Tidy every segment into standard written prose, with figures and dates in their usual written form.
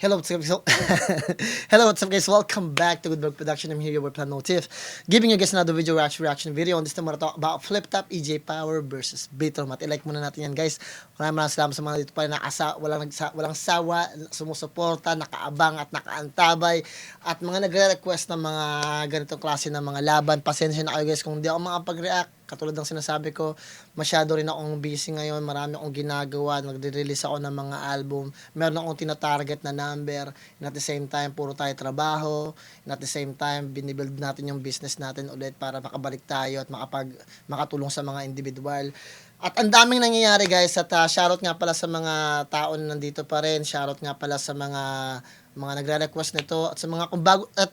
Hello, what's up, guys? Hello, what's up, guys? Welcome back to Good Vlog Production. I'm here with Plan Notif, giving you guys another reaction video. On this time, we're talk about Flip Top EJ Power versus Bitrom. At i-like muna natin yan, guys. Maraming salamat sa mga dito pa rin walang sawa, sumusuporta, nakaabang at nakaantabay, at mga nagre-request ng mga ganitong klase ng mga laban. Pasensya na kayo, guys, kung hindi ako makapag-react. Katulad ng sinasabi ko, masyado rin akong busy ngayon. Marami akong ginagawa. Nagre-release ako ng mga album. Meron akong tina-target na number. And at the same time, puro tayo trabaho. And at the same time, binibuild natin yung business natin ulit para makabalik tayo at makatulong sa mga individual. At ang daming nangyayari, guys. At shoutout nga pala sa mga tao na nandito pa rin. Shoutout nga pala sa mga nagre-request nito, at sa mga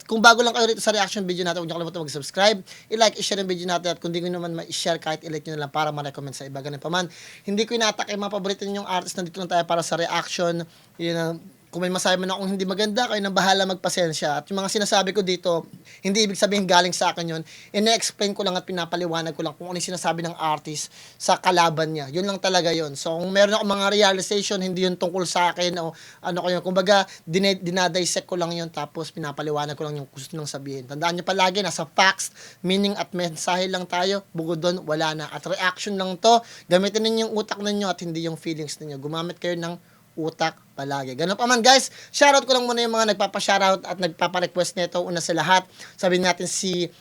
kung bago lang kayo rito sa reaction video natin, huwag niyo kalimutan mag-subscribe, i-like, i-share yung video natin, at kung hindi ko naman ma-share, kahit i-like niyo na lang para ma-recommend sa iba. Ganun pa man, hindi ko inatak yung mga paborito ninyong artist. Nandito lang tayo para sa reaction. Yun ang, kung may masabi man akong hindi maganda, kayo nang bahala, magpasensya. At yung mga sinasabi ko dito, hindi ibig sabihin galing sa akin yun. Ine-explain ko lang at pinapaliwanag ko lang kung ano yung sinasabi ng artist sa kalaban niya. Yun lang talaga yun. So, kung meron ako mga realization, hindi yun tungkol sa akin o ano ko yun. Kumbaga, dinadissect ko lang yun, tapos pinapaliwanag ko lang yung gusto nang sabihin. Tandaan nyo palagi, nasa facts, meaning at mensahe lang tayo. Bukod doon, wala na. At reaction lang to. Gamitin ninyo yung utak ninyo at hindi yung feelings ninyo. Gumamit kayo ng utak palagi. Ganun pa man, guys. Shoutout ko lang muna yung mga nagpapa-shoutout at nagpapa-request nito. Una sa lahat, sabihin natin si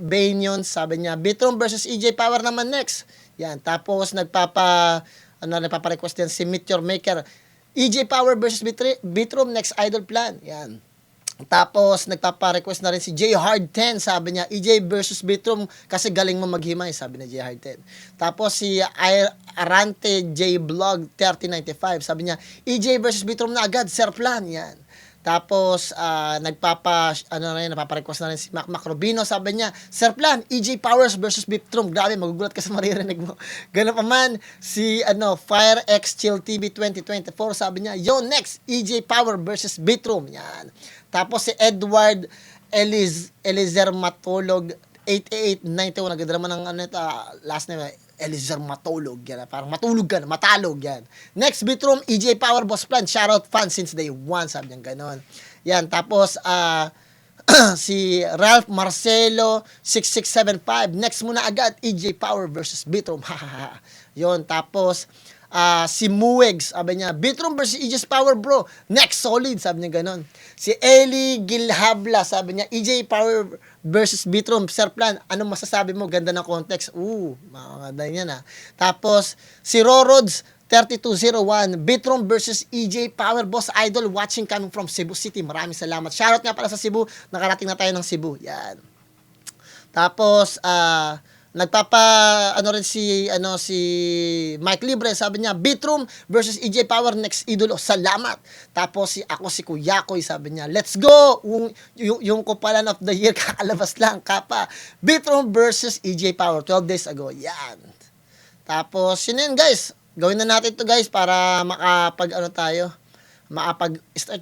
Baynyon, sabi niya, Bitrom versus EJ Power naman next. Yan. Tapos nagpapa-request din si Meteor Maker, EJ Power versus Bitrom next idol plan. Yan. Tapos, nagpapa-request na rin si J Hard 10. Sabi niya, EJ versus Bitrom kasi galing mo maghimay. Sabi ni J Hard 10. Tapos, si Arante J Vlog 3095. Sabi niya, EJ versus Bitrom na agad. Sir Plan. Yan. Tapos, napapa-request na rin si Mac Rubino. Sabi niya, Sir Plan, EJ Powers versus Bitrom. Grabe, magugulat ka sa maririnig mo. Ganun pa man, si FireX Chill TV 2024. Sabi niya, yo, next, EJ Power versus Bitrom. Yan. Tapos si Edward Elizer Matolog 8891, nagdrama ng last name, Elizer Matolog, yan. Parang matulog ka na, matalog yan. Next, Bitrom, EJ Power Boss Plan, shoutout fan since day one, sabi niya ganon. Yan, tapos si Ralph Marcelo 6675, next muna agad, EJ Power versus Bitrom. Yon, tapos si Muegs, sabi niya, Bitrom versus EJ Power bro, next solid, sabi niya ganon. Si Eli Gilhabla, sabi niya, EJ Power versus Bitrom, Sir Plan, anong masasabi mo? Ganda ng context. Maganda yan Tapos, si Rorods 3201, Bitrom versus EJ Power, Boss Idol, watching coming from Cebu City. Maraming salamat. Shoutout nga pala sa Cebu, nakarating na tayo ng Cebu. Yan. Tapos, rin si Mike Libre, sabi niya, Bitrom versus EJ Power next idolo, salamat. Tapos si Kuya Koy, sabi niya, let's go. Yung Kupalan of the Year kakalabas lang, kapa. Bitrom versus EJ Power 12 days ago. Yan. Tapos yun, guys. Gawin na natin to, guys, para makapag-start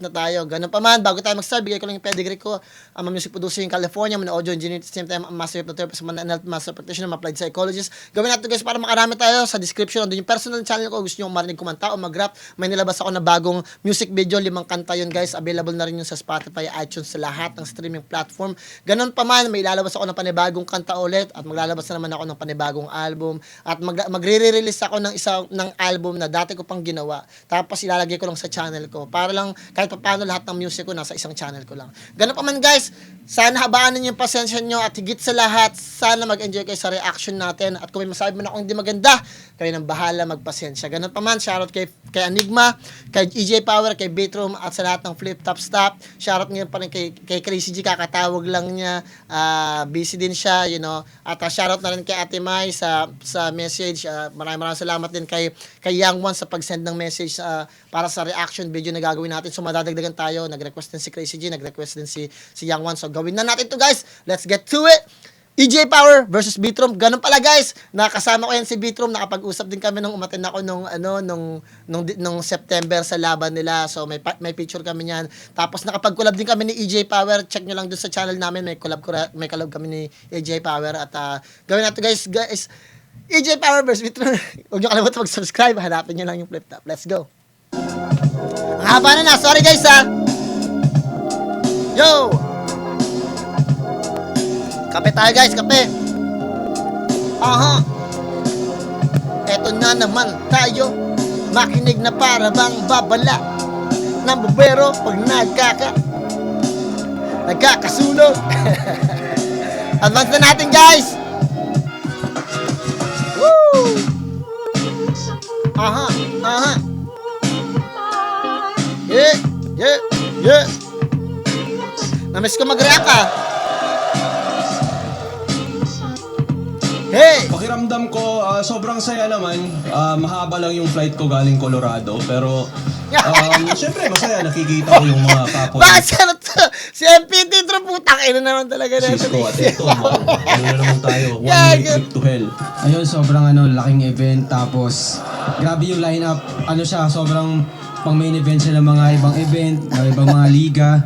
na tayo. Ganun pa man, bago tayo mag-start, bigay ko lang yung pedigree ko. I'm a music producer in California, I'm an audio engineer at the same time, I'm a master hypnotherapist, I'm an NLP master practitioner, I'm applied psychologist. Gawin natin, guys, para makarami tayo. Sa description, doon yung personal channel ko. Gusto nyo marinig kumanta o mag-rap, may nilabas ako na bagong music video, 5 kanta yun, guys. Available na rin yun sa Spotify, iTunes, sa lahat ng streaming platform. Ganun pa man, may ilalabas ako ng panibagong kanta ulit, at maglalabas na naman ako ng panibagong album, at magre-release ako ng album na dati ko pang ginawa. Tapos ilalagay ko lang sa channel ko para lang kahit paano lahat ng music ko nasa isang channel ko lang. Ganun pa man, guys, sana habaan ninyo yung pasensya nyo, at higit sa lahat, sana mag-enjoy kayo sa reaction natin, at kung may masabi man ako hindi maganda, kayo nang bahala, magpasensya. Ganun pa man, shoutout kay Enigma, kay EJ Power, kay Bitrom, at sa lahat ng Flip Top Stop. Shoutout ngayon pa rin kay Crazy G, kakatawag lang niya, busy din siya, at shoutout na rin kay Ate Mai sa message. Maraming salamat din kay Young One sa pag-send ng message para sa reaction video na gagawin natin. So madadagdagan tayo. Nag-request din si Crazy G, nag-request din si Young One. So gawin na natin to, guys. Let's get to it. EJ Power versus Bitrom. Ganun pala, guys. Nakasama ko yan si Bitrom. Nakapag-usap din kami nung umattend ako nung September sa laban nila. So may picture kami niyan. Tapos nakapag-collab din kami ni EJ Power. Check nyo lang dun sa channel namin. May collab kami ni EJ Power. At gawin natin, guys. EJ Power versus Bitrom. Huwag nyo kalimutan mag-subscribe. Hanapin nyo lang yung Flip Top. Let's go. Ang haba na. Sorry guys ha. Yo! Kape tayo guys, kape. Aha. Eto na naman tayo. Makinig na para bang babala ng bubero pag nagkakasulog. Advance na natin guys. Woo! Aha, aha. Yeah, yeah, yeah. Namiss ko mag-react ah. Hey! Pakiramdam ko, sobrang saya naman. Mahaba lang yung flight ko galing Colorado. Pero, syempre masaya. Nakikita ko yung mga kapwa. Bakit siya na to? Si MPT True, putang ina naman talaga na ito. Cisco at ito, ano na naman tayo. One way trip to hell. Ayun, sobrang laking event. Tapos, grabe yung lineup. Siya, sobrang pang main event siya ng mga ibang event, ng ibang mga liga.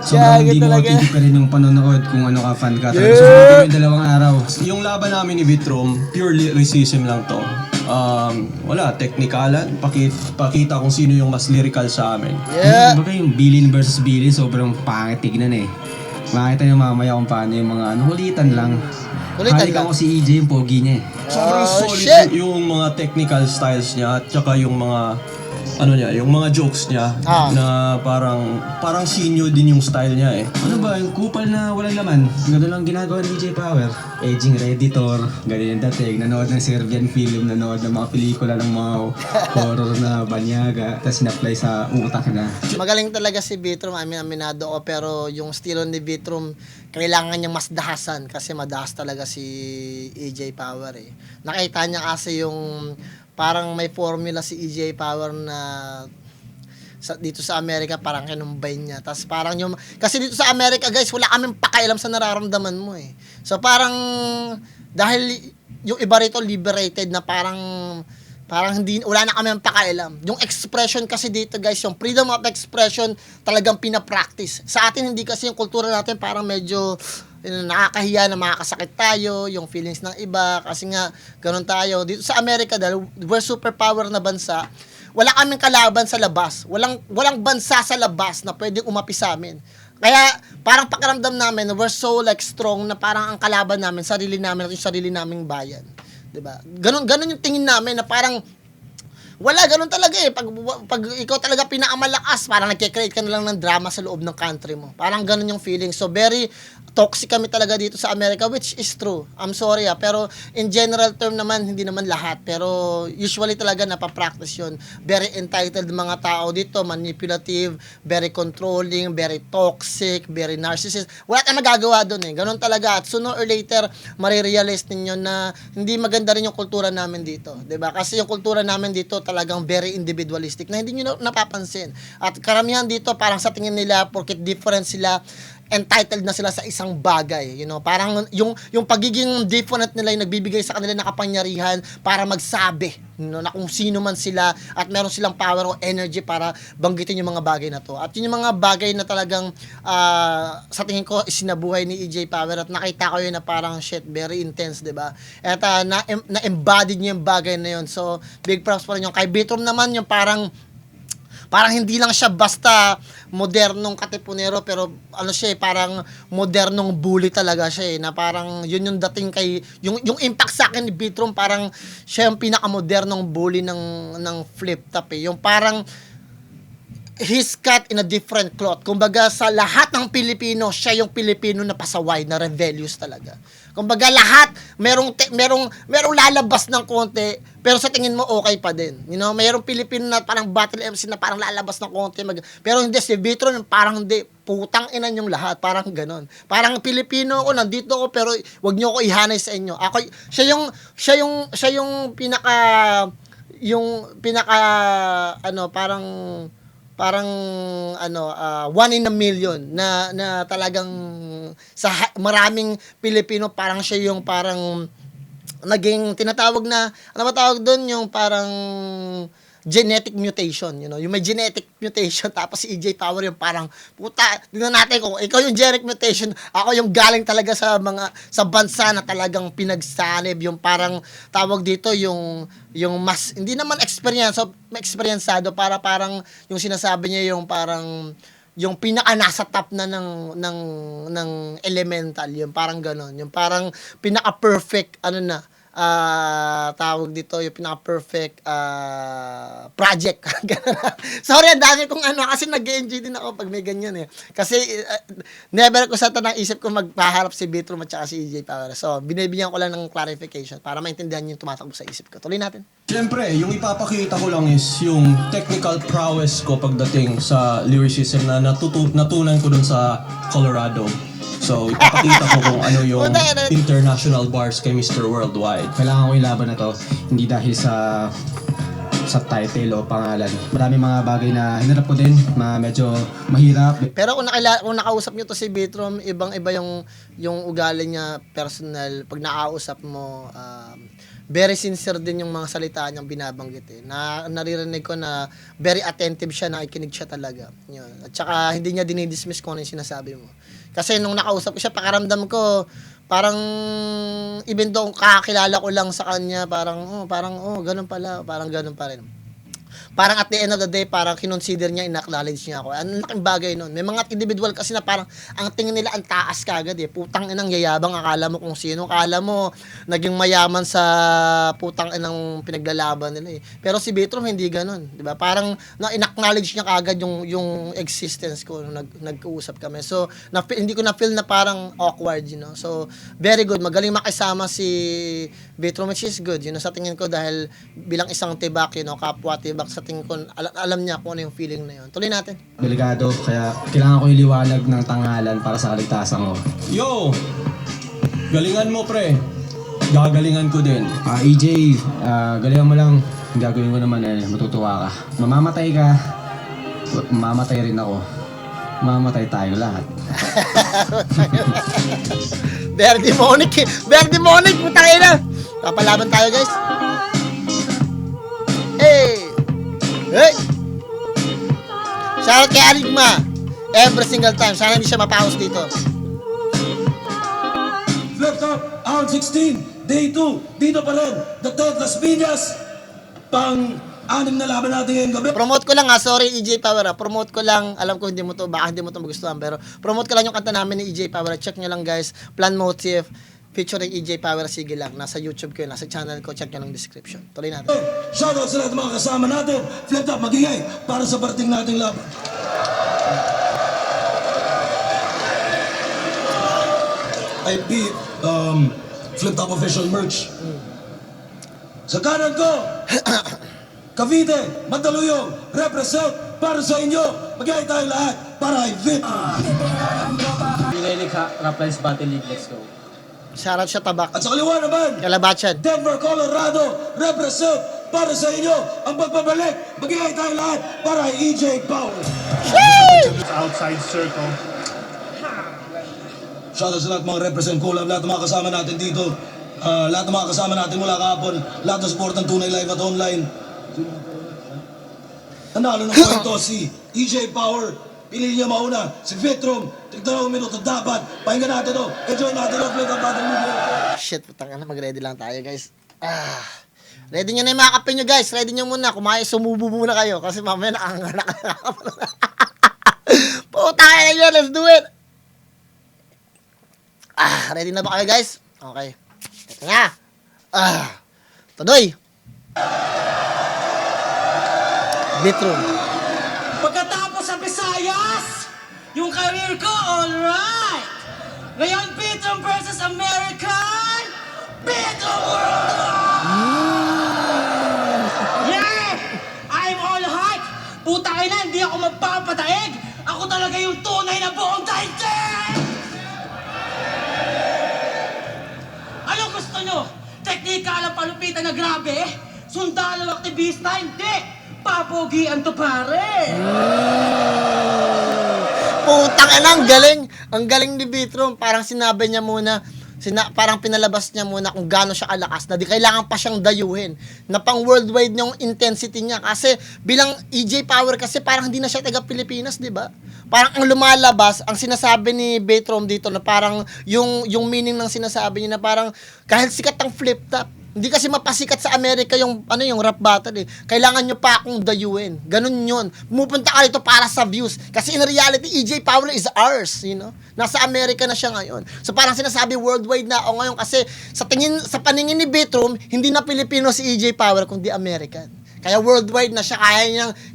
Sobrang hindi mo talaga. pa rin yung panonood kung ano ka fan ka. Talaga sumunod yung 2 araw. Yung laban namin ni Vitrom, pure lyricism lang to. Wala, teknikalan. Pakita kung sino yung mas lyrical sa amin. Yeah. Baga yung Bilin versus Bilin, sobrang pangit tignan eh. Makita nyo mamaya kung paano yung mga hulitan lang. Hulitan Halik lang. ako si EJ, yung pogi niya eh. Sobrang Oh, solid shit. yung mga technical styles niya at saka yung mga yung mga jokes niya na parang sinyo din yung style niya eh. Ano ba, yung kupal na walang laman? Ganun lang ginagawa ng DJ Power. Aging Redditor, ganyan yung dating. Nanood ng Serbian film, nanood ng mga pelikula ng mga horror na banyaga. Tapos in-apply sa utak na. Magaling talaga si Vitrom, aminado ko, pero yung estilo ni Vitrom, kailangan niyang mas dahasan kasi madahas talaga si EJ Power eh. Nakita niya kasi yung parang may formula si EJ Power na dito sa Amerika parang kinumbay niya. Tapos parang yung, kasi dito sa Amerika guys, wala kaming pakialam sa nararamdaman mo eh. So parang, dahil yung iba rito liberated na parang hindi, wala na kami ang pakialam. Yung expression kasi dito guys, yung freedom of expression talagang pinapractice. Sa atin hindi kasi yung kultura natin parang medyo nakakahiya na makakasakit tayo, yung feelings ng iba, kasi nga ganun tayo. Dito sa Amerika dahil we're superpower na bansa, wala kaming kalaban sa labas. Walang bansa sa labas na pwedeng umapi sa amin. Kaya parang pakiramdam namin, we're so like strong na parang ang kalaban namin, sarili namin at yung sarili naming bayan. 'Di ba? Ganun yung tingin namin na parang wala, ganun talaga eh. Pag ikaw talaga pinakamalakas, parang nagkikreate ka na lang ng drama sa loob ng country mo. Parang ganun yung feeling. So, very toxic kami talaga dito sa Amerika, which is true. I'm sorry pero in general term naman, hindi naman lahat. Pero usually talaga napapractice yun. Very entitled mga tao dito, manipulative, very controlling, very toxic, very narcissist. Wala tayong magagawa doon eh. Ganun talaga. At sooner or later, marirealize ninyo na hindi maganda rin yung kultura namin dito. 'Di ba? Kasi yung kultura namin dito talagang very individualistic na hindi nyo napapansin. At karamihan dito parang sa tingin nila, porket different sila, entitled na sila sa isang bagay, you know, parang yung pagiging different nila yung nagbibigay sa kanila ng kapangyarihan para magsabi, you know, na kung sino man sila at meron silang power o energy para banggitin yung mga bagay na to. At yun yung mga bagay na talagang sa tingin ko isinabuhay ni EJ Power at nakita ko yun na parang shit, very intense, 'di ba? At na-embodied niya yung bagay na yun. So, big props pa rin yung kay Vitrom naman, yung parang hindi lang siya basta modernong katipunero, pero ano siya eh, parang modernong bully talaga siya eh, na parang yun yung dating kay, yung impact sa akin ni Vitrom, parang siya yung pinakamodernong bully ng flip top eh, yung parang he's cut in a different cloth. Kumbaga sa lahat ng Pilipino, siya yung Pilipino na pasaway, na rebellious talaga. Kumbaga lahat merong lalabas ng konti, pero sa tingin mo okay pa din. You know, mayroong Pilipino na parang battle MC na parang lalabas ng konti, pero hindi si Vitrom parang hindi, putang ina yung lahat, parang ganon. Parang Pilipino ako, nandito ako, pero wag niyo ako ihanay sa inyo. Ako siya yung pinaka parang one in a million na talagang sa maraming Pilipino parang siya yung parang naging tinatawag na, ano ba tawag doon, yung parang genetic mutation, you know, yung may genetic mutation, tapos si EJ Power yung parang, puta, tingnan natin kung ikaw yung genetic mutation, ako yung galing talaga sa bansa na talagang pinagsanib, yung parang, tawag dito, yung mas, hindi naman experienceado, parang, yung sinasabi niya, yung parang, yung pinaka nasa top na ng elemental, yung parang ganon, yung parang pinaka perfect tawag dito, yung pinaka-perfect project. Sorry, ang dami kong kasi nag-enjoy din ako pag may ganyan eh. Kasi never ko sa tanang isip ko magpaharap si Bitrom at saka si EJ Power. So, binibigyan ko lang ng clarification para maintindihan yung tumatakbo sa isip ko. Tuloy natin. Siyempre, yung ipapakita ko lang is yung technical prowess ko pagdating sa lyricism na natutunan ko dun sa Colorado. So, ipapakita ko kung ano yung international bars kay Mr. Worldwide. Kailangan ko yung laban na to, hindi dahil sa title o pangalan. Maraming mga bagay na hinarap ko din, medyo mahirap. Pero kung nakausap nyo to si Bitrom, ibang-iba yung ugali niya personal. Pag nakausap mo, very sincere din yung mga salita niyang binabanggit eh. Naririnig ko na very attentive siya, nakikinig siya talaga. Yun. At saka hindi niya dinidismiss kung ano yung sinasabi mo. Kasi nung nakausap ko siya, pakaramdam ko, parang, even though kakilala ko lang sa kanya, parang, ganun pala, parang ganun pa rin. Parang at the end of the day, parang kinonsider niya, in-acknowledge niya ako. Ang laking bagay nun. May mga individual kasi na parang, ang tingin nila ang taas kagad eh. Putang inang yayabang, akala mo kung sino. Akala mo, naging mayaman sa putang inang pinaglalaban nila eh. Pero si Bitrom, hindi ganun. Diba? Parang, in-acknowledge niya kagad yung existence ko nung nag-uusap kami. So, hindi ko na-feel na parang awkward, you know. So, very good. Magaling makisama si Bitrom, which is good. You know, sa tingin ko dahil bilang isang tibak, you know, kapwa tibak, sa tingin ko, alam niya kung ano yung feeling na yun. Tuloy natin. Delikado, kaya kailangan ko yung liwanag ng tangalan para sa kaligtasan ko. Yo! Galingan mo, pre. Gagalingan ko din. EJ, galingan mo lang. Ang gagawin ko naman matutuwa ka. Mamamatay ka, mamamatay rin ako. Mamamatay tayo lahat. Very demonic eh. Very demonic, putang ina. Papalaban tayo, guys. Hey! Hey! Shoutout kay Aligma. Every single time. Sana hindi siya mapaus dito. Flip Top, Round 16, Day 2, dito pa rin, The Ted Las Piñas, pang-anim na laban natin ngayong gabi. Promote ko lang sorry EJ Power promote ko lang, alam ko baka hindi mo to magustuhan, pero promote ko lang yung kanta namin ni EJ Power. Check nyo lang guys, Plan Motive, featuring EJ Power, sige lang, nasa YouTube ko yun, nasa channel ko, check nyo lang description. Tuloy natin. Shoutout sa lahat ng mga kasama natin, Flip Top, magingay para sa parating nating laban. I beat Flip Top official merch. Sa kanan ko, Cavite, Mandaluyong, represent para sa inyo. Magiging tayo lahat para kay Vip. Pinilig Raplines Battle League, let's go. Shoutout siya tabak. At sa kaliwa naman, Kalabachan. Denver, Colorado, represent para sa inyo ang pagbabalik. Magiging tayo lahat para kay EJ Power. Outside circle. Shoutout sa lahat mga represent collab, lahat ng mga kasama natin dito. Lahat ng mga kasama natin mula kahapon, lahat ng support ng Tunay Live at online. Nanalo ng kwento si EJ Power. Pili niya mauna, si Vitrom. Tigdalawang minuto dapat. Pakinggan natin to. Enjoy natin ang play ng Battle League. Shit, putang ina, mag-ready lang tayo guys. Ready nyo na yung mga kape nyo guys. Ready nyo muna. Kumain, sumubo muna kayo. Kasi mamaya nakanganak. Putang ina nyo, let's do it. Ready na ba kayo guys? Okay. Ito nga. Tuloy. Bitrom. Pagkatapos sa Visayas, yung career ko, alright! Ngayon, Bitrom versus American, Bitrom World! Yeah! I'm all hype! Putang ina, hindi ako magpapataig! Ako talaga yung tunay na buong daigdig! Ano gusto nyo? Teknika lang palupitan na grabe? Sundalo aktivista, hindi! Papogian to pare! Putang ina, ang galing. Ang galing ni Bitrom. Parang sinabi niya muna, parang pinalabas niya muna kung gaano siya kalakas na di kailangan pa siyang dayuhin na pang worldwide yung intensity niya kasi bilang EJ Power kasi parang hindi na siya taga Pilipinas, di ba? Parang ang lumalabas, ang sinasabi ni Betrom dito na parang yung meaning ng sinasabi niya na parang kahit sikat ang flip top, hindi kasi mapasikat sa Amerika yung rap battle eh. Kailangan nyo pa akong dayuin. Ganun yun. Pumupunta ka dito para sa views. Kasi in reality, EJ Power is ours, you know. Nasa Amerika na siya ngayon. So parang sinasabi worldwide na ako ngayon kasi sa paningin ni Betrom, hindi na Pilipino si EJ Power kundi American. Kaya worldwide na siya,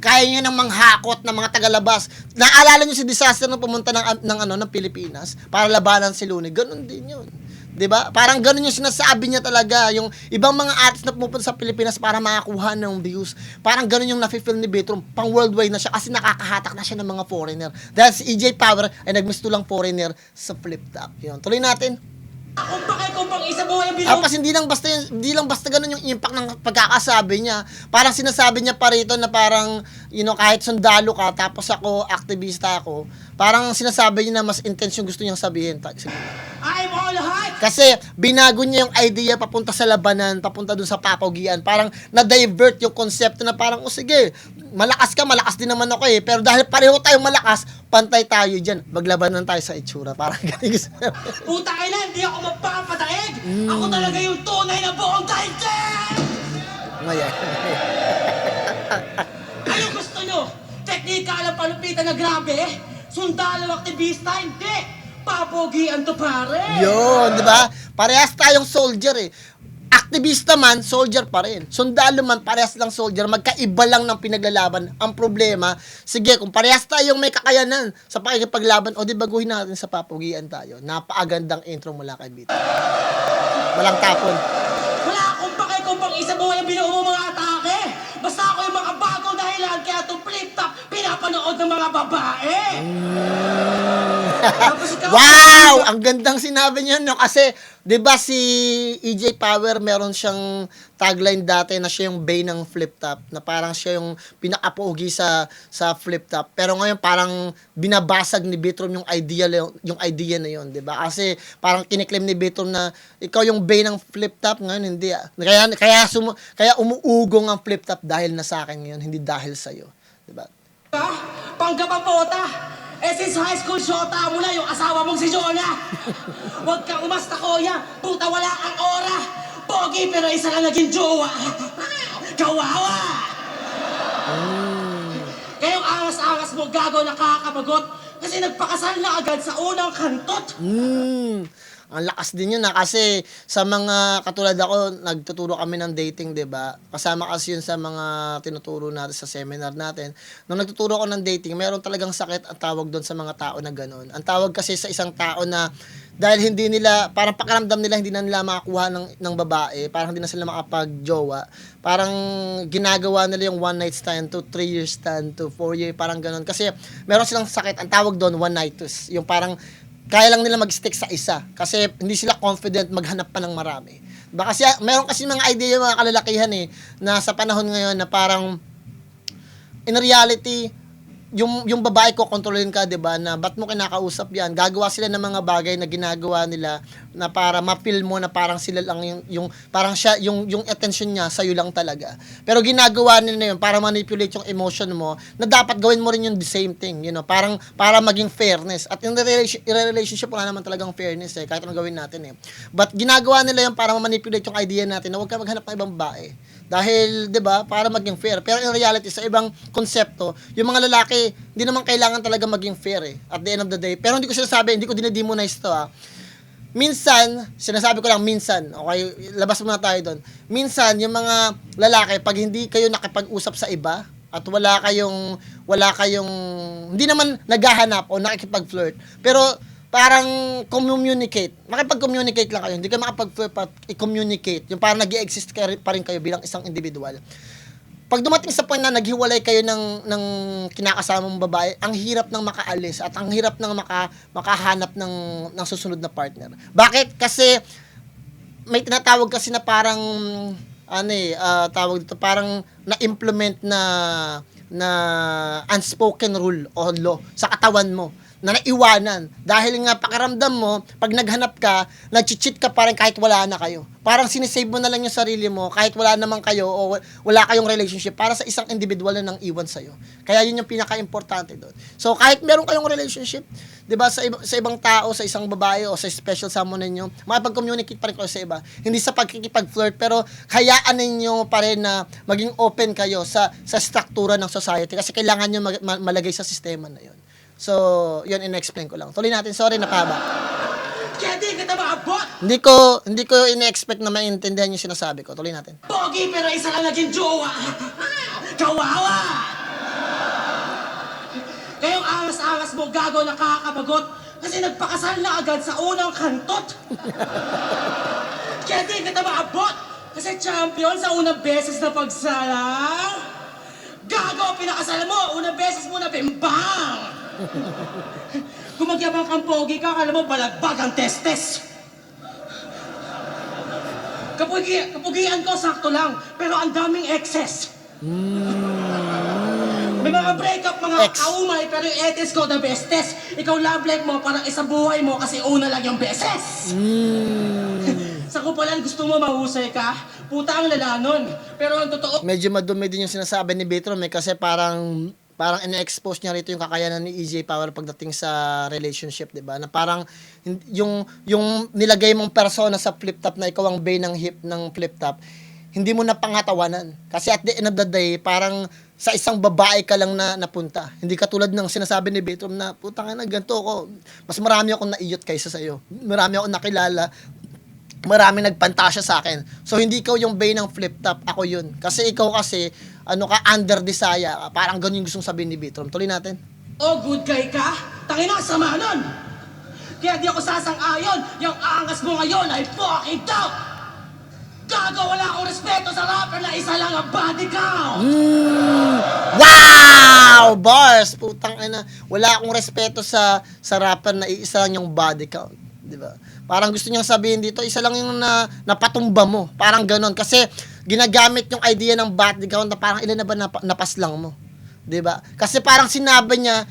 kaya niya ng manghakot ng mga tagalabas. Naalala niyo si Disaster nung pumunta ng Pilipinas para labanan si Looney. Ganun din yun. 'Di ba? Parang ganun yung sinasabi niya talaga. Yung ibang mga artists na pumupunta sa Pilipinas para makakuha ng views. Parang ganun yung nafe-feel ni Betrom. Pang worldwide na siya kasi nakakahatak na siya ng mga foreigner. Dahil si EJ Power ay nagmisto lang foreigner sa flip top. Yun. Tuloy natin. Kung pang isa mo yung Tapos hindi lang basta ganun yung impact ng pagkakasabi niya. Parang sinasabi niya pa rito na parang, kahit sundalo ka, tapos ako, aktivista ako, parang sinasabi niya na mas intense yung gusto niyang sabihin. Sige. I'm all hot! Kasi binago niya yung idea papunta sa labanan, papunta dun sa papogian. Parang na-divert yung konsepto na parang, sige, malakas din naman ako eh. Pero dahil pareho tayong malakas, pantay tayo dyan. Maglabanan tayo sa itsura. Parang ganun gusto niya. Puta ka na, hindi ako magpapadaig! Ako talaga yung tunay na buong daigdig! Ngayon. Ano gusto nyo? Teknika lang palupitan na grabe? Sundalo aktivista? Hindi! Papogian to pare! Yun, di ba? Parehas tayong soldier eh. Aktivista man, soldier pa rin. Sundalo man, parehas lang soldier. Magkaiba lang ng pinaglalaban. Ang problema, sige, kung parehas tayong may kakayanan sa pakikipaglaban, o di baguhin natin sa papogian tayo. Napaagandang intro mula kay Bito. Walang tapon. Wala akong pake kung pang isa mo yung binuo mo mga atake! Basta ako yung mga bagong dahilan kaya itong flip top pinapanood ng mga babae! Tapos ikaw, Wow! Ang gandang sinabi niya, no? Kasi, di ba si EJ Power, meron siyang tagline dati na siya yung Bane ng flip top, na parang siya yung pinaka-pogi sa flip top. Pero ngayon, parang binabasag ni Betrom yung idea na yun, di ba? Kasi, parang kiniklaim ni Betrom na ikaw yung Bane ng flip top, ngayon hindi ah. Kaya umuugong ang flip top dahil na sa akin ngayon, hindi dahil sa'yo. Di ba? panggapapota! Since high school, shota mo na yung asawa mong si Jonah! Huwag kang umasta, Koya! Puta, wala kang ora! Pogi, pero isa lang naging jowa! Kawawa! Kayong angas-angas mo, gago, nakakabagot! Kasi nagpakasal na agad sa unang kantot! Ang lakas din yun kasi sa mga katulad ako, nagtuturo kami ng dating, 'di ba? Kasama kasi yun sa mga tinuturo natin sa seminar natin. Nung nagtuturo ako ng dating, meron talagang sakit ang tawag doon sa mga tao na gano'n. Ang tawag kasi sa isang tao na dahil hindi nila, parang pakiramdam nila hindi na nila makakuha ng babae, parang hindi na sila makapag-jowa, parang ginagawa nila yung one night stand to 3 years stand to 4 year, parang gano'n. Kasi meron silang sakit, ang tawag doon one nightus. Yung parang kaya lang nila mag-stick sa isa kasi hindi sila confident maghanap pa ng marami. Diba? Kasi meron kasi mga idea yung mga kalalakihan na sa panahon ngayon na parang in reality yung babae ko kontrolin ka, 'di ba? Na ba't mo kinakausap 'yan? Gagawa sila ng mga bagay na ginagawa nila na para ma-feel mo na parang sila lang yung parang siya yung attention niya sa iyo lang talaga. Pero ginagawa nila 'yun para manipulate yung emotion mo na dapat gawin mo rin yung the same thing, parang para maging fairness. At in relationship wala naman talagang fairness kahit anong gawin natin But ginagawa nila 'yun para ma-manipulate yung idea natin na huwag ka maghanap ng ibang babae. Dahil, 'di ba, para maging fair. Pero in reality, sa ibang konsepto, yung mga lalaki, hindi naman kailangan talaga maging fair at the end of the day. Pero hindi ko sinasabi, hindi ko dinidemonize to Minsan, sinasabi ko lang minsan, okay, labas muna tayo doon. Minsan, yung mga lalaki, pag hindi kayo nakipag-usap sa iba, at wala kayong, hindi naman naghahanap o nakikipag-flirt, pero parang communicate. Makipag-communicate lang kayo. Hindi kayo makapag-flirt pa i-communicate. Yung parang nag-i-exist pa rin kayo bilang isang individual. Pag dumating sa point na naghiwalay kayo ng kinakasamang babae, ang hirap nang makaalis at ang hirap nang makahanap ng susunod na partner. Bakit? Kasi may tinatawag kasi na parang tawag dito, parang na-implement na unspoken rule o law sa katawan mo na naiwanan. Dahil nga pakiramdam mo, pag naghanap ka, nag-cheat ka pa rin kahit wala na kayo. Parang sinisave mo na lang yung sarili mo kahit wala naman kayo o wala kayong relationship para sa isang individual na nang iwan sa'yo. Kaya yun yung pinaka-importante doon. So kahit meron kayong relationship, 'di ba, sa ibang tao, sa isang babae o sa special someone ninyo, makipag-communicate pa rin kayo sa iba. Hindi sa pagkikipag-flirt, pero hayaan ninyo pa rin na maging open kayo sa struktura ng society kasi kailangan nyo malagay sa sistema na yun. So, yun, in-explain ko lang. Tuloy natin, sorry, napaba. Kaya di kita maabot! Hindi ko in-expect na maintindihan yung sinasabi ko. Tuloy natin. Pogi pero isa lang naging jowa! Kawawa! Kayong angas-angas mo gago nakakabagot kasi nagpakasal na agad sa unang kantot! Kaya di kita maabot! Kasi champion sa unang beses na pagsalang! Gago, pinakasal mo! Unang beses mo na bimbang! Kung magyabang kang pogi ka, kala mo balagbag ang testes. Kapugian ko, sakto lang. Pero ang daming excess. May mga breakup, mga kaumay, pero yung etes ko, the bestest. Ikaw love life mo, parang isang buhay mo kasi una lang yung beses. Sa kupalan, gusto mo mahusay ka? Puta ang lalanon. Pero ang totoo, Medyo madumi din yung sinasabi ni Betrom kasi parang ina-expose niya rito yung kakayanan ni EJ Power pagdating sa relationship, 'di ba? Na parang yung nilagay mong persona sa flip top na ikaw ang bay ng hip ng flip top, hindi mo na pangatawanan. Kasi at the end of the day, parang sa isang babae ka lang na napunta. Hindi katulad ng sinasabi ni Betrom na putang ina, ganito ako. Mas marami akong naiyot kaysa sa iyo. Marami akong nakilala. Marami nagpantasya sa akin. So, hindi ikaw yung bay ng flip top. Ako yun. Kasi ikaw kasi, under desire. Parang ganun yung gustong sabihin ni Betrom. Tuloy natin. good guy ka? Tangina, sama nun! Kaya di ako sasang-ayon. Yung angas mo ngayon ay fucking doubt! Gago, wala akong respeto sa rapper na isa lang ang body count! Wow! Bars! Putang ina. Wala akong respeto sa rapper na isa lang yung body count. Diba? Parang gusto niyang sabihin dito, isa lang yung napatumba mo. Parang ganon. Kasi ginagamit yung idea ng body count na parang ilan na ba napaslang mo. Diba? Kasi parang sinabi niya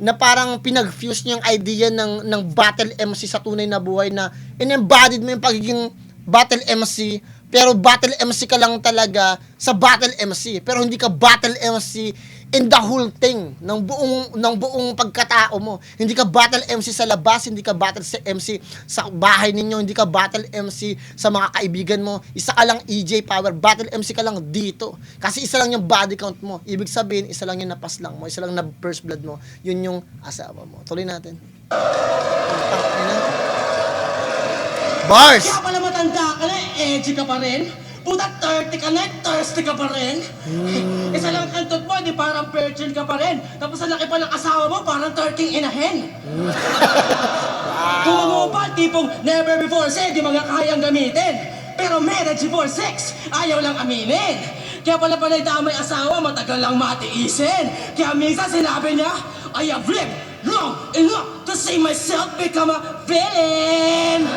na parang pinag-fuse niya yung idea ng battle MC sa tunay na buhay na in-embodied mo yung pagiging battle MC, pero battle MC ka lang talaga sa battle MC, pero hindi ka battle MC in the whole thing ng buong pagkatao mo. Hindi ka battle MC sa labas, hindi ka battle MC sa bahay ninyo, hindi ka battle MC sa mga kaibigan mo. Isa ka lang EJ Power, battle MC ka lang dito. Kasi isa lang yung body count mo. Ibig sabihin, isa lang yung napaslang mo, isa lang na first blood mo. Yun yung asawa mo. Tuloy natin. Bars! Kaya pala matanda ka na, edgy ka pa rin. Puta, 30 ka na, thirsty ka pa rin. Isa lang kantot mo, di parang virgin ka pa rin. Tapos ang laki pa ng asawa mo, parang 13 and a hen. Kung mamupal, tipong never before said, di mga kayang gamitin. Pero marriage before sex, ayaw lang aminin. Kaya pala panay damay asawa, matagal lang matiisin. Kaya minsan sinabi niya, I have lived long enough to see myself become a villain.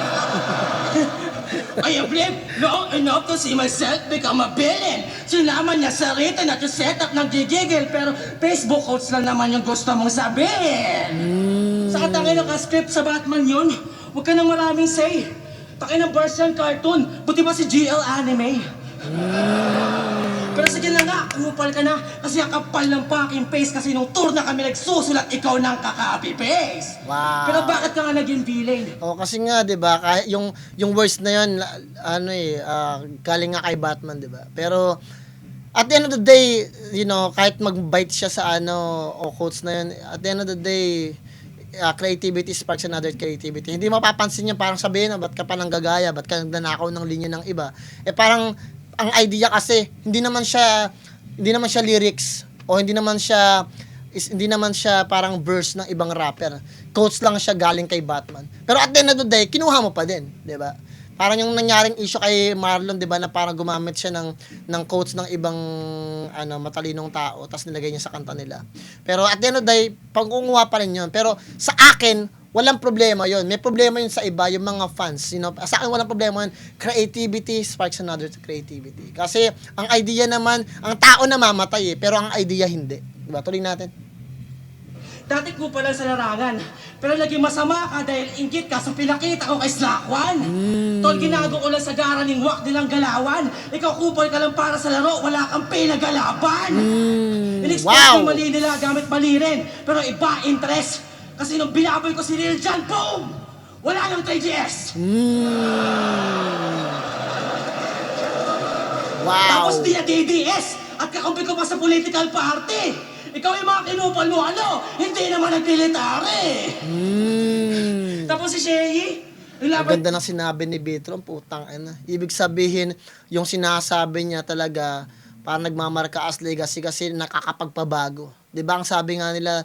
I have lived long enough to see myself become a villain. Sinama niya sa written at yung setup ng gigigil, pero Facebook quotes lang naman yung gusto mong sabihin. Sa katangin ng script sa Batman yun, huwag ka nang maraming say. Takin ng version cartoon, buti ba si GL Anime? Pero sige na nga, kupal ka na kasi ang kapal ng fucking face kasi nung tour na kami nagsusulat ikaw ng kaka-copy paste. Wow. Pero bakit ka nga naging villain? Kasi nga 'di ba, kahit yung words na 'yon galing nga kay Batman, 'di ba? Pero at the end of the day, kahit mag-bite siya sa o quotes na 'yon, at the end of the day, creativity sparks another creativity. Hindi mapapansin niya parang sabihin na ba't ka pa nanggagaya, ba't ka nagnanakaw ng linya ng iba. Parang ang idea kasi hindi naman siya lyrics o hindi naman siya parang verse ng ibang rapper. Quotes lang siya galing kay Batman. Pero at the end of the day, kinuha mo pa din, 'di ba? Parang yung nangyaring issue kay Marlon, 'di ba, na parang gumamit siya ng quotes ng ibang matalinong tao tapos nilagay niya sa kanta nila. Pero at the end of the day, pag-unguha pa rin 'yun. Pero sa akin, walang problema yon. May problema yun sa iba, yung mga fans. Sa akin, walang problema yun. Creativity sparks another creativity. Kasi, ang idea naman, ang tao namamatay pero ang idea hindi. Diba? Tuloy natin. Dati ko pa lang sa larangan. Pero naging masama ka dahil inggit ka sa pinakita ko kay Slakwan. Tol, ginago ko lang sa garaning wak nilang galawan. Ikaw kupal ka lang para sa laro, wala kang pinagalaban. In-express ko mali nila gamit mali rin. Pero iba interest. Kasi nung binaboy ko si Lil Jon, boom! Wala nang 3GS. Wow. Tapos di na DDS at kakampi ko pa sa political party. Ikaw yung mga kinupal mo, hindi naman nagmilitary. Tapos si Sherry, Ang ganda ng sinabi ni Bitrom, putang ina. Ibig sabihin, yung sinasabi niya talaga, parang nagmamarka as legacy kasi nakakapagpabago. 'Di ba ang sabi nga nila,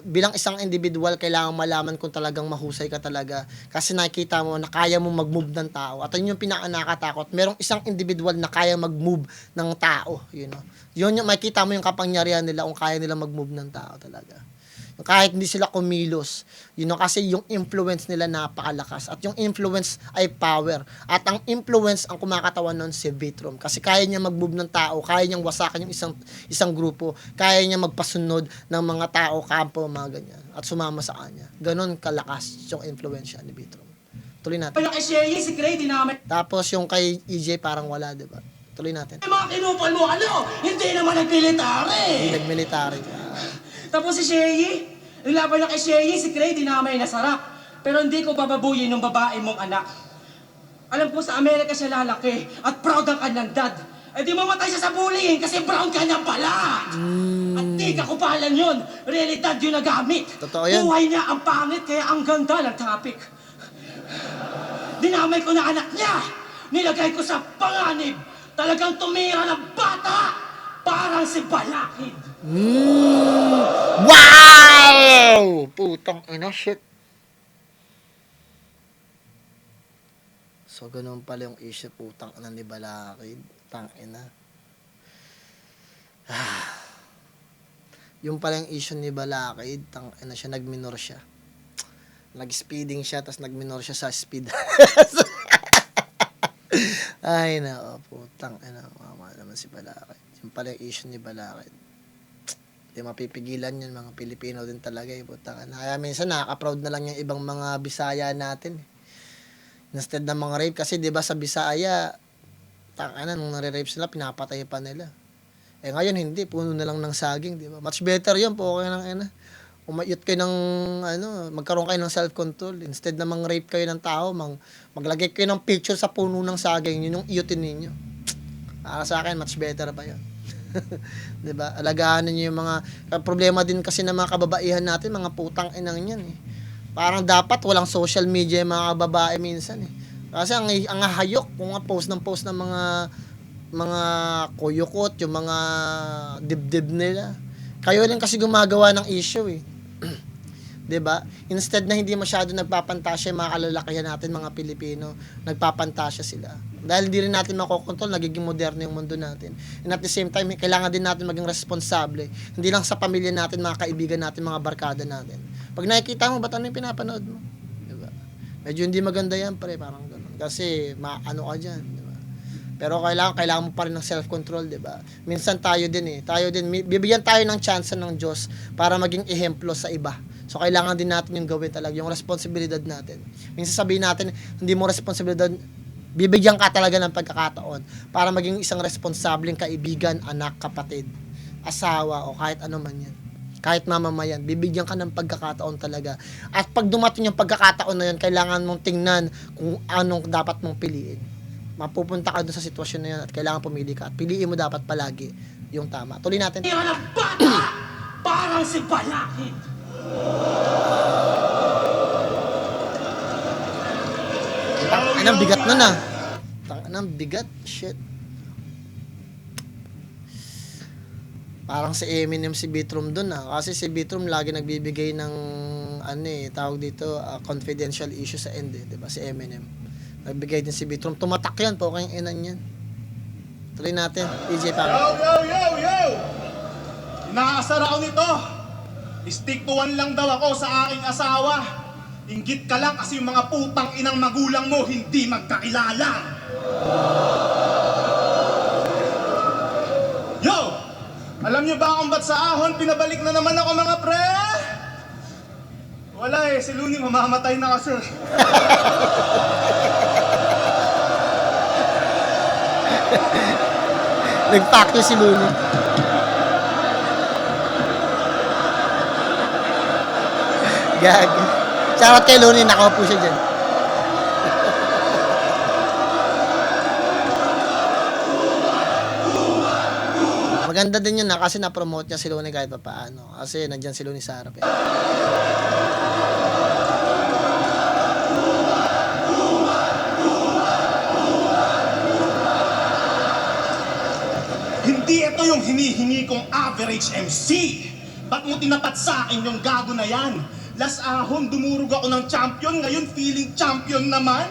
bilang isang individual, kailangan malaman kung talagang mahusay ka talaga. Kasi nakikita mo na kaya mo mag-move ng tao. At yun yung pinaka-nakatakot. Merong isang individual na kaya mag-move ng tao. You know? Yun yung makikita mo yung kapangyarihan nila kung kaya nila mag-move ng tao talaga. Kahit hindi sila kumilos. You know, kasi yung influence nila napakalakas. At yung influence ay power. At ang influence ang kumakatawan nun si Bitrom. Kasi kaya niya mag-move ng tao, kaya niyang wasakan yung isang grupo, kaya niya magpasunod ng mga tao, kampo, mga ganyan. At sumama sa kanya. Ganon kalakas yung influence ni Bitrom. Tuloy natin. Kaya kay Sherry, si Gray, dinamay. Tapos yung kay EJ parang wala, diba? Tuloy natin. Yung mga kinupal mo, hindi naman nagmilitary. Hindi nag-military. Tapos si Sherry, yung laban niya kay Sherry, si Gray, dinamay na sarap. Pero hindi ko bababuyin ng babae mong anak. Alam ko sa Amerika siya lalaki at proud ang kanyang dad. Eh di mamatay siya sa bullying kasi brown ka niya pala. At di ka kupalan yun. Realidad yun na gamit. Totoo yan. Buhay niya ang pangit kaya ang ganda ng topic. Dinamay ko na anak niya. Nilagay ko sa panganib. Talagang tumira ng bata. Parang si Balakid. Wow! Putang ina, shit. So, ganun pala yung issue, putang ina ni Balakid. Tang ina. Yung pala yung issue ni Balakid, tang ina siya, nag-minor siya. Nag-speeding siya, tapos nag-minor siya sa speed. Ay, nako, putang ina. Mama naman si Balakid. Yung pala yung issue ni Balakid. Hindi mapipigilan yun, mga Pilipino din talaga eh, putang ina. Kaya minsan nakaka-proud na lang yung ibang mga Bisaya natin. Instead ng mga rape, kasi di ba sa Bisaya, tangina, nung nare-rape sila, pinapatay pa nila. Eh ngayon hindi, puno na lang ng saging, di ba? Much better yun, po kayo ng ina. Umayot kayo ng, magkaroon kayo ng self-control. Instead na mang-rape kayo ng tao, maglagay kayo ng picture sa puno ng saging, yun yung iyutin ninyo. Para sa akin, much better pa yun. 'Di ba? Alagaan niyo yung mga problema din kasi ng mga kababaihan natin, mga putang inang yan eh. Parang dapat walang social media yung mga babae minsan eh. Kasi ang hayok kung post ng mga kuyukot, yung mga dibdib nila. Kayo rin kasi gumagawa ng issue eh. 'Di ba? Instead na hindi masyado nagpapantasya yung mga kalalakihan natin, mga Pilipino, nagpapantasya sila. Dahil hindi rin natin makokontrol, nagiging moderno yung mundo natin. And at the same time, kailangan din natin maging responsable. Hindi lang sa pamilya natin, mga kaibigan natin, mga barkada natin. Pag nakikita mo, ba't ano yung pinapanood mo? Diba? Medyo hindi maganda yan, pre, parang gano'n. Kasi, ano ka dyan, diba? Pero kailangan mo pa rin ng self-control, diba? Minsan tayo din, bibigyan tayo ng chance ng Diyos para maging ehemplo sa iba. So, kailangan din natin yung gawin talaga, yung responsibilidad natin. Minsan sabihin natin, hindi mo responsibilidad, bibigyan ka talaga ng pagkakataon para maging isang responsableng kaibigan, anak, kapatid, asawa, o kahit ano man yan. Kahit mamamayan, bibigyan ka ng pagkakataon talaga. At pag dumating yung pagkakataon na yun, kailangan mong tingnan kung anong dapat mong piliin. Mapupunta ka dun sa sitwasyon na yun at kailangan pumili ka. At piliin mo dapat palagi yung tama. Tuloy natin. Tira ng bata! Parang si Balakid! Anong bigat na na. Anong bigat. Shit. Parang si Eminem si Bitrom dun ah. Kasi si Bitrom lagi nagbibigay ng tawag dito, confidential issue sa end eh. Diba? Si Eminem. Nagbigay din si Bitrom. Tumatak yan po kayong inan yan. Tuloy natin. EJ pa. Yo! Inaasar ako nito. Stick to one lang daw ako sa aking asawa. Inggit ka lang kasi yung mga putang inang magulang mo hindi magkakilala. Yo! Alam niyo ba kung ba't sa ahon pinabalik na naman ako mga pre? Wala eh, si Looney mamamatay na kasi. Nag-factor si Looney. Gag. Shoutout kay Looney, nakaupo siya dyan. Maganda din yun kasi na-promote niya si Looney kahit pa paano. Kasi nandyan si Looney sa harap eh. Hindi ito yung hinihingi kong average MC. Ba't mo tinapat sa akin yung gago na yan? Last ahon, dumurog ako ng champion. Ngayon, feeling champion naman.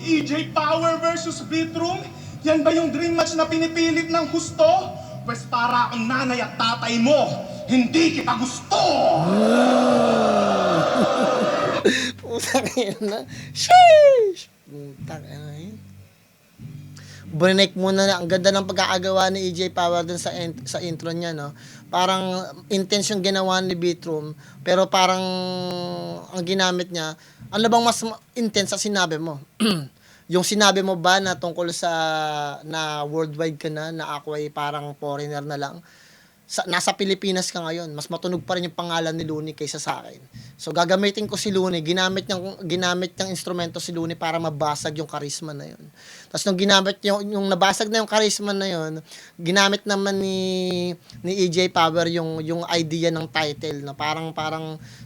EJ Power versus Beatroom. Yan ba yung dream match na pinipilit ng gusto? Pwes para akong nanay at tatay mo. Hindi kita gusto! Putang ina. Sheesh! Putang ina yun. Brinek muna na. Ang ganda ng pagkakagawa ni EJ Power dun sa intro niya, no? Parang intense yung ginawa ni Beatroom, pero parang ang ginamit niya, ano bang mas intense sa sinabi mo? Yung sinabi mo ba na tungkol sa na worldwide ka na ako ay parang foreigner na lang? Nasa Pilipinas ka ngayon, mas matunog pa rin yung pangalan ni Looney kaysa sa akin. So gagamitin ko si Looney, ginamit niyang instrumento si Looney para mabasag yung charisma na yun. Tapos nung ginamit yung nabasag na yung charisma na yun, ginamit naman ni EJ Power yung idea ng title na parang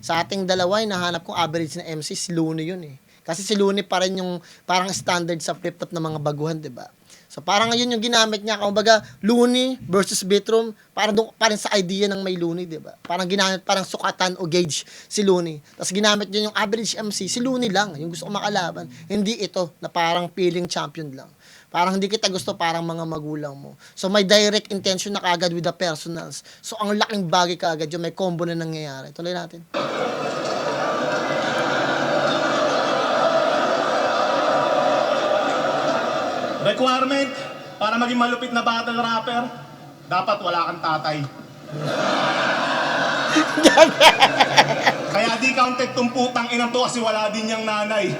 sa ating dalawa nahanap kong average na MC si Looney yun eh. Kasi si Looney pa rin yung parang standard sa flip-top ng mga baguhan, 'di ba? So parang ngayon yung ginamit niya, kumbaga Looney versus Beatroom, para doon pa rin sa idea ng may Looney, 'di ba? Parang ginamit parang sukatan o gauge si Looney. Tapos ginamit niya yung average MC, si Looney lang, yung gusto ko makalaban. Hindi ito na parang feeling champion lang. Parang hindi kita gusto, parang mga magulang mo. So may direct intention na kagad with the personals. So ang laking bagay kagad yung may combo na nangyayari. Tuloy natin. Requirement, para maging malupit na battle rapper, dapat wala kang tatay. Kaya di counted tong putang inang to kasi wala din niyang nanay.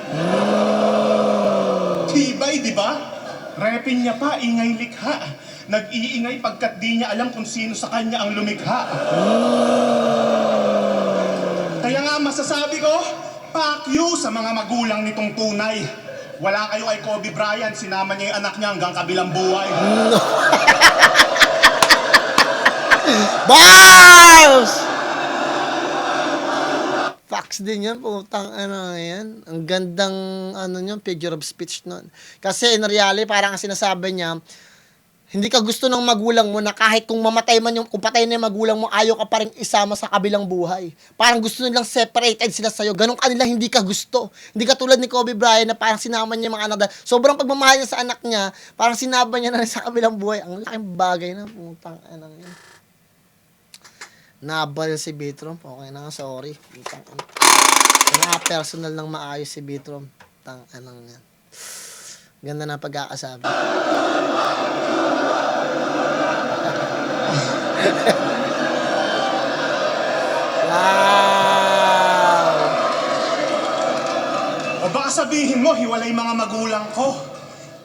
Tibay, di ba? Repin niya pa, ingay likha. Nag-iingay pagkat di niya alam kung sino sa kanya ang lumikha. Kaya nga masasabi ko, fuck you sa mga magulang nitong tunay. Wala kayo kay Kobe Bryant, sinama niya yung anak niya hanggang kabilang buhay. Bars! Facts din yan, putang ano yan. Ang gandang figure of speech nun. Kasi in reality, parang ang sinasabi niya, hindi ka gusto ng magulang mo na kahit kung mamatay man kung patay na yung magulang mo, ayaw ka pa rin isama sa kabilang buhay. Parang gusto nilang separated sila sa'yo. Ganun kanila hindi ka gusto. Hindi ka tulad ni Kobe Bryant na parang sinama niya yung mga anak. Sobrang pagmamahal niya sa anak niya, parang sinaba niya na rin sa kabilang buhay. Ang laking bagay na, putang ano yun. Nabal si Beatroom. Okay na, sorry. Putang ano. Personal ng maayos si Beatroom. Putang anong yan. Ganda na pag-aasabi. Wow! O baka sabihin mo, hiwalay mga magulang ko.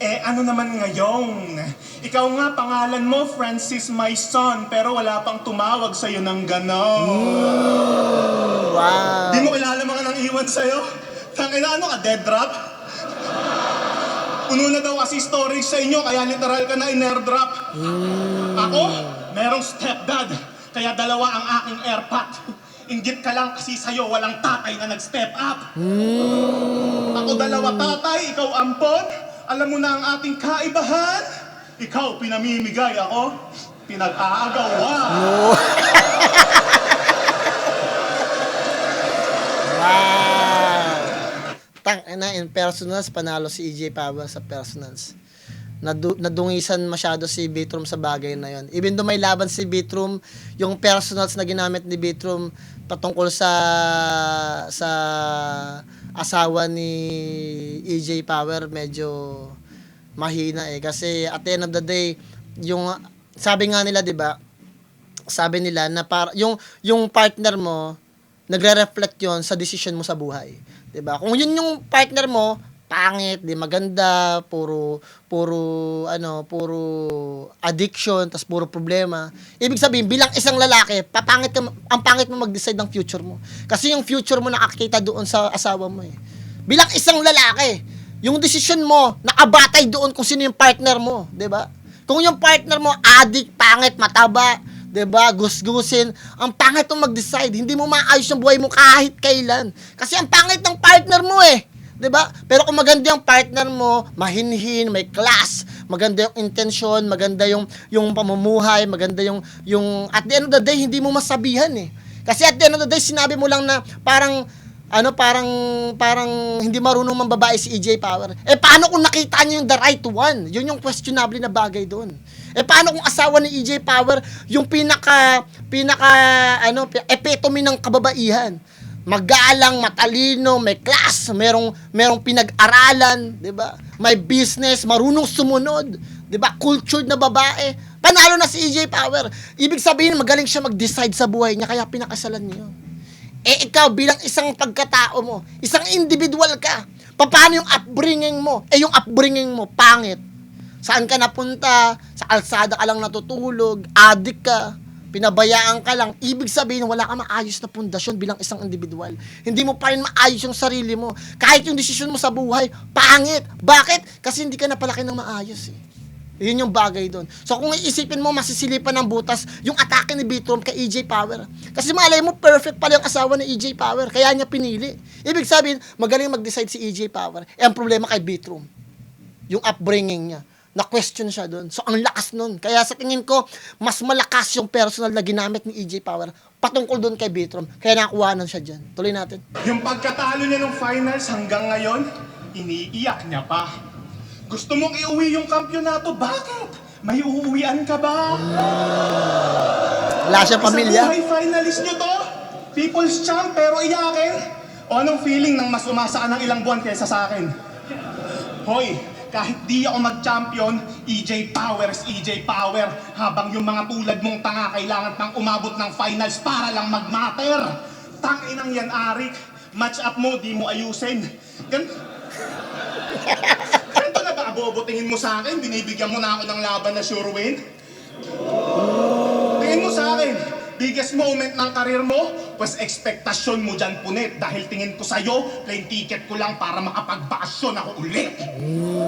Eh ano naman ngayon? Ikaw nga, pangalan mo, Francis my son, pero wala pang tumawag sa'yo ng gano'n. Wow! Di mo kilala mga nang iwan sa'yo? Tangina, ano ka, dead drop? Puno na daw kasi storage sa inyo, kaya literal ka na in-airdrop. Ako, merong stepdad, kaya dalawa ang aking airpot. Inggit ka lang kasi sa'yo, walang tatay na nag-step up. Ako dalawa tatay, ikaw ampon. Alam mo na ang ating kaibahan. Ikaw pinamimigay, ako pinag-aagawan. Wow! In personals, panalo si EJ Power sa personals. Nadungisan masyado si Beatroom sa bagay na yon. Even though may laban si Beatroom, yung personals na ginamit ni Beatroom patungkol sa asawa ni EJ Power, medyo mahina eh. Kasi at the end of the day, yung sabi nga nila, 'di ba? Sabi nila na yung partner mo nagre-reflect yon sa decision mo sa buhay. 'Di ba? Kung yun yung partner mo, pangit, di maganda, puro addiction, tas puro problema. Ibig sabihin, bilang isang lalaki, ang pangit mo mag-decide ng future mo. Kasi yung future mo nakakita doon sa asawa mo eh. Bilang isang lalaki, yung decision mo, nakabatay doon kung sino yung partner mo, di ba? Kung yung partner mo, addict, pangit, mataba, di ba, gusgusin, ang pangit mo mag-decide, hindi mo maayos yung buhay mo kahit kailan. Kasi ang pangit ng partner mo eh. 'Di ba? Pero kung maganda yung partner mo, mahinhin, may class, maganda yung intention, maganda yung pamumuhay, maganda yung at the end of the day hindi mo masabihan eh. Kasi at the end of the day sinabi mo lang na parang hindi marunong mambabae si EJ Power. Eh paano kung nakita niyo yung the right one? Yun yung questionable na bagay doon. Eh paano kung asawa ni EJ Power yung pinaka epitome ng kababaihan? Magalang, matalino, may class, merong pinag-aralan, 'di ba? May business, marunong sumunod, 'di ba? Cultured na babae. Panalo na si EJ Power. Ibig sabihin magaling siya mag-decide sa buhay niya kaya pinakasalan niyo. Eh ikaw bilang isang pagkatao mo, isang individual ka. Paano yung upbringing mo? Eh yung upbringing mo pangit. Saan ka napunta? Sa kalsada ka lang natutulog, addict ka. Pinabayaan ka lang, ibig sabihin wala ka maayos na pundasyon bilang isang individual. Hindi mo pa rin maayos yung sarili mo. Kahit yung desisyon mo sa buhay, pangit. Bakit? Kasi hindi ka napalaki ng maayos eh. Yun yung bagay doon. So kung iisipin mo, masisilipan ng butas yung atake ni Bitrom kay EJ Power. Kasi malay mo, perfect pala yung asawa ni EJ Power. Kaya niya pinili. Ibig sabihin, magaling mag-decide si EJ Power. Eh ang problema kay Bitrom, yung upbringing niya. Na-question siya doon. So, ang lakas nun. Kaya sa tingin ko, mas malakas yung personal na ginamit ni EJ Power patungkol doon kay Bitrom. Kaya nakuhanan siya dyan. Tuloy natin. Yung pagkatalo niya ng finals hanggang ngayon, iniiyak niya pa. Gusto mong iuwi yung kampyonato, bakit? May uuwian ka ba? Wala siyang pamilya. Isang buhay finalist niyo to? People's champ pero iyakin? O anong feeling nang mas umasa ka ng ilang buwan kaysa sa akin? Hoy, kahit di ako mag-champion, EJ Power is EJ Power. Habang yung mga tulad mong tanga kailangan pang umabot ng finals para lang mag-matter. Tanginang yan, Arik. Match up mo, di mo ayusin. Ganito na ba abobotingin mo sa akin? Binibigyan mo na ako ng laban na sure win? Tingin mo sa akin. Biggest moment ng karir mo, pues ekspektasyon mo dyan punit. Dahil tingin ko sa'yo, plane ticket ko lang para makapagbakasyon ako ulit.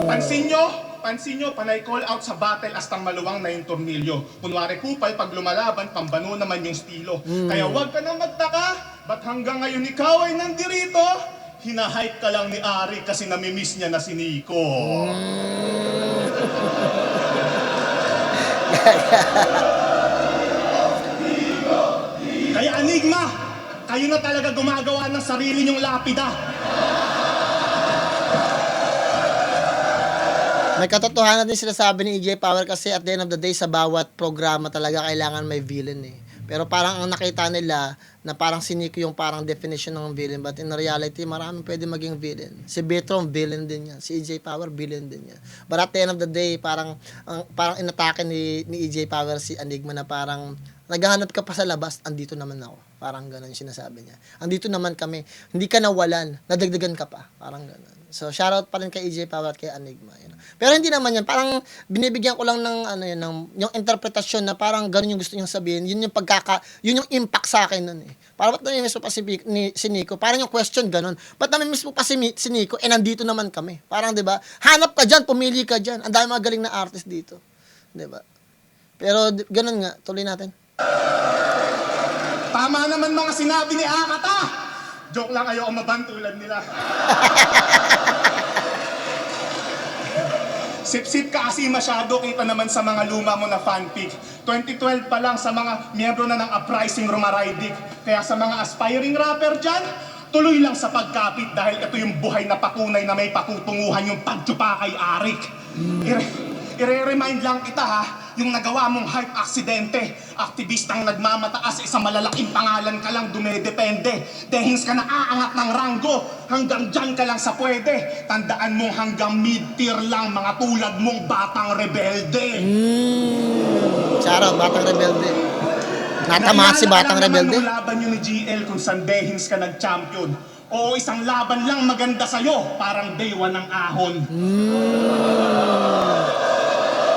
Pansin nyo, panay call out sa battle astang maluwang na yung tornilyo. Kunwari kupal, pag lumalaban, pambano naman yung estilo. Kaya wag ka na magtaka, ba't hanggang ngayon ikaw ay nandirito? Hinahype ka lang ni Ari kasi namimiss niya na si Nico. Kaya Enigma, kayo na talaga gumagawa ng sarili niyong lapida. May katotohanan din sinasabi ni EJ Power kasi at the end of the day, sa bawat programa talaga kailangan may villain eh. Pero parang ang nakita nila na parang si Nico yung parang definition ng villain, but in reality, maraming pwede maging villain. Si Bitrom, villain din yan. Si EJ Power, villain din yan. But at the end of the day, parang inatake ni EJ Power si Enigma na parang naghahanap ka pa sa labas, andito naman ako. Parang ganun yung sinasabi niya. Andito naman kami. Hindi ka nawalan, nadagdagan ka pa. Parang ganun. So, shoutout pa rin kay EJ Power at kay Enigma. Yun. Pero hindi naman yan. Parang binibigyan ko lang ng, yung interpretasyon na parang ganun yung gusto niyang sabihin. Yun yung impact sa akin nun eh. Parang ba't namimiss mo pa si Nico? Parang yung question ganun. Ba't namimiss mo pa si Nico? Eh, nandito naman kami. Parang, di ba? Hanap ka dyan, pumili ka dyan. Ang dami mga galing na artist dito. Di ba? Pero, ganun nga. Tuloy natin. Tama naman mga sinabi ni Akata! Joke lang, ayoko mabantulad nila. Sip-sip ka kasi masyado, kita naman sa mga luma mo na fanfic. 2012 pa lang sa mga miyembro na ng Uprising Rumaraydik. Kaya sa mga aspiring rapper dyan, tuloy lang sa pagkapit dahil ito yung buhay na pakunay na may pakutunguhan yung pagtsupa kay Arik. I-remind lang kita ha, yung nagawa mong hype aksidente. Aktivistang nagmamataas sa isang malalaking pangalan ka lang dumedepende. Dehins ka na aangat ng ranggo, hanggang dyan ka lang sa pwede. Tandaan mo hanggang mid-tier lang mga tulad mong batang rebelde. Shoutout, batang rebelde. Natamaan si Batang Naalala Rebelde. naman nung laban nyo ni GL kung saan Behins ka nag-champion. O isang laban lang maganda sa'yo, parang day one ng ahon.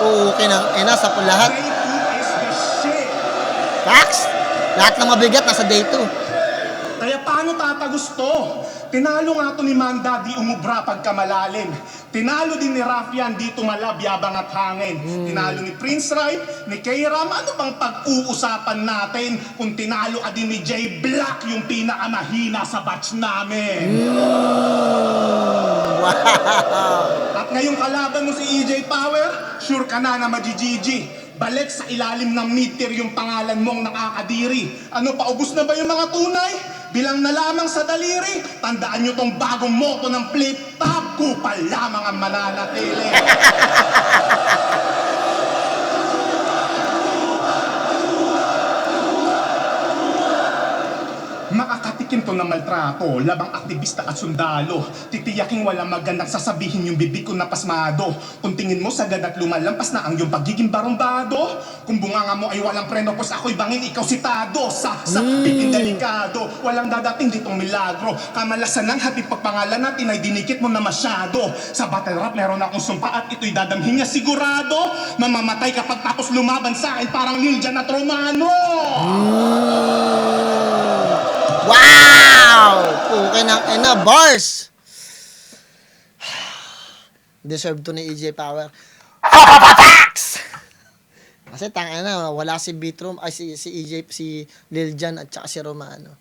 Oo, okay na. Sa lahat. Day 2 is the shit. Facts. Lahat ng mabigat nasa day 2. Kaya paano tatagusto? Tinalo nga to ni Manda, di umubra pagkamalalim. Tinalo din ni Rafian, di tumalab, yabang at hangin. Tinalo ni Prince Rai, ni K-Ram. Ano bang pag-uusapan natin kung tinalo ka din ni Jay Black, yung pinakamahina sa batch namin? At ngayong kalaban mo si EJ Power, sure ka na magigigi. Balik sa ilalim ng mid-tier yung pangalan mong nakakadiri. Ano, paubos na ba yung mga tunay? Bilang na lamang sa daliri, tandaan nyo tong bagong moto ng flip-top, kupal lamang ang mananatili. Makakatikim to ng maltrato, labang aktivista at sundalo. Titiyaking walang magandang sasabihin yung bibig ko na pasmado. Kung tingin mo sagad at lumalampas na ang iyong pagiging barumbado. Kung bunganga mo ay walang preno, pues ako'y bangin, ikaw sitado. Sa bitin delikado, walang dadating ditong milagro. Kamalasan ng hatid pagpangalan natin ay dinikit mo na masyado. Sa battle rap meron akong sumpa at ito'y dadamhin niya sigurado. Mamamatay kapag tapos lumaban sa akin parang ninja na Romano. Wow! Okay na, bars! Deserve to ni EJ Power. Facts! Kasi wala si Bitrom, ay si EJ, si Lil Jan at saka si Romano.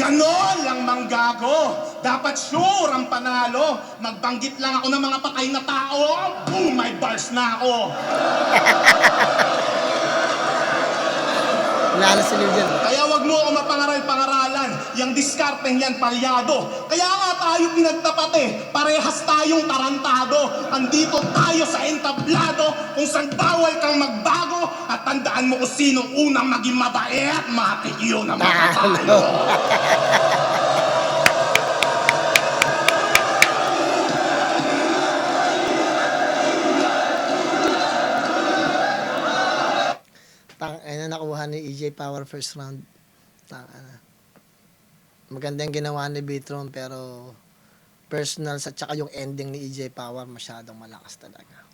Ganon lang manggago. Dapat sure ang panalo. Magbanggit lang ako ng mga patay na tao. Boom, may bars na ako. Wala na si Lil Jan. Kaya wag mo ako mapangaral-pangaralan. Yang diskarteng yan palyado. Kaya nga tayo pinagtapat parehas tayong tarantado. Andito tayo sa entablado kung saan bawal kang magbago. At tandaan mo kung sinong unang maging mabait. Matik yun ang matatalo. Nakuha ni EJ Power first round. Maganda yung ginawa ni Bitron, pero personal sa tsaka yung ending ni EJ Power masyadong malakas talaga.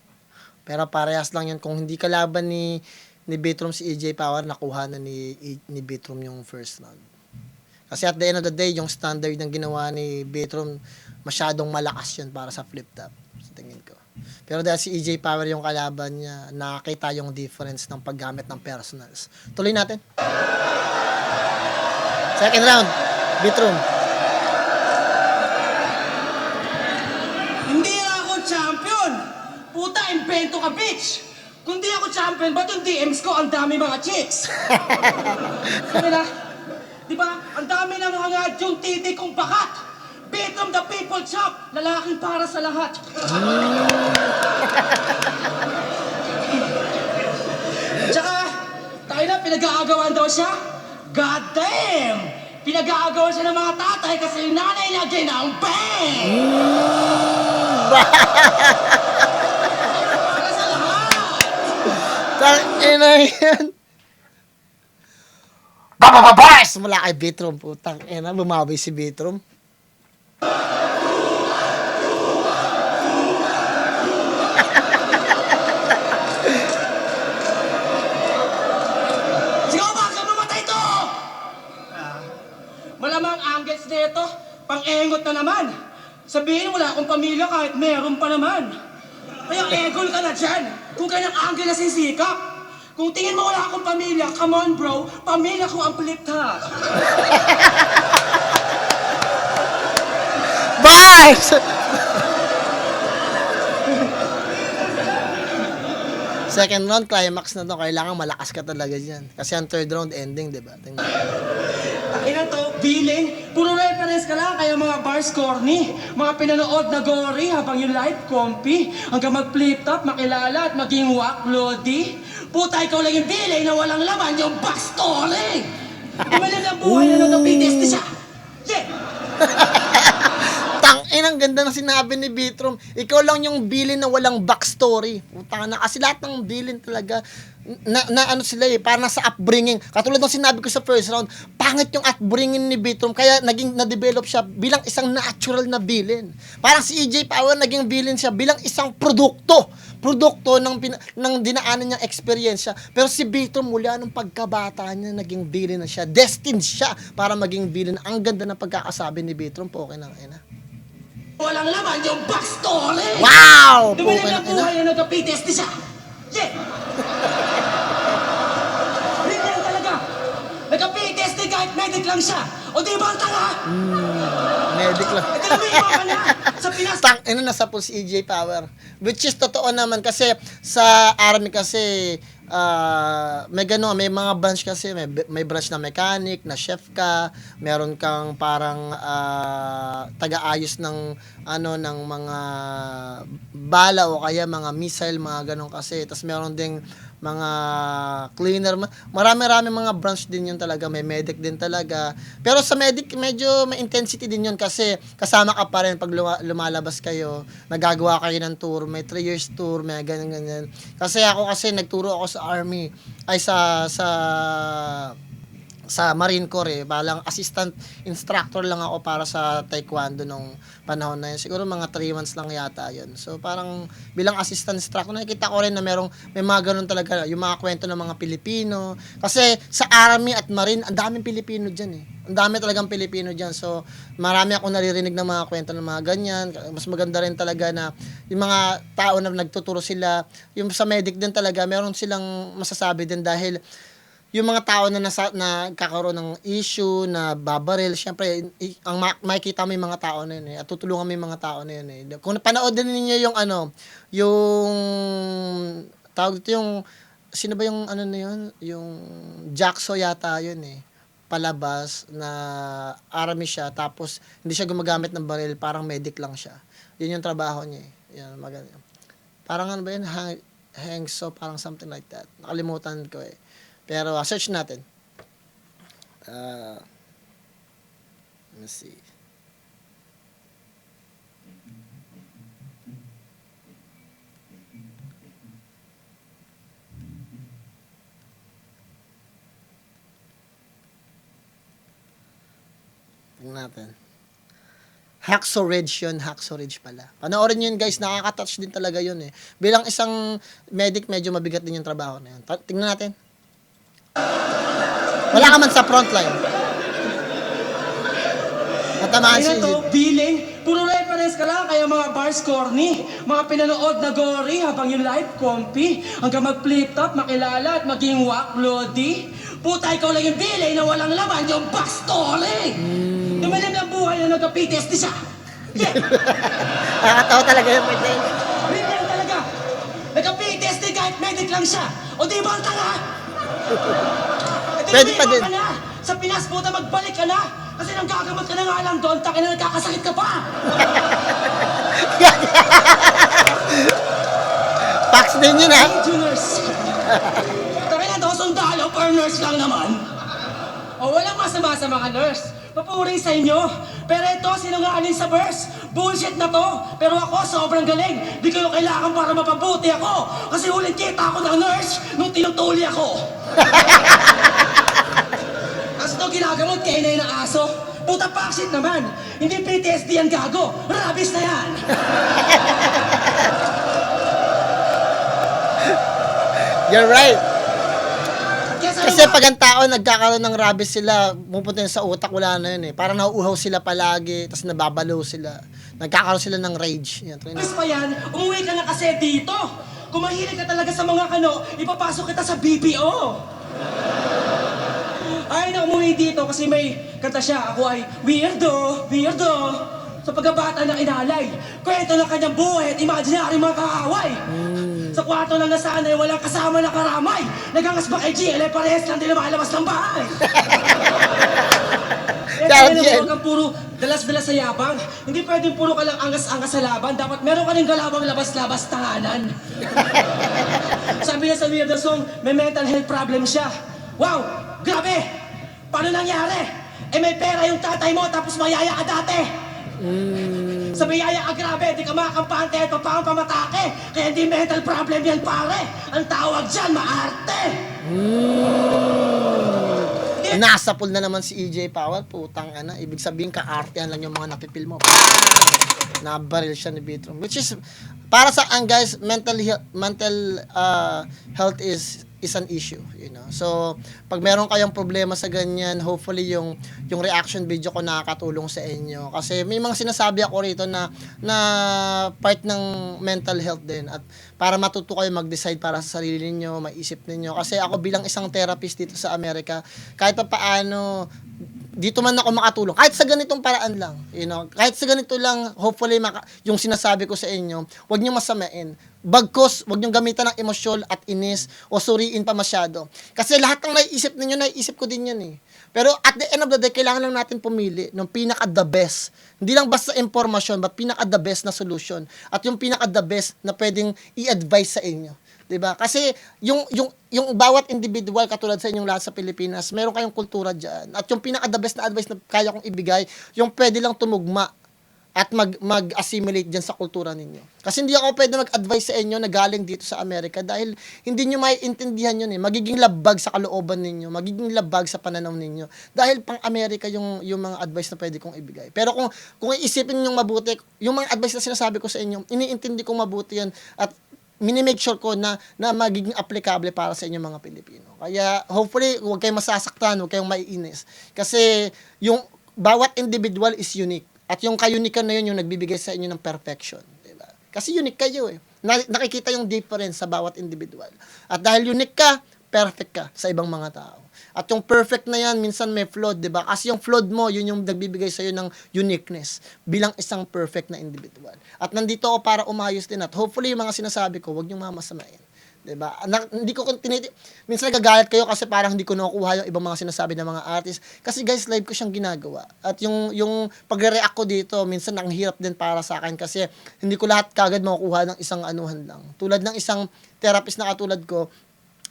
Pero parehas lang yan. Kung hindi kalaban ni Bitron si EJ Power, nakuha na ni Bitron yung first round. Kasi at the end of the day, yung standard ng ginawa ni Bitron masyadong malakas yun para sa flip-top, sa tingin ko. Pero dahil si EJ Power yung kalaban niya, nakakita yung difference ng paggamit ng personals. Tuloy natin. Second round, Bitron. Hindi ako champion! Puta, invento ka, bitch! Kung di ako champion, ba't yung DMs ko ang dami mga chicks? Sabi na, di ba, ang dami nang hangad yung titi kong bakat! Bitrom the people chop! Lalaking para sa lahat! Tsaka, tayo na, pinag-aagawan daw siya? God damn! Pinag-aagawan siya ng mga tatay kasi yung nanay niya ginampeng! Para sa lahat! Tangina yan. Babababas! Mula kay Bitrom, putang ina, bumawi si Bitrom. Sigaw ba? Saan mamatay to? Malamang angles nito, pang-engot na naman. Sabihin wala akong pamilya kahit meron pa naman. Kaya egol ka na dyan, kung kanyang angle na sisikap. Kung tingin mo wala akong pamilya, come on bro, pamilya ko ang flip-top. Bars! Second round, climax na to. Kailangan malakas ka talaga dyan. Kasi ang third round ending, di ba? Tingnan. Ina to, billing, puro reference ka lang, kaya mga bars corny. Mga pinanood na gory habang yung live comfy. Hanggang mag-flip-top, makilala at maging wak-lodi. Puta, ikaw lang yung billing na walang laman, yung backstory. Umalim ng buhay na nag-PTSD siya. Yeah! ang ganda ng sinabi ni Bitrom. Ikaw lang yung villain na walang backstory. Putang na, kasi lahat ng villain talaga, na ano sila eh, parang nasa upbringing. Katulad ng sinabi ko sa first round, pangit yung upbringing ni Bitrom, kaya na-develop siya bilang isang natural na villain. Parang si EJ Power, naging villain siya bilang isang produkto ng dinaanan niyang experience. Pero si Bitrom, mula nung pagkabata niya, naging villain na siya. Destined siya para maging villain. Ang ganda ng pagkakasabi ni Bitrom, po okay na ina. Walang laman yung backstory! Wow! Dumalim Okay ang na ina. buhay na nagka-PTSD siya! Yeah! Ganyan talaga! Nagka-PTSD kahit medic lang siya! O di ba ang tanga? Medic lang. Ito na ka na! Sa Pinas! Nasa pool si EJ Power. Which is totoo naman kasi sa army kasi may gano'n, may mga branch kasi, may branch na mechanic, na chef ka, meron kang parang taga-ayos ng ng mga bala o kaya mga missile, mga gano'n kasi. Tapos meron ding mga cleaner, marami-rami mga branch din yun talaga, may medic din talaga. Pero sa medic, medyo may intensity din yun kasi kasama ka pa rin pag lumalabas kayo, nagagawa kayo ng tour, may 3 years tour, may ganyan-ganyan. Kasi nagturo ako sa army, ay sa Marine Corps balang assistant instructor lang ako para sa taekwondo nung panahon na yun. Siguro mga 3 months lang yata yun. So parang bilang assistant instructor, nakikita ko rin na may mga ganun talaga, yung mga kwento ng mga Pilipino. Kasi sa Army at Marine, ang daming Pilipino dyan eh. Ang dami talagang Pilipino dyan. So marami akong naririnig ng mga kwento ng mga ganyan. Mas maganda rin talaga na yung mga tao na nagtuturo sila, yung sa medic din talaga, meron silang masasabi din dahil yung mga tao na nagkakaroon ng issue, na babaril, syempre, makikita mo yung mga tao na yun at tutulungan mo yung mga tao na yun Kung napanood din ninyo yung tawag dito sino ba yung na yun? Yung Jackso yata yun palabas na army siya, tapos hindi siya gumagamit ng baril, parang medic lang siya. Yun yung trabaho niya Yan, maganda. Parang ba yun? Hengso, parang something like that. Nakalimutan ko Pero search natin. Let's see. Tingnan natin. Hacksaw Ridge yun. Hacksaw Ridge pala. Panoorin nyo yun guys. Nakaka-touch din talaga yun Bilang isang medic, medyo mabigat din yung trabaho na yun. Tingnan natin. Wala ka man sa frontline. Natamaan si Ito, billing, puro reference ka lang, kaya mga bars corny, mga pinanood na gory habang yung live comfy, hanggang mag-flip top, makilala at maging wak, lodi. Puta, ikaw lang yung billing na walang laman yung backstory! Dumalim ang buhay na nagka-PTSD siya! Yeah! Nakakatawa talaga yun. Ganyan talaga! Nagka-PTSD kahit medic lang siya! O di ba ang tanga? Pwede pa din. Ka na. Sa Pinas, puta, magbalik ka na. Kasi nang gagamot ka na nga lang doon, takin na nagkakasakit ka pa. Fax din yun Juniors. Takin na daw, sundalo, per nurse lang naman. O walang masama sa mga nurse. Papuri sa inyo. Pero ito, sinungaling sa verse. Bullshit na to. Pero ako, sobrang galing. Di kayo kailangan para mapabuti ako. Kasi ulit kita ako ng nurse nung tinutuli ako. Kasi ito ginagamot kay inay ng aso. Puta paksit naman. Hindi PTSD yan gago. Rabies na yan. You're right. Kesa Kasi pag ang tao nagkakaroon ng rabies sila, pupunta yun sa utak, wala na yun Parang nauuhaw sila palagi, tapos nababalo sila. Nagkakaroon sila ng rage. Yan, Mas pa yan, umuwi ka na kasi dito. Kung mahilig ka talaga sa mga ipapasok kita sa BPO. Ay na umuwi dito kasi may kanta siya. Ako ay weirdo. Sa pagkabata ng inalay. Kwento ng kanyang buhay at imaginary mga kaaway. Sa kwarto lang nasanay, walang kasama na karamay. Nagangasba kay GL, parehas lang din lumalabas ng bahay. Kaya huwag kang puro dalas-dalas sa yabang. Hindi pwedeng puro ka lang angas-angas sa laban. Dapat meron ka rin galawang labas-labas tanganan. Sabi niya sa Weirdo Song, may mental health problem siya. Wow! Grabe! Paano nangyari? May pera yung tatay mo tapos mayaya ka dati. Sa biyaya ka grabe, di ka makampante, ito pa ang pamatake. Kaya hindi mental problem yan pare. Ang tawag dyan, maarte. Nasa pool na naman si EJ Power, putang ana. Ibig sabihin, kaartehan lang yung mga napipil mo. Nabaril siya ni Bitrom. Which is, para sa ang guys, mental health is an issue, you know. So, pag meron kayong problema sa ganyan, hopefully yung reaction video ko nakakatulong sa inyo. Kasi may mga sinasabi ako rito na part ng mental health din, at para matuto kayo mag-decide para sa sarili niyo, maisip niyo. Kasi ako bilang isang therapist dito sa Amerika, kahit pa paano dito man ako makatulong, kahit sa ganitong paraan lang, you know, kahit sa ganito lang, hopefully, yung sinasabi ko sa inyo, huwag niyo masamain. Bagkos, huwag niyo gamitan ng emosyon at inis o suriin pa masyado. Kasi lahat ng naiisip ninyo, naiisip ko din yan eh. Pero at the end of the day, kailangan lang natin pumili ng pinaka-the best. Hindi lang basta impormasyon, but pinaka-the best na solution. At yung pinaka-the best na pwedeng i-advise sa inyo. 'Di ba? Kasi yung bawat individual katulad sa inyong lahat sa Pilipinas, meron kayong kultura diyan. At yung pinaka-the best na advice na kaya kong ibigay, yung pwede lang tumugma at mag-assimilate diyan sa kultura ninyo. Kasi hindi ako pwede mag-advise sa inyo na galing dito sa Amerika dahil hindi niyo maiintindihan yun eh. Magiging labag sa kalooban ninyo, magiging labag sa pananaw ninyo. Dahil pang Amerika yung mga advice na pwede kong ibigay. Pero kung iisipin niyo mabuti, yung mga advice na sinasabi ko sa inyo, iniintindi kong mabuti yan at minimake sure ko na magiging applicable para sa inyong mga Pilipino. Kaya hopefully huwag kayong masasaktan, huwag kayong maiinis. Kasi yung bawat individual is unique. At yung ka-unikan na yun yung nagbibigay sa inyo ng perfection. Diba? Kasi unique kayo eh. Nakikita yung difference sa bawat individual. At dahil unique ka, perfect ka sa ibang mga tao. At yung perfect na yan, minsan may flawed, di ba? Kasi yung flawed mo, yun yung nagbibigay sa'yo ng uniqueness bilang isang perfect na individual. At nandito ako para umayos din. At hopefully, yung mga sinasabi ko, huwag niyong mamasamain. Di ba? Hindi ko minsan nagagalit kayo kasi parang hindi ko nakukuha yung ibang mga sinasabi ng mga artist. Kasi guys, live ko siyang ginagawa. At yung pagre-react ko dito, minsan ang hirap din para sa akin kasi hindi ko lahat kagad makukuha ng isang anuhan lang. Tulad ng isang therapist na katulad ko,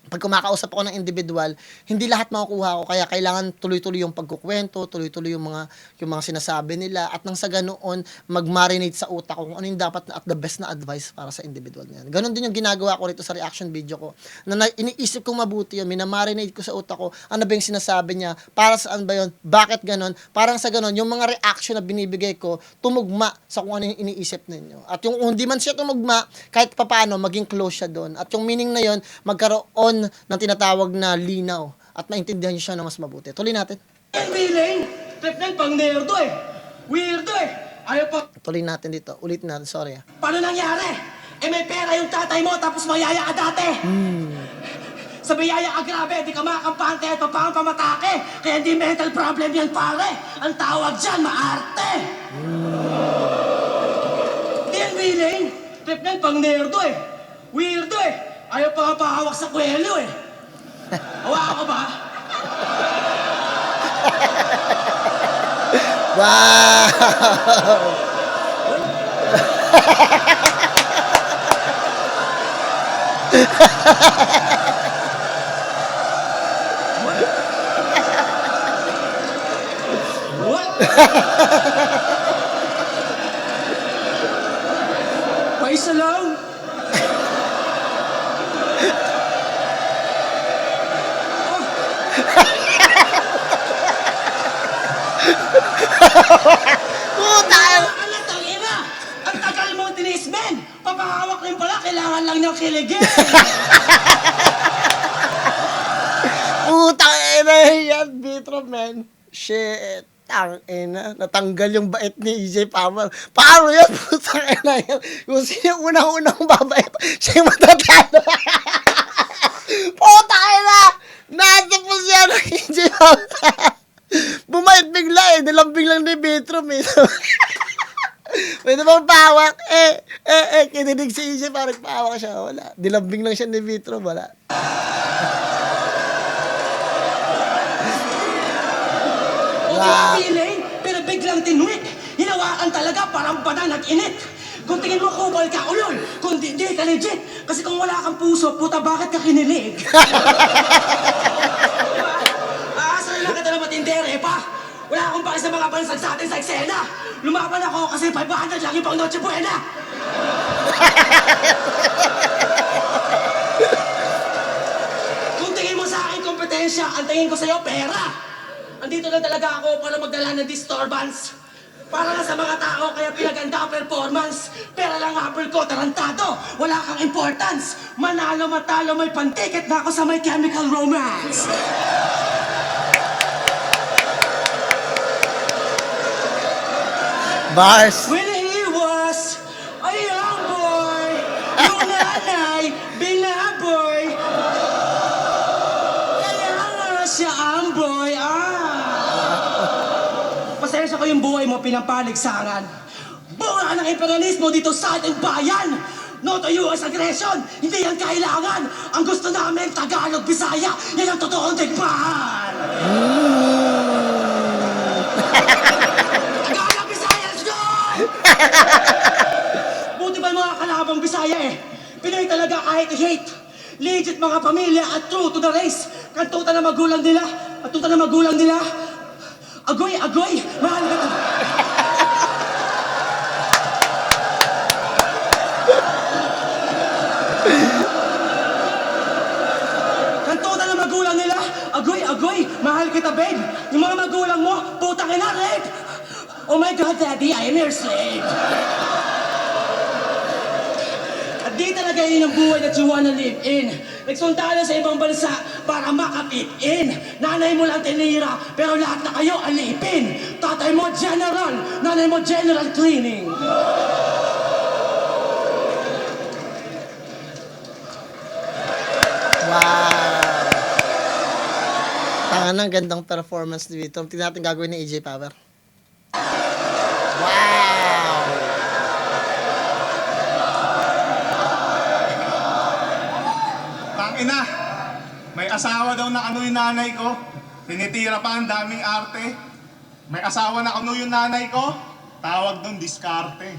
pag kumakausap ako ng individual, hindi lahat makukuha ko, kaya kailangan tuloy-tuloy yung pagkukwento, tuloy-tuloy yung mga sinasabi nila, at nang sa ganoon, mag-marinate sa utak ko kung ano yung dapat na at the best na advice para sa individual niyan. Ganon din yung ginagawa ko rito sa reaction video ko, na iniisip kong mabuti yun, minamarinate ko sa utak ko, ano ba yung sinasabi niya, para saan ba yun, bakit ganon, parang sa ganon, yung mga reaction na binibigay ko, tumugma sa kung ano yung iniisip ninyo. At yung hindi man siya tumugma, kahit papaano, maging close siya doon. At yung meaning na yun, magkaroon ng tinatawag na linaw at maintindihan niyo siya na mas mabuti. Tuloy natin. Feeling, trip ng pang nerdo eh. Weirdo eh. Ayaw pa. Tuloy natin dito. Ulitin natin. Sorry. Paano nangyari? Eh may pera yung tatay mo tapos mayaya ka dati. Sa biyaya ka grabe, di ka makampante, ito pa ang pamatake. Kaya hindi mental problem yan pare. Ang tawag dyan, maarte. Di yan feeling, trip ng pang nerdo eh. Weirdo eh. Ayaw pa nga pahawak sa kwelo eh. Hawa ko ba? Wow! What? Paisa lang. Puta! Ano tang ina? Ang tagal mo tinis, men! Papahawak rin pala, kailangan lang niyang kiligin! Putang ina yan, Bitro, man. Shit. Tang ina. Natanggal yung bait ni EJ Power. Paano yan? Putang ina yan. Kung sino yung unang-unang babait, siya yung matatalo. Putang ina! Natapos yan ng EJ Power. Bumait bigla eh. Nilambing lang ni Bitro, eh. Pwede bang pahawak? Kininig si EJ, parang pahawak siya. Wala. Nilambing lang siya ni Bitro, wala. Okay, feeling, pero biglang tinwik. Hinawakan talaga, parang badan nag-init. Kung tingin mo kubal ka, ulol. Kung di ka legit. Kasi kung wala kang puso, puta, bakit ka kinilig? Aasan lang ka na matindere pa. Wala akong pake sa mga bumabansag sa atin sa eksena. Lumaban ako kasi 500 lang yung pang Noche Buena. Kung tingin mo sa akin kompetensya, ang tingin ko sa'yo pera. Andito lang talaga ako para magdala ng disturbance. Para lang sa mga tao, kaya pinaganda ang performance. Pera lang habol ko, tarantado. Wala kang importance. Manalo, matalo, may pantiket na ako sa My Chemical Romance. Bars. When he was a young boy, yung nanay, binaboy. Kaya nga siya ang boy, Pasensya ko yung buhay mo, pinampaligsangan. Bunga ng imperialismo dito sa ating bayan. No to US aggression, hindi yan kailangan. Ang gusto namin, Tagalog, Bisaya, yan ang totoong digmaan. Tagalog, Bisaya, let's go! Buti ba yung mga kalabang Bisaya Pinoy talaga kahit i-hate. Legit mga pamilya at true to the race. Kantuta na magulang nila. Kantuta na magulang nila. Agoy, agoy, mahal ka to. Kantuta na magulang nila. Agoy, agoy, mahal kita, babe. Yung mga magulang mo, putang ina, rape. Oh my God, Daddy, I am your slave. At di talaga yun ang buhay that you wanna live in. Nagsuntalo sa ibang bansa para makapit in. Nanay mo lang tinira, pero lahat na kayo alipin. Tatay mo general, nanay mo general cleaning. Wow. Tangan ng gandang performance dito. Tingnan natin gagawin ni EJ Power. Wow. Tangina, may asawa daw na ano yung nanay ko. Tinitira pa ang daming arte. May asawa na ano yung nanay ko. Tawag doon, diskarte.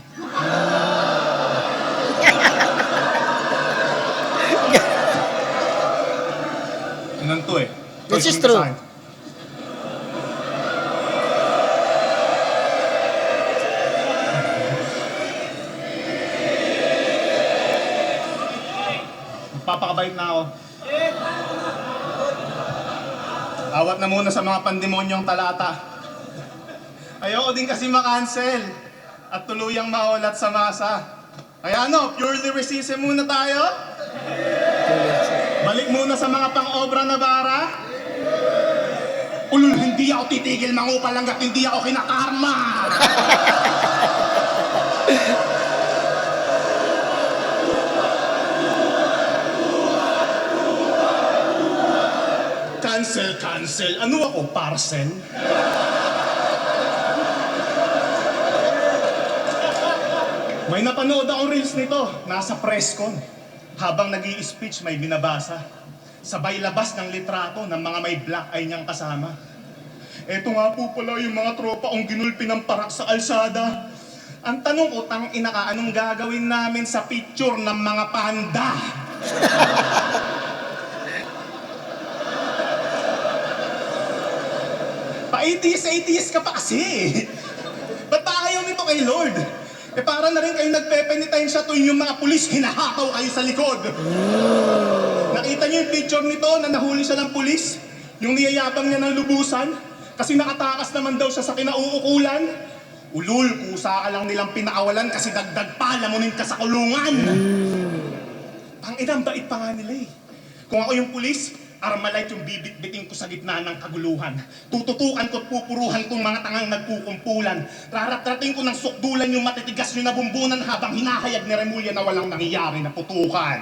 Ganun to Which is Ito yung true. sa akin. Papakabait na ako. Awat na muna sa mga pandemonyong talata. Ayoko din kasi makancel at tuluyang maulat sa masa. Kaya ano, pure lyricism muna tayo? Balik muna sa mga pang-obra na bara? Ulul, hindi ako titigil mangupal hanggat hindi ako kinakarma! Cancel, cancel. Ano ako, parcel? May napanood akong reels nito. Nasa press con. Habang nag-i-speech, may binabasa. Sabay labas ng litrato ng mga may black eye niyang kasama. Eto nga po pala yung mga tropa kong ginulpi ng parak sa alsada. Ang tanong ko, tangina ka, anong gagawin namin sa picture ng mga panda? Pa-ATS ka pa kasi. Ba't pa ayaw nito kay Lord? Para na rin kayo nagpepenitensya tuwing yung mga pulis, hinahakaw kayo sa likod. Nakita niyo yung picture nito na nahuli siya ng pulis? Yung niyayabang niya ng lubusan? Kasi nakatakas naman daw siya sa kinauukulan? Ulul, kusa ka lang nilang pinakawalan kasi dagdag pa, lamunin ka sa kulungan. Ang inang bait pa nga nila Kung ako yung pulis, Armalite yung bibit-biting ko sa gitna ng kaguluhan. Tututukan ko't pupuruhan tong mga tangang nagkukumpulan. Rarat-rating ko ng sukdulan yung matitigas yung nabumbunan habang hinahayag ni Remulla na walang nangyayari na putukan.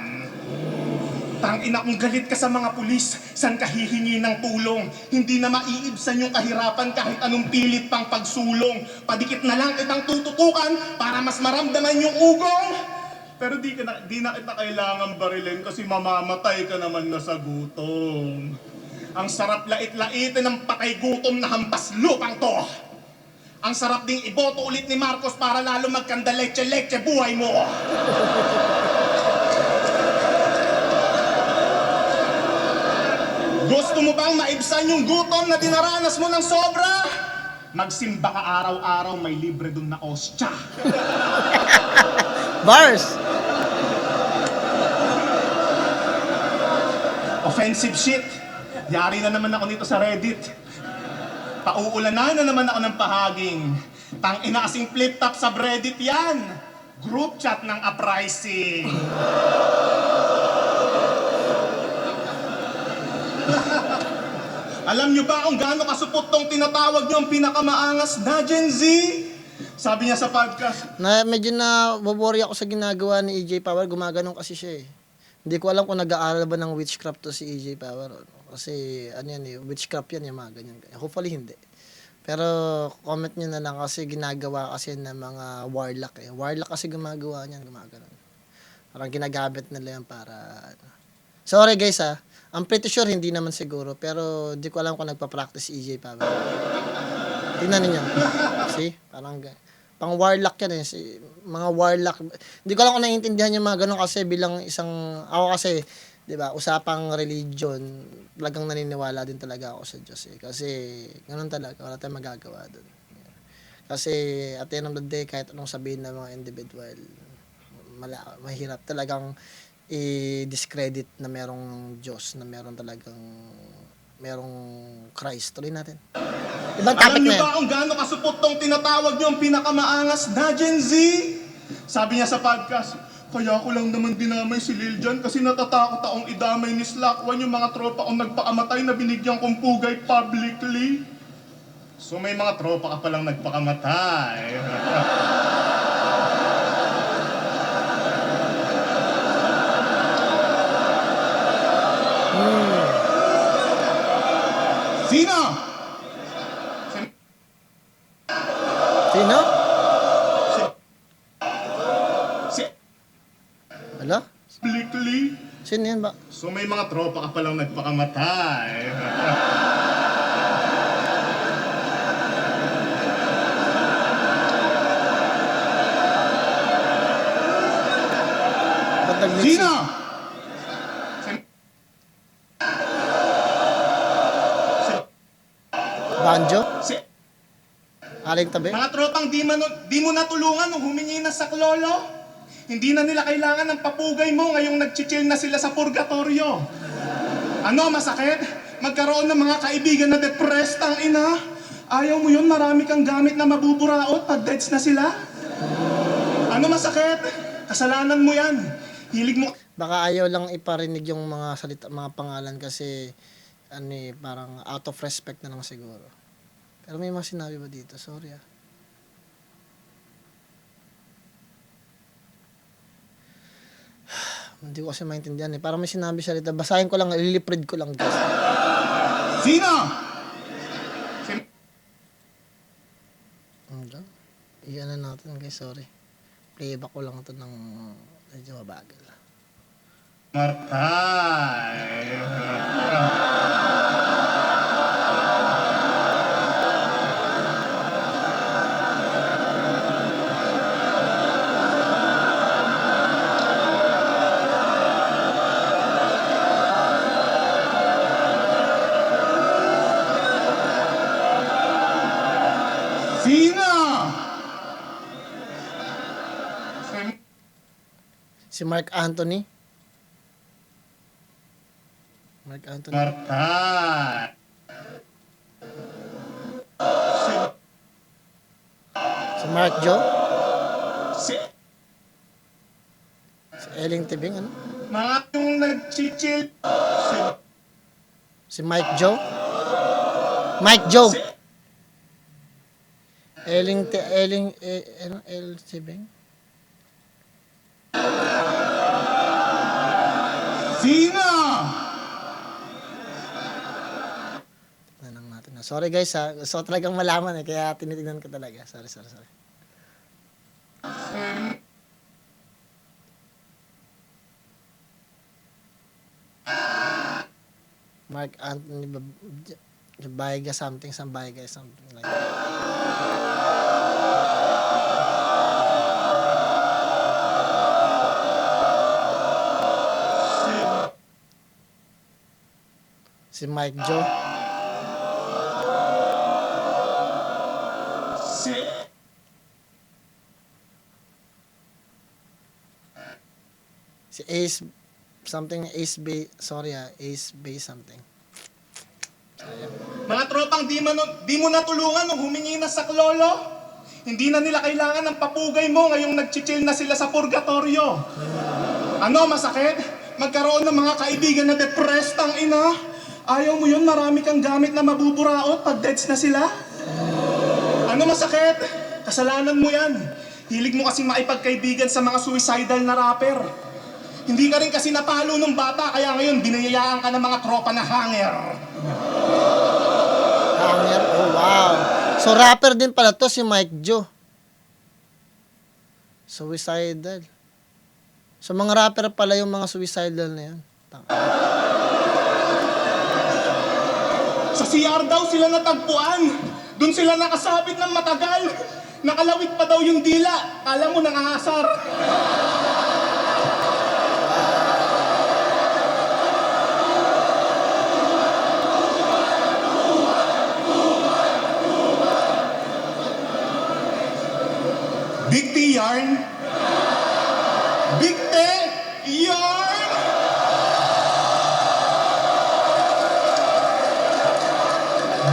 Tangina kung galit ka sa mga pulis, saan ka hihingi ng tulong? Hindi na maiibsan yung kahirapan kahit anong pilit pang pagsulong. Padikit na lang kitang tututukan para mas maramdaman yung ugong. Pero di na kita kailangan barilin kasi mamamatay ka naman na sa gutom. Ang sarap lait-laitin ng patay gutom na hampas lupang to. Ang sarap ding iboto ulit ni Marcos para lalo magkanda leche-leche buhay mo. Gusto mo bang maibsan yung gutom na dinaranas mo ng sobra? Magsimba ka araw-araw, may libre dun na ostya. Bars! Offensive shit. Yari na naman ako nito sa Reddit. Pauulanan na naman ako ng pahaging. Tang-ina kasing flip-top sa Reddit yan. Group chat ng uprising. Alam nyo ba kung gaano kasupot tong tinatawag nyo ang pinakamaangas na Gen Z? Sabi niya sa podcast. Na medyo na bobori ako sa ginagawa ni EJ Power, gumaganon kasi siya eh. Hindi ko alam kung nag-aaral ba ng witchcraft to si EJ Power. Kasi ano yan eh, witchcraft yan yung mga ganyan. Hopefully hindi. Pero comment nyo na lang kasi ginagawa kasi ng mga warlock eh. Warlock kasi gumagawa niyan, gumaganon. Parang ginagamit nila yan para ano. Sorry guys ha. I'm pretty sure hindi naman siguro, pero di ko alam kung nagpa-practice si EJ Power. Tingnan ninyo. See? Parang pang warlock yan eh. Mga warlock. Hindi ko alam kung naiintindihan yung mga ganun kasi bilang isang, ako kasi, di ba, usapang religion, talagang naniniwala din talaga ako sa Diyos eh. Kasi, ganun talaga, wala tayong magagawa dun. Kasi, at the end of the day, kahit anong sabihin ng mga individual, mahirap talagang i-discredit na merong Diyos, na merong Christ. Tuloy natin. Ibang topic Alam niyo na yan. ba kung gaano kasupot tong tinatawag niyo ang pinakamaangas na Gen Z? Sabi niya sa podcast, kaya ko lang naman dinamay si Lil Jon kasi natatakot akong idamay ni Slackwan yung mga tropa kong nagpakamatay na binigyan kong pugay publicly. So may mga tropa ka palang nagpakamatay. Sino? Sino? Si Hala? Publicly. Sino yan ba? So may mga tropa ka palang nagpakamatay. Ba't nag-mix? Sino? Banjo? Si Aling tabi? mga tropang di mo natulungan nung humingi na sa klolo. Hindi na nila kailangan ng papugay mo ngayong nagchichill na sila sa purgatorio. Ano, masakit? Magkaroon ng mga kaibigan na depressed ang ina? Ayaw mo yun, marami kang gamit na mabuburaot pag deads na sila? Ano masakit? Kasalanan mo yan. Hilig mo Baka ayaw lang iparinig yung mga salita, mga pangalan kasi ano eh, parang out of respect na lang siguro. Pero may mga sinabi ba dito? Sorry ah. Hindi ko kasi maintindihan eh. Parang may sinabi siya dito. Basahin ko lang, ililiprid ko lang guys. Sino? Ano? Iyan na natin guys, sorry. Playback ko lang ito ng medyo mabagal. Martay. Sino? Si Mark Anthony. Mark Anthony. Martay. Si Mark Joe. Si Si Eling Tibing, ano? mga yung nag-chill. Si Mike Joe. Mike Joe. Si Eling Tibing. Sino? Tanong natin na. Sorry guys ha. Gusto ko talagang malaman eh. Kaya tinitingnan ko talaga. Sorry. Mark Anthony Bayga something like that. Si Mike Joe. Si Ace, something, Ace Bay, sorry Ace Bay something. Mga tropang di mo natulungan nung humingi na sa klolo. Hindi na nila kailangan ng papugay mo ngayong nagchichill na sila sa purgatorio. Ano, masakit? Magkaroon ng mga kaibigan na depressed ang ina? Ayaw mo yun, marami kang gamit na mabuburaot pag deads na sila? Ano masakit? Kasalanan mo yan. Hilig mo kasing maipagkaibigan sa mga suicidal na rapper. Hindi ka rin kasi napalo nung bata, kaya ngayon binayayaan ka ng mga tropa na hanger. Hanger, oh wow. So rapper din pala to si Mike Joe. Suicidal. So mga rapper pala yung mga suicidal na yan. Sa CR daw sila natagpuan. Doon sila nakasabit ng matagal. Nakalawit pa daw yung dila. Kala mo nangangasar. Big T yarn. Big T yarn.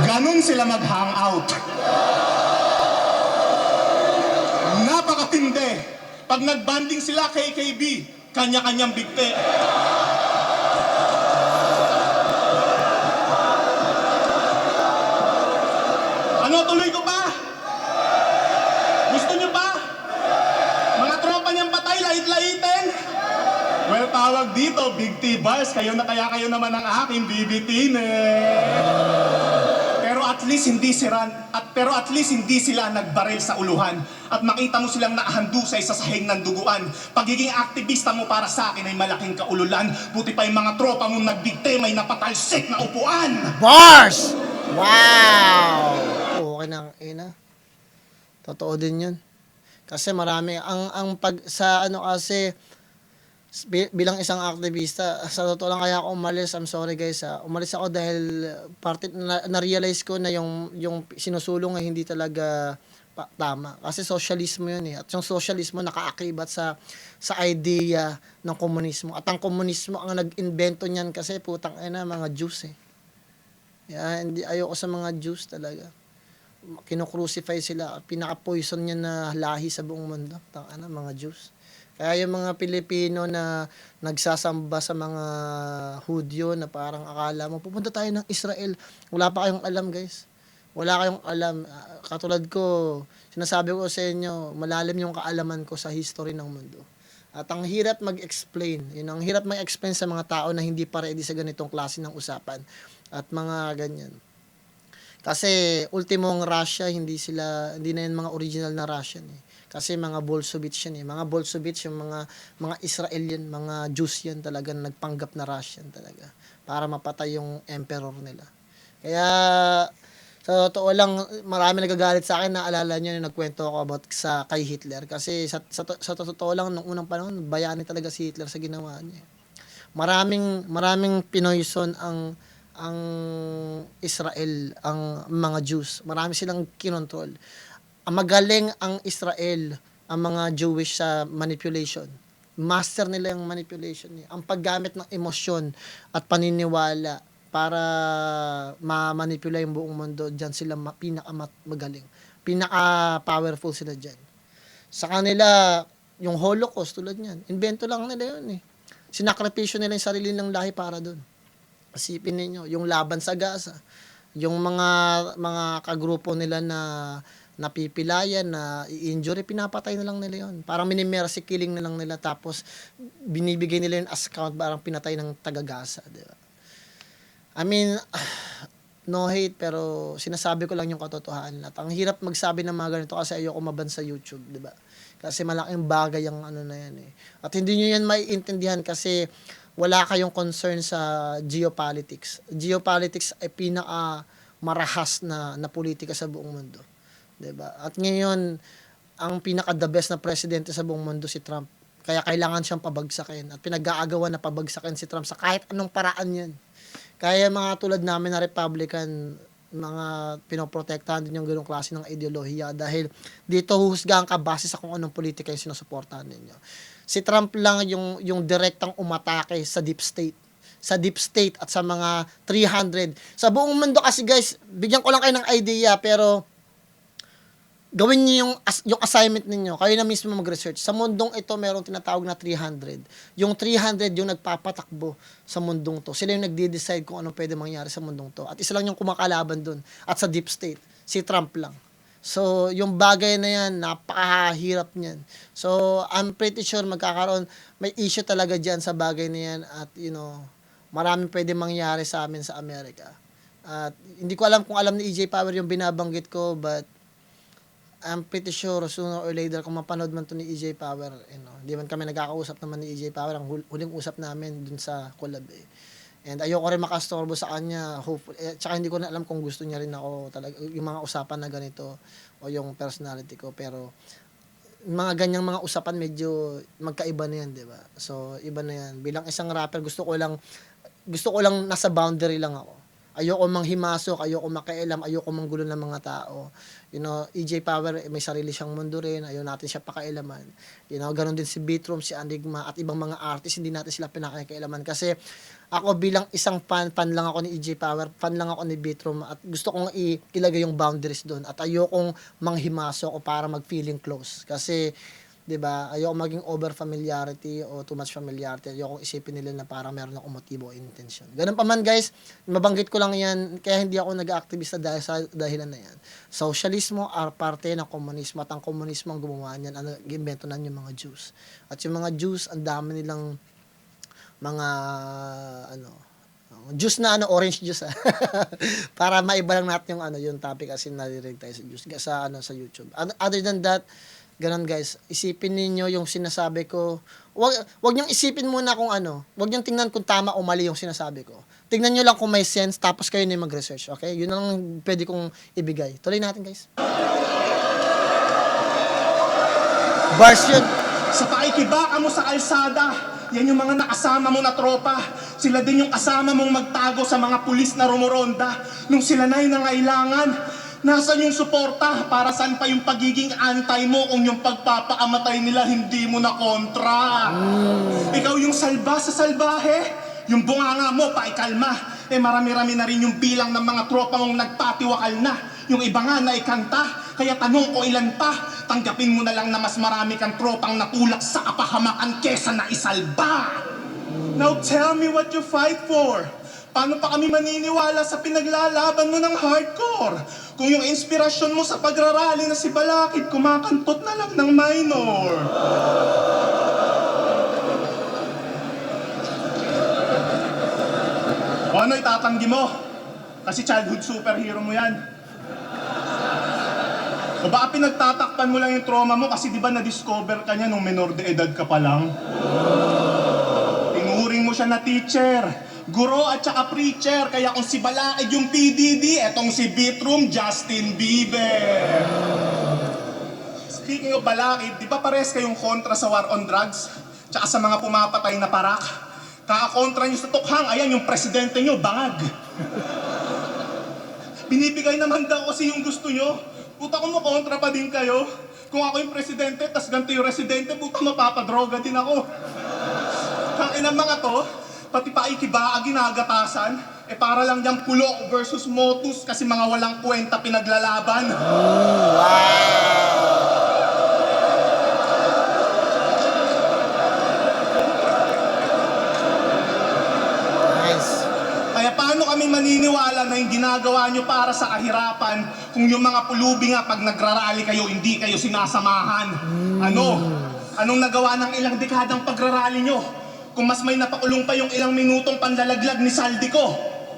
Ganon sila mag-hangout. Napakatindi. Pag nagbanding sila KKB, kanya-kanyang bigte. Ano, tuloy ko pa? Gusto nyo pa? Mga tropa niyang patay, lait-laitin. Well, tawag dito, Big T Bars, kayo na kaya kayo naman ang aking bibitin Pero at least hindi sila nagbaril sa uluhan at makita mo silang nakahandusay sa sahig ng duguan. Pagiging aktivista mo para sa akin ay malaking kaululan. Buti pa yung mga tropa mong nagbigte may napatalsik na upuan. Bars! Wow! Okay na ang ina. Totoo din yun. Kasi marami, ang pag, sa ano kasi, bilang isang aktivista, sa totoo lang kaya ako umalis, I'm sorry guys, umalis ako dahil na-realize ko na yung sinusulong ay hindi talaga tama. Kasi socialismo yun At yung socialismo nakaakibat sa idea ng komunismo. At ang komunismo, ang nag-invento niyan kasi, putang ina, mga Jews hindi, ayoko sa mga Jews talaga. Kinocrucify sila. Pinaka-poison niya na lahi sa buong mundo. Tangina, mga Jews. Kaya yung mga Pilipino na nagsasamba sa mga Hudyo na parang akala mo, pupunta tayo ng Israel. Wala pa kayong alam, guys. Wala kayong alam. Katulad ko, sinasabi ko sa inyo, malalim yung kaalaman ko sa history ng mundo. At ang hirap mag-explain. Ang hirap mag-explain sa mga tao na hindi pa ready sa ganitong klase ng usapan. At mga ganyan. Kasi ultimong Russia, hindi na yan mga original na Russian Kasi mga Bolsheviks yan Mga Bolsheviks, yung mga Israelian, mga Jews yan talaga na nagpanggap na Russian talaga. Para mapatay yung emperor nila. Kaya, sa totoo lang, marami nagagalit sa akin. Naalala nyo yung nagkwento ako about kay Hitler. Kasi sa totoo lang, nung unang panahon, bayani talaga si Hitler sa ginawa niya. Maraming Pinoyson ang Israel, ang mga Jews. Marami silang kinontrol. Ang magaling ang Israel, ang mga Jewish sa manipulation. Master nila yung manipulation Ang paggamit ng emosyon at paniniwala para ma-manipulate yung buong mundo, dyan sila pinakamagaling. Pinaka-powerful sila dyan. Sa kanila, yung Holocaust, tulad niyan, invento lang nila yun Sinakripisyo nila yung sarili ng lahi para doon. Isipin ninyo, yung laban sa Gaza, yung mga kagrupo nila na napipilayan, na i-injury, pinapatay na lang nila yun. Parang mini-mercy killing na lang nila, tapos binibigay nila yung as count, parang pinatay ng taga-Gaza, di ba? I mean, no hate, pero sinasabi ko lang yung katotohanan. At ang hirap magsabi ng mga ganito kasi ayoko maban sa YouTube, di ba? Kasi malaking bagay ang ano na yan At hindi nyo yan maiintindihan kasi wala kayong concern sa geopolitics. Geopolitics ay pinaka-marahas na politika sa buong mundo. Diba? At ngayon, ang pinaka-the best na presidente sa buong mundo si Trump. Kaya kailangan siyang pabagsakin. At pinag-aagawan na pabagsakin si Trump sa kahit anong paraan yan. Kaya mga tulad namin na Republican, mga pinoprotektahan din yung ganong klase ng ideolohiya dahil dito huhusgahan ka base sa kung anong politika yung sinusuportahan ninyo. Si Trump lang yung direktang umatake sa deep state. Sa deep state at sa mga 300. Sa buong mundo kasi guys, bigyan ko lang kayo ng idea, pero gawin niyo yung assignment ninyo. Kayo na mismo mag-research. Sa mundong ito, merong tinatawag na 300. Yung 300 yung nagpapatakbo sa mundong to. Sila yung nagde-decide kung ano pwede mangyari sa mundong to. At isa lang yung kumakalaban dun. At sa deep state, si Trump lang. So, yung bagay na yan, napakahirap niyan. So, I'm pretty sure magkakaroon, may issue talaga dyan sa bagay na yan. At, maraming pwede mangyari sa amin sa Amerika. At, hindi ko alam kung alam ni EJ Power yung binabanggit ko, but, I'm pretty sure sooner or later kung mapanood man to ni EJ Power, hindi man kami nagkakausap naman ni EJ Power, ang huling usap namin dun sa collab eh. And ayoko rin makastorbo sa kanya, hopefully, tsaka hindi ko na alam kung gusto niya rin ako talaga, yung mga usapan na ganito, o yung personality ko, pero mga ganyang mga usapan medyo magkaiba na yan, di ba? So, iba na yan. Bilang isang rapper, gusto ko lang nasa boundary lang ako. Ayoko manghimasok, ayoko makialam, ayoko manggulo ng mga tao. EJ Power, may sarili siyang mundo rin, ayaw natin siya pakailaman. Ganun din si Beatroom, si Enigma, at ibang mga artist, hindi natin sila pinakailaman. Kasi ako bilang isang fan lang ako ni EJ Power, fan lang ako ni Beatroom, at gusto kong ilagay yung boundaries doon. At ayokong manghimasok o para mag-feeling close. Kasi, 'di ba? Ayoko maging over familiarity o too much familiarity. Ayoko isipin nila na parang meron akong motibo o intention. Ganun pa man guys, mabanggit ko lang 'yan, kaya hindi ako nag-aaktivista dahil sa dahilan na 'yan. Socialismo are parte ng komunismo, at ang komunismo ang gumawa niyan, ang nag-imbento nan yung mga Jews. At yung mga Jews, ang dami nilang mga juice na orange juice para maiba lang natin yung topic kasi narinig tayo sa juice sa YouTube. Other than that, ganun guys, isipin niyo yung sinasabi ko. Wag niyong isipin muna kung wag niyong tingnan kung tama o mali yung sinasabi ko. Tingnan niyo lang kung may sense, tapos kayo na yung mag-research, okay? Yun lang pwede kong ibigay. Tuloy natin guys. Bars yun. Sa pakikibaka mo sa kalsada, yan yung mga nakasama mo na tropa. Sila din yung kasama mong magtago sa mga pulis na rumoronda. Nung sila na'y nangailangan, nasaan yung suporta? Para saan pa yung pagiging antay mo kung yung pagpapakamatay nila hindi mo na kontra? Ikaw yung salba sa salbahe, yung bunganga mo paikalma. Marami-rami na rin yung bilang ng mga tropa mong nagpatiwakal na. Yung iba nga na ikanta, kaya tanong ko ilan pa. Tanggapin mo na lang na mas marami kang tropang natulak sa kapahamakan kesa na isalba. Now tell me what you fight for. Paano pa kami maniniwala sa pinaglalaban mo ng hardcore? Kung yung inspirasyon mo sa pagrarally na si Balakid, kumakantot na lang ng minor. O ano itatanggi mo? Kasi childhood superhero mo yan. O baka pinagtatakpan mo lang yung trauma mo kasi di ba na-discover ka niya nung menor de edad ka pa lang? Tinuring mo siya na teacher, guro at saka preacher. Kaya kung si Balaid yung PDD, etong si Beatroom, Justin Bieber. Speaking of Balaid, di ba pares kayong kontra sa war on drugs? Tsaka sa mga pumapatay na parak? Kakakontra nyo sa tukhang, ayan yung presidente nyo, bangag. Binibigay naman daw kasi yung gusto nyo. Puta kung kontra pa din kayo. Kung ako yung presidente, tas ganito yung residente, puta mapapadroga din ako. Kangin ang mga to, pati pa ikibaa ginagatasan, para lang diyang Pulo versus Motus kasi mga walang kwenta pinaglalaban. Kaya paano kami maniniwala na yung ginagawa nyo para sa kahirapan kung yung mga pulubi nga pag nagrarally kayo, hindi kayo sinasamahan? Anong nagawa ng ilang dekadang pagrarally nyo? Kung mas may napakulong pa yung ilang minutong panlalaglag ni Saldico?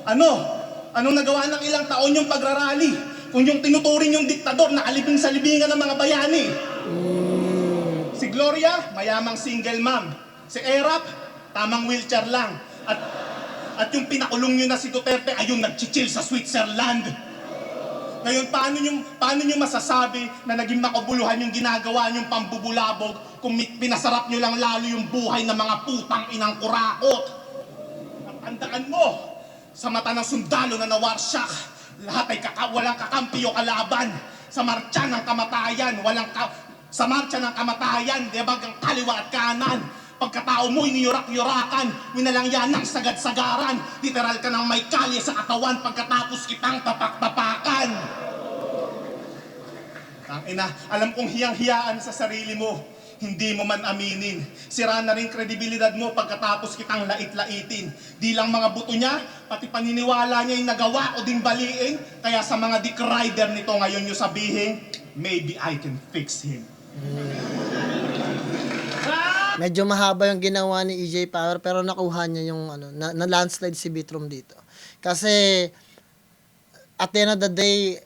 Anong nagawa ng ilang taon yung pagrarally? Kung yung tinuturing yung diktador na alibing sa libingan ng mga bayani? Si Gloria, mayamang single mom. Si Erap, tamang wheelchair lang. At yung pinakulong nyo na si Duterte ay yung nag-chill sa Switzerland. Ngayon, paano nyo masasabi na naging makabuluhan yung ginagawa nyong pambubulabog kung pinasarap nyo lang lalo yung buhay ng mga putang inang kurakot? At tandaan mo, sa mata ng sundalo na nawarsyak, lahat ay walang kakampi o kalaban. Sa martsa ng kamatayan, Sa marcha ng kamatayan, debag ang kaliwa at kanan. Pagkatao mo'y niyurak-yurakan, winalangyan ng sagad-sagaran. Literal ka ng may kalye sa katawan, pagkatapos kitang tapak-tapakan. Tangina, alam kong hiyang-hiyaan sa sarili mo, hindi mo man aminin. Sira na rin kredibilidad mo pagkatapos kitang lait-laitin. Di lang mga buto niya, pati paniniwala niya yung nagawa o ding baliin. Kaya sa mga dick rider nito ngayon nyo sabihin, maybe I can fix him. Medyo mahaba yung ginawa ni EJ Power pero nakuha niya yung na landslide si Bitrom dito. Kasi at the end of the day,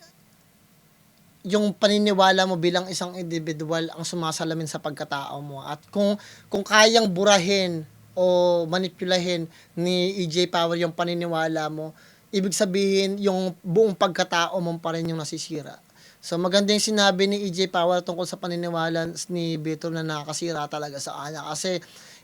yung paniniwala mo bilang isang individual ang sumasalamin sa pagkatao mo. At kung kayang burahin o manipulahin ni EJ Power yung paniniwala mo, ibig sabihin yung buong pagkatao mo pa rin yung nasisira. So maganda yung sinabi ni EJ Power tungkol sa paniniwala ni Bitrom na nakakasira talaga sa kanya. Kasi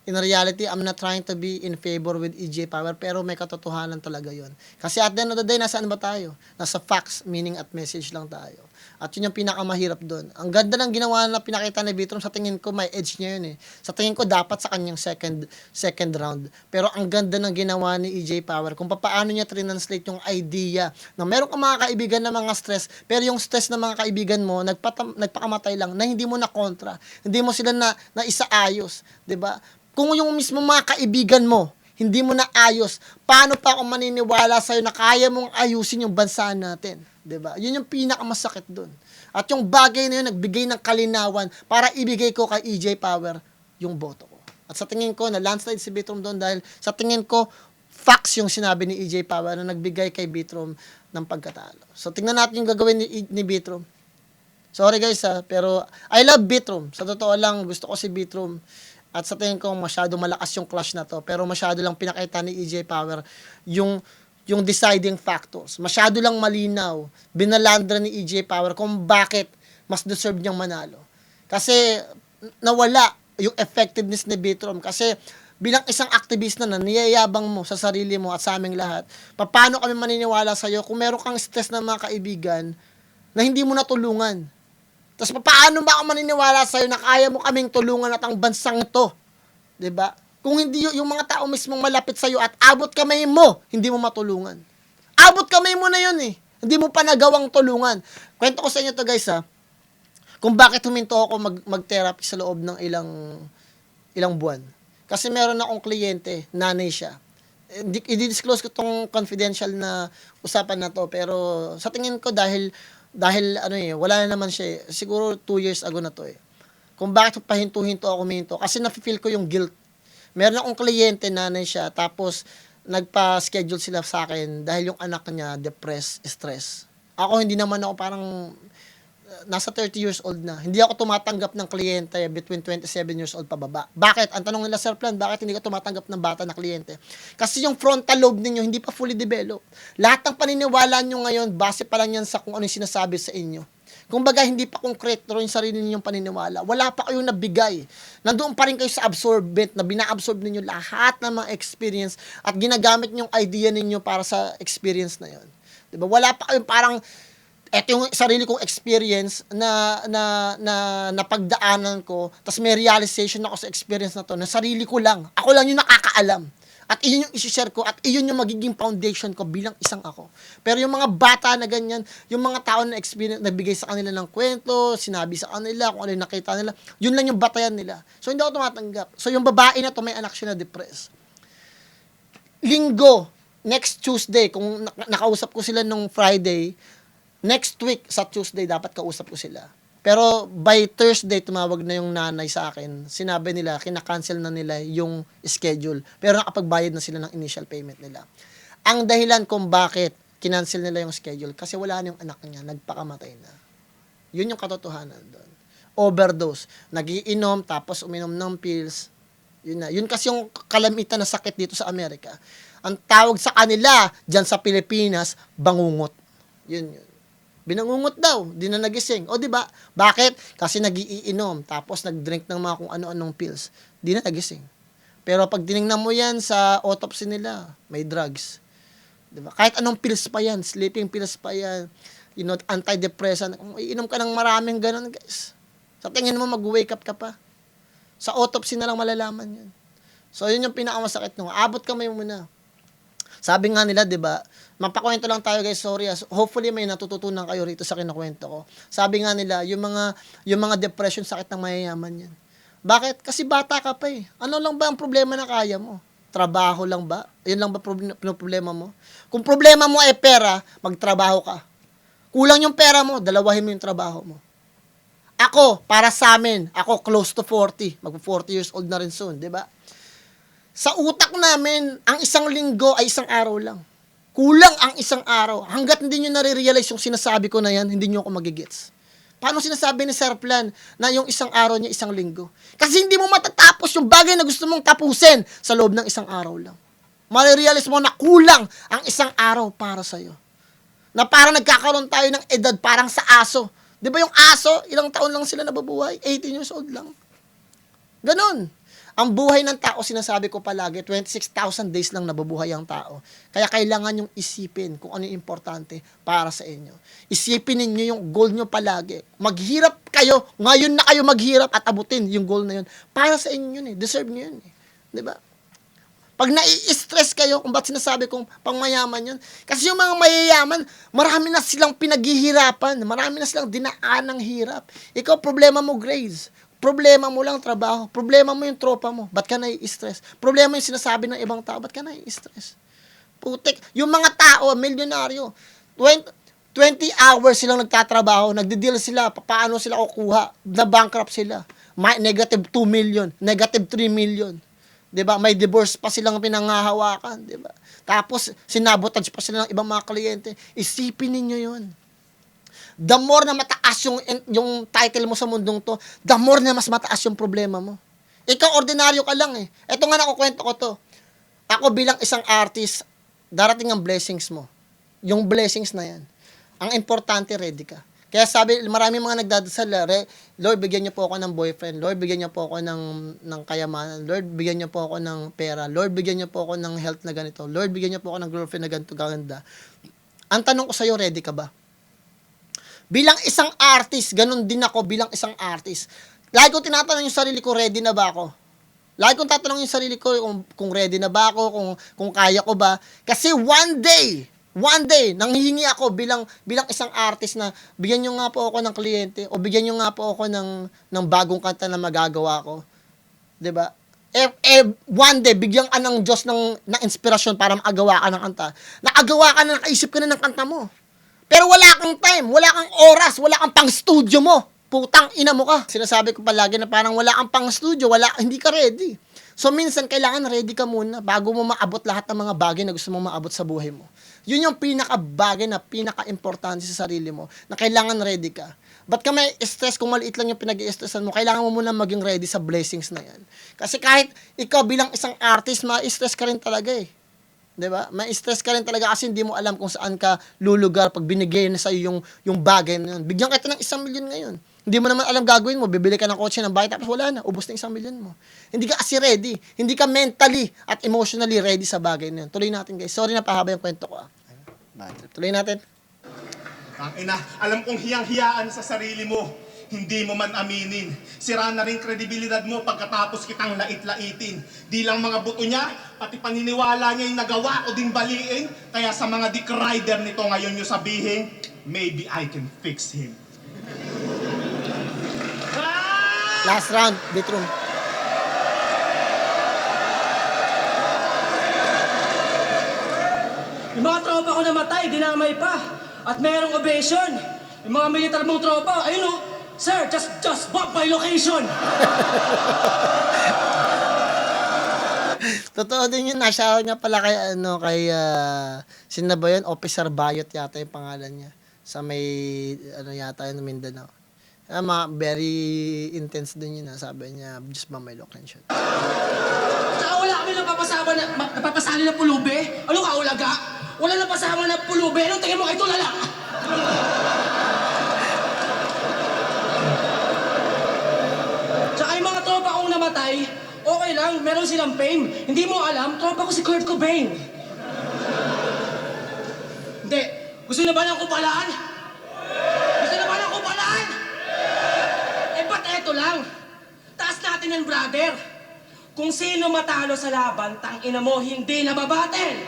in reality, I'm not trying to be in favor with EJ Power, pero may katotohanan talaga yun. Kasi at the end of the day, nasaan ba tayo? Nasa facts, meaning at message lang tayo. At yun yung pinakamahirap doon. Ang ganda ng ginawa na pinakita ni Bitrom, sa tingin ko may edge niya yun eh. Sa tingin ko dapat sa kanyang second round. Pero ang ganda ng ginawa ni EJ Power, kung paano niya trinanslate yung idea na meron kang mga kaibigan na mga stress, pero yung stress ng mga kaibigan mo, nagpakamatay lang, na hindi mo na kontra. Hindi mo sila na isaayos. 'Di ba? Kung yung mismo mga kaibigan mo, hindi mo na ayos, paano pa ako maniniwala sa'yo na kaya mong ayusin yung bansa natin? 'Di ba? Yun yung pinakamasakit doon. At yung bagay na yun, nagbigay ng kalinawan para ibigay ko kay EJ Power yung boto ko. At sa tingin ko, na landslide si Bitrom doon dahil sa tingin ko, facts yung sinabi ni EJ Power na nagbigay kay Bitrom ng pagkatalo. So tingnan natin yung gagawin ni Bitrom. Sorry guys pero I love Bitrom. Sa totoo lang, gusto ko si Bitrom. At sa tingin ko, masyado malakas yung clash na to. Pero masyado lang pinakita ni EJ Power yung deciding factors. Masyado lang malinaw. Binalandra ni EJ Power kung bakit mas deserve niyang manalo. Kasi nawala yung effectiveness ni Bitrom. Kasi bilang isang activist na niyayabang mo sa sarili mo at sa aming lahat, paano kami maniniwala sa'yo kung meron kang stress na mga kaibigan na hindi mo natulungan? Tapos paano ba ako maniniwala sa'yo na kaya mo kaming tulungan at ang bansang ito? 'Di ba? Kung hindi yung mga tao mismong malapit sa'yo at abot kamay mo, hindi mo matulungan. Abot kamay mo na yun eh. Hindi mo pa nagawang tulungan. Kwento ko sa inyo to guys kung bakit huminto ako mag-therapy sa loob ng ilang buwan. Kasi meron akong kliyente, nanay siya. I-disclose ko tong confidential na usapan na to, pero sa tingin ko dahil wala na naman siya siguro 2 years ago na to eh. Kung bakit pahinto-hinto ako huminto, kasi nafe-feel ko yung guilt. Meron akong kliyente, nanay siya, tapos nagpa-schedule sila sa akin dahil yung anak niya depressed, stress. Ako hindi naman ako parang nasa 30 years old na. Hindi ako tumatanggap ng kliyente between 27 years old pababa. Bakit? Ang tanong nila, Sir Plan, bakit hindi ka tumatanggap ng bata na kliyente? Kasi yung frontal lobe ninyo hindi pa fully developed. Lahat ng paniniwala nyo ngayon, base pa lang yan sa kung ano yung sinasabi sa inyo. Kung baga, hindi pa concrete yung sarili ninyong paniniwala. Wala pa kayong nabigay. Nandoon pa rin kayo sa absorbent na bina-absorb ninyo lahat ng mga experience at ginagamit yung idea ninyo para sa experience na yun. Diba? Wala pa kayong parang eto yung sarili kong experience na napagdaanan ko, tapos may realization ako sa experience na to, na sarili ko lang. Ako lang yung nakakaalam. At iyon yung isi-share ko, at iyon yung magiging foundation ko bilang isang ako. Pero yung mga bata na ganyan, yung mga tao na experience, nagbigay sa kanila ng kwento, sinabi sa kanila, kung ano yung nakita nila, yun lang yung batayan nila. So hindi ako tumatanggap. So yung babae na to, may anak siya na depressed. Linggo, next Tuesday, kung nakausap ko sila nung Friday, next week, sa Tuesday, dapat kausap ko sila. Pero by Thursday, tumawag na yung nanay sa akin. Sinabi nila, kinakancel na nila yung schedule. Pero nakapagbayad na sila ng initial payment nila. Ang dahilan kung bakit kinancel nila yung schedule, kasi wala na yung anak niya, nagpakamatay na. Yun yung katotohanan doon. Overdose. Nagiinom, tapos uminom ng pills. Yun na. Yun kasi yung kalamitan na sakit dito sa Amerika. Ang tawag sa kanila, dyan sa Pilipinas, bangungot. Yun. Binangungot daw, di na nagising. O di ba? Bakit? Kasi nagiinom, tapos nag-drink ng mga kung ano-anong pills. Di na nagising. Pero pag tinignan mo yan sa autopsy nila, may drugs. Di ba? Kahit anong pills pa yan, sleeping pills pa yan, antidepressant, iinom ka ng maraming ganun, guys. Sa tingin mo, mag-wake up ka pa. Sa autopsy na lang malalaman yun. So, yun yung pinakamasakit nung. Abot kamay muna. Sabi nga nila, di ba, mapakwento lang tayo guys, sorry. Hopefully may natututunan kayo rito sa kinukwento ko. Sabi nga nila, yung mga depression, sakit ng mayayaman yan. Bakit? Kasi bata ka pa eh. Ano lang ba ang problema na kaya mo? Trabaho lang ba? Yun lang ba problema mo? Kung problema mo ay pera, magtrabaho ka. Kulang yung pera mo, dalawahin mo yung trabaho mo. Ako, para sa amin, ako close to 40. Mag-40 years old na rin soon, di ba? Sa utak namin, ang isang linggo ay isang araw lang. Kulang ang isang araw. Hanggat hindi nyo nare-realize yung sinasabi ko na yan, hindi nyo ako magigets. Paano sinasabi ni Sir Plan na yung isang araw niya isang linggo? Kasi hindi mo matatapos yung bagay na gusto mong tapusin sa loob ng isang araw lang. Marirealize mo na kulang ang isang araw para sa'yo. Na parang nagkakaroon tayo ng edad parang sa aso. Di ba yung aso, ilang taon lang sila nababuhay? 18 years old lang. Ganon. Ang buhay ng tao, sinasabi ko palagi, 26,000 days lang nababuhay ang tao. Kaya kailangan yung isipin kung ano yung importante para sa inyo. Isipin ninyo yung goal nyo palagi. Maghirap kayo, ngayon na kayo maghirap at abutin yung goal na yun. Para sa inyo yun eh, deserve nyo yun eh. Diba? Pag nai-stress kayo, kung ba't sinasabi kong pangmayaman yun? Kasi yung mga mayayaman, marami na silang pinaghihirapan, marami na silang dinaan ng hirap. Ikaw, problema mo, grades. Problema mo lang trabaho. Problema mo yung tropa mo. Ba't ka nai-stress? Problema yung sinasabi ng ibang tao. Ba't ka nai-stress? Putik. Yung mga tao, milyonaryo, 20 hours silang nagtatrabaho, nagdi-deal sila, paano sila kukuha, na-bankrupt sila. Negative 2 million, negative 3 million. 'Di ba? May divorce pa silang pinanghahawakan, 'di ba? Tapos sinabotage pa sila ng ibang mga kliyente. Isipin ninyo 'yun. The more na mataas yung title mo sa mundong to, the more na mas mataas yung problema mo. Ikaw, ordinaryo ka lang eh. Ito nga nakukwento ko to. Ako bilang isang artist, darating ang blessings mo. Yung blessings na yan. Ang importante, ready ka. Kaya sabi, marami mga nagdadasal, Lord, bigyan niyo po ako ng boyfriend. Lord, bigyan niyo po ako ng kayamanan. Lord, bigyan niyo po ako ng pera. Lord, bigyan niyo po ako ng health na ganito. Lord, bigyan niyo po ako ng girlfriend na ganito, ganda. Ang tanong ko sa'yo, ready ka ba? Bilang isang artist, ganun din ako bilang isang artist. Lagi ko tinatanong yung sarili ko, ready na ba ako? Lagi kong tatanong yung sarili ko kung ready na ba ako, kung kaya ko ba. Kasi one day, nanghihingi ako bilang isang artist na bigyan nyo nga po ako ng kliyente o bigyan nyo nga po ako ng bagong kanta na magagawa ko. 'Di ba? One day, bigyan ka ng Diyos ng inspirasyon para makagawa ka ng kanta. Nakagawa ka na, nakaisip ka na ng kanta mo. Pero wala kang time, wala kang oras, wala kang pang-studio mo. Putang ina mo ka. Sinasabi ko palagi na parang wala kang pang-studio, hindi ka ready. So minsan kailangan ready ka muna bago mo maabot lahat ng mga bagay na gusto mong maabot sa buhay mo. Yun yung pinaka-bagay na pinaka-importante sa sarili mo na kailangan ready ka. Ba't ka may stress kung maliit lang yung pinag-i-stressan mo? Kailangan mo muna maging ready sa blessings na yan. Kasi kahit ikaw bilang isang artist, ma-stress ka rin talaga eh. 'Di ba? May stress ka rin talaga kasi hindi mo alam kung saan ka lulugar pag binigay na sa iyo yung bagay na yun. Bigyan kita ng 1 milyon ngayon. Hindi mo naman alam gagawin mo, bibili ka ng kotse ng bahay tapos wala na, ubos na 1 milyon mo. Hindi ka kasi ready. Hindi ka mentally at emotionally ready sa bagay na yun. Tuloy natin guys. Sorry na pahaba yung kwento ko. Tuloy natin. Ang ina, alam kong hiyang-hiyaan sa sarili mo. Hindi mo man aminin. Sira na rin kredibilidad mo pagkatapos kitang lait-laitin. Di lang mga buto niya, pati paniniwala niya yung nagawa o ding baliin. Kaya sa mga dick rider nito ngayon nyo sabihin, maybe I can fix him. Last round, bedroom. Yung mga tropa ko namatay, dinamay pa. At merong ovation. Yung mga militar mong tropa, ayun o. Sir, just bump my location. Totoo din yun. Nasa nga pala kay sino ba yun? Officer Bayot yata yung pangalan niya. Sa may, yata yun, Mindanao. Very intense din yun. Sabi niya, just bump my location. Tsaka wala kami napapasali na pulube. Ano ka, ulaga? Wala napasama na pulube. Anong tingin mo kay tulala? Tsaka yung mga tropa kong namatay, okay lang, meron silang fame. Hindi mo alam, tropa ko si Kurt Cobain. Hindi. Gusto na ba ng kupalaan? Gusto na ba ng kupalaan? Eh, ba't natin yan, brother. Kung sino matalo sa laban, tangina mo, hindi nababatel.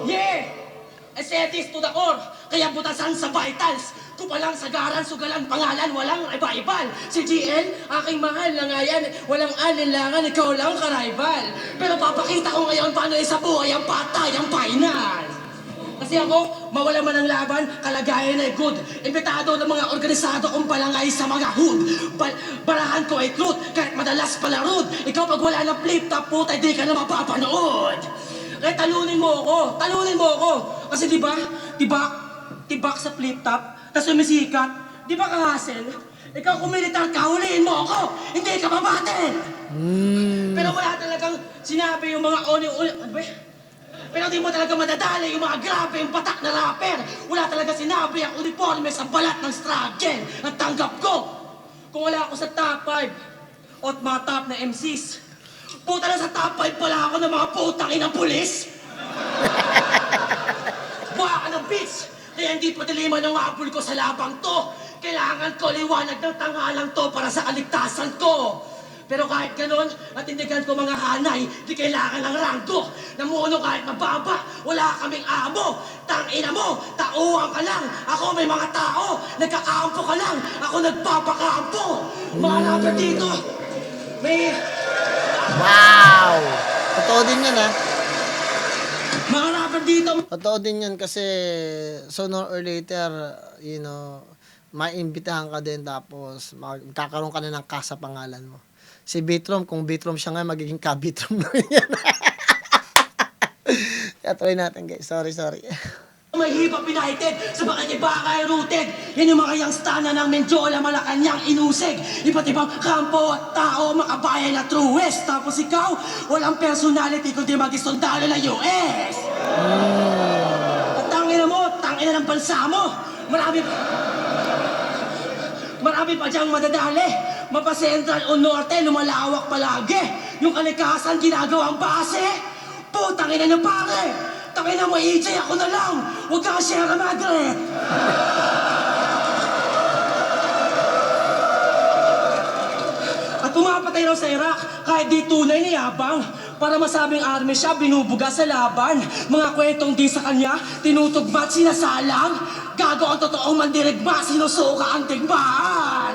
Yeah! Aesthetics to the core, kaya butasan sa vitals. Kupalang sagaran, sugalan, pangalan, walang iba-ibal. Si GL, aking mahal na nga yan, walang alinlangan, ikaw lang ka-rival. Pero papakita ko ngayon paano isa buhay ang patay, ang final. Kasi ako, mawala man ang laban, kalagayan ay good. Imbitado ng mga organisado kong palangay sa mga hood. Barahan ko ay truth, kahit madalas palarod. Ikaw pag wala ng flip-top, puta, di ka na mapapanood. Kaya talunin mo ako. Kasi tibak sa flip-top, tapos sumisikat, di ba ka-hustle? Ikaw kung militar ka, huliin mo ako, hindi ka mabatin. Pero wala talagang sinabi yung mga ano ba? Pero di mo talaga madadali yung mga grabe, yung patak na rapper. Wala talaga sinabi ang uniforme sa balat ng struggle. At tanggap ko, kung wala ako sa top 5 o mga top na MCs, puta na sa top 5 pala ako ng mga putang inang pulis. Buha ka ng bitch, kaya hindi pa diliman ang apple ko sa labang to. Kailangan ko liwanag ng tanghalang to para sa kaligtasan ko. Pero kahit ganon, at tindigan ko mga hanay, di kailangan ng ranggo. Namuno kahit mababa, wala kaming amo. Tangina mo, tauhan ka lang. Ako may mga tao, nagkakampo ka lang. Ako nagpapakampo. Mga rapper dito, may... Wow! Totoo din yan, ha? Mga rapper dito, Totoo din yan kasi sooner or later, you know, maimbitahan ka din tapos magkakaroon ka na ng kasa pangalan mo. Si Bitrom, kung Bitrom siya nga, magiging ka-Bitrom na yan. Kaya try natin, guys. Sorry. may hip-hop united, sa bakit iba kay rooted. Yan yung mga yangstana ng Menjola, Malacanang, Inusig. Iba't ibang kampo at tao, makabayan na truest. Tapos ikaw, walang personality kundi mag-isundalo ng US. At tangina ng bansa mo. Marami pa diyang madadali. Mapa Central o Norte, lumalawak palagi. Yung kalikasan ginagawang base. Putang ina niyo pare. Tangin na mo, EJ, ako na lang. Huwag kang Sierra Madre. At pumapatay raw sa Iraq, kahit di tunay ni Yabang. Para masabing army siya, binubuga sa laban. Mga kwentong di sa kanya, tinutugma at sinasalang. Gago ang totoong mandirigma, sinusuka ang tigmaan.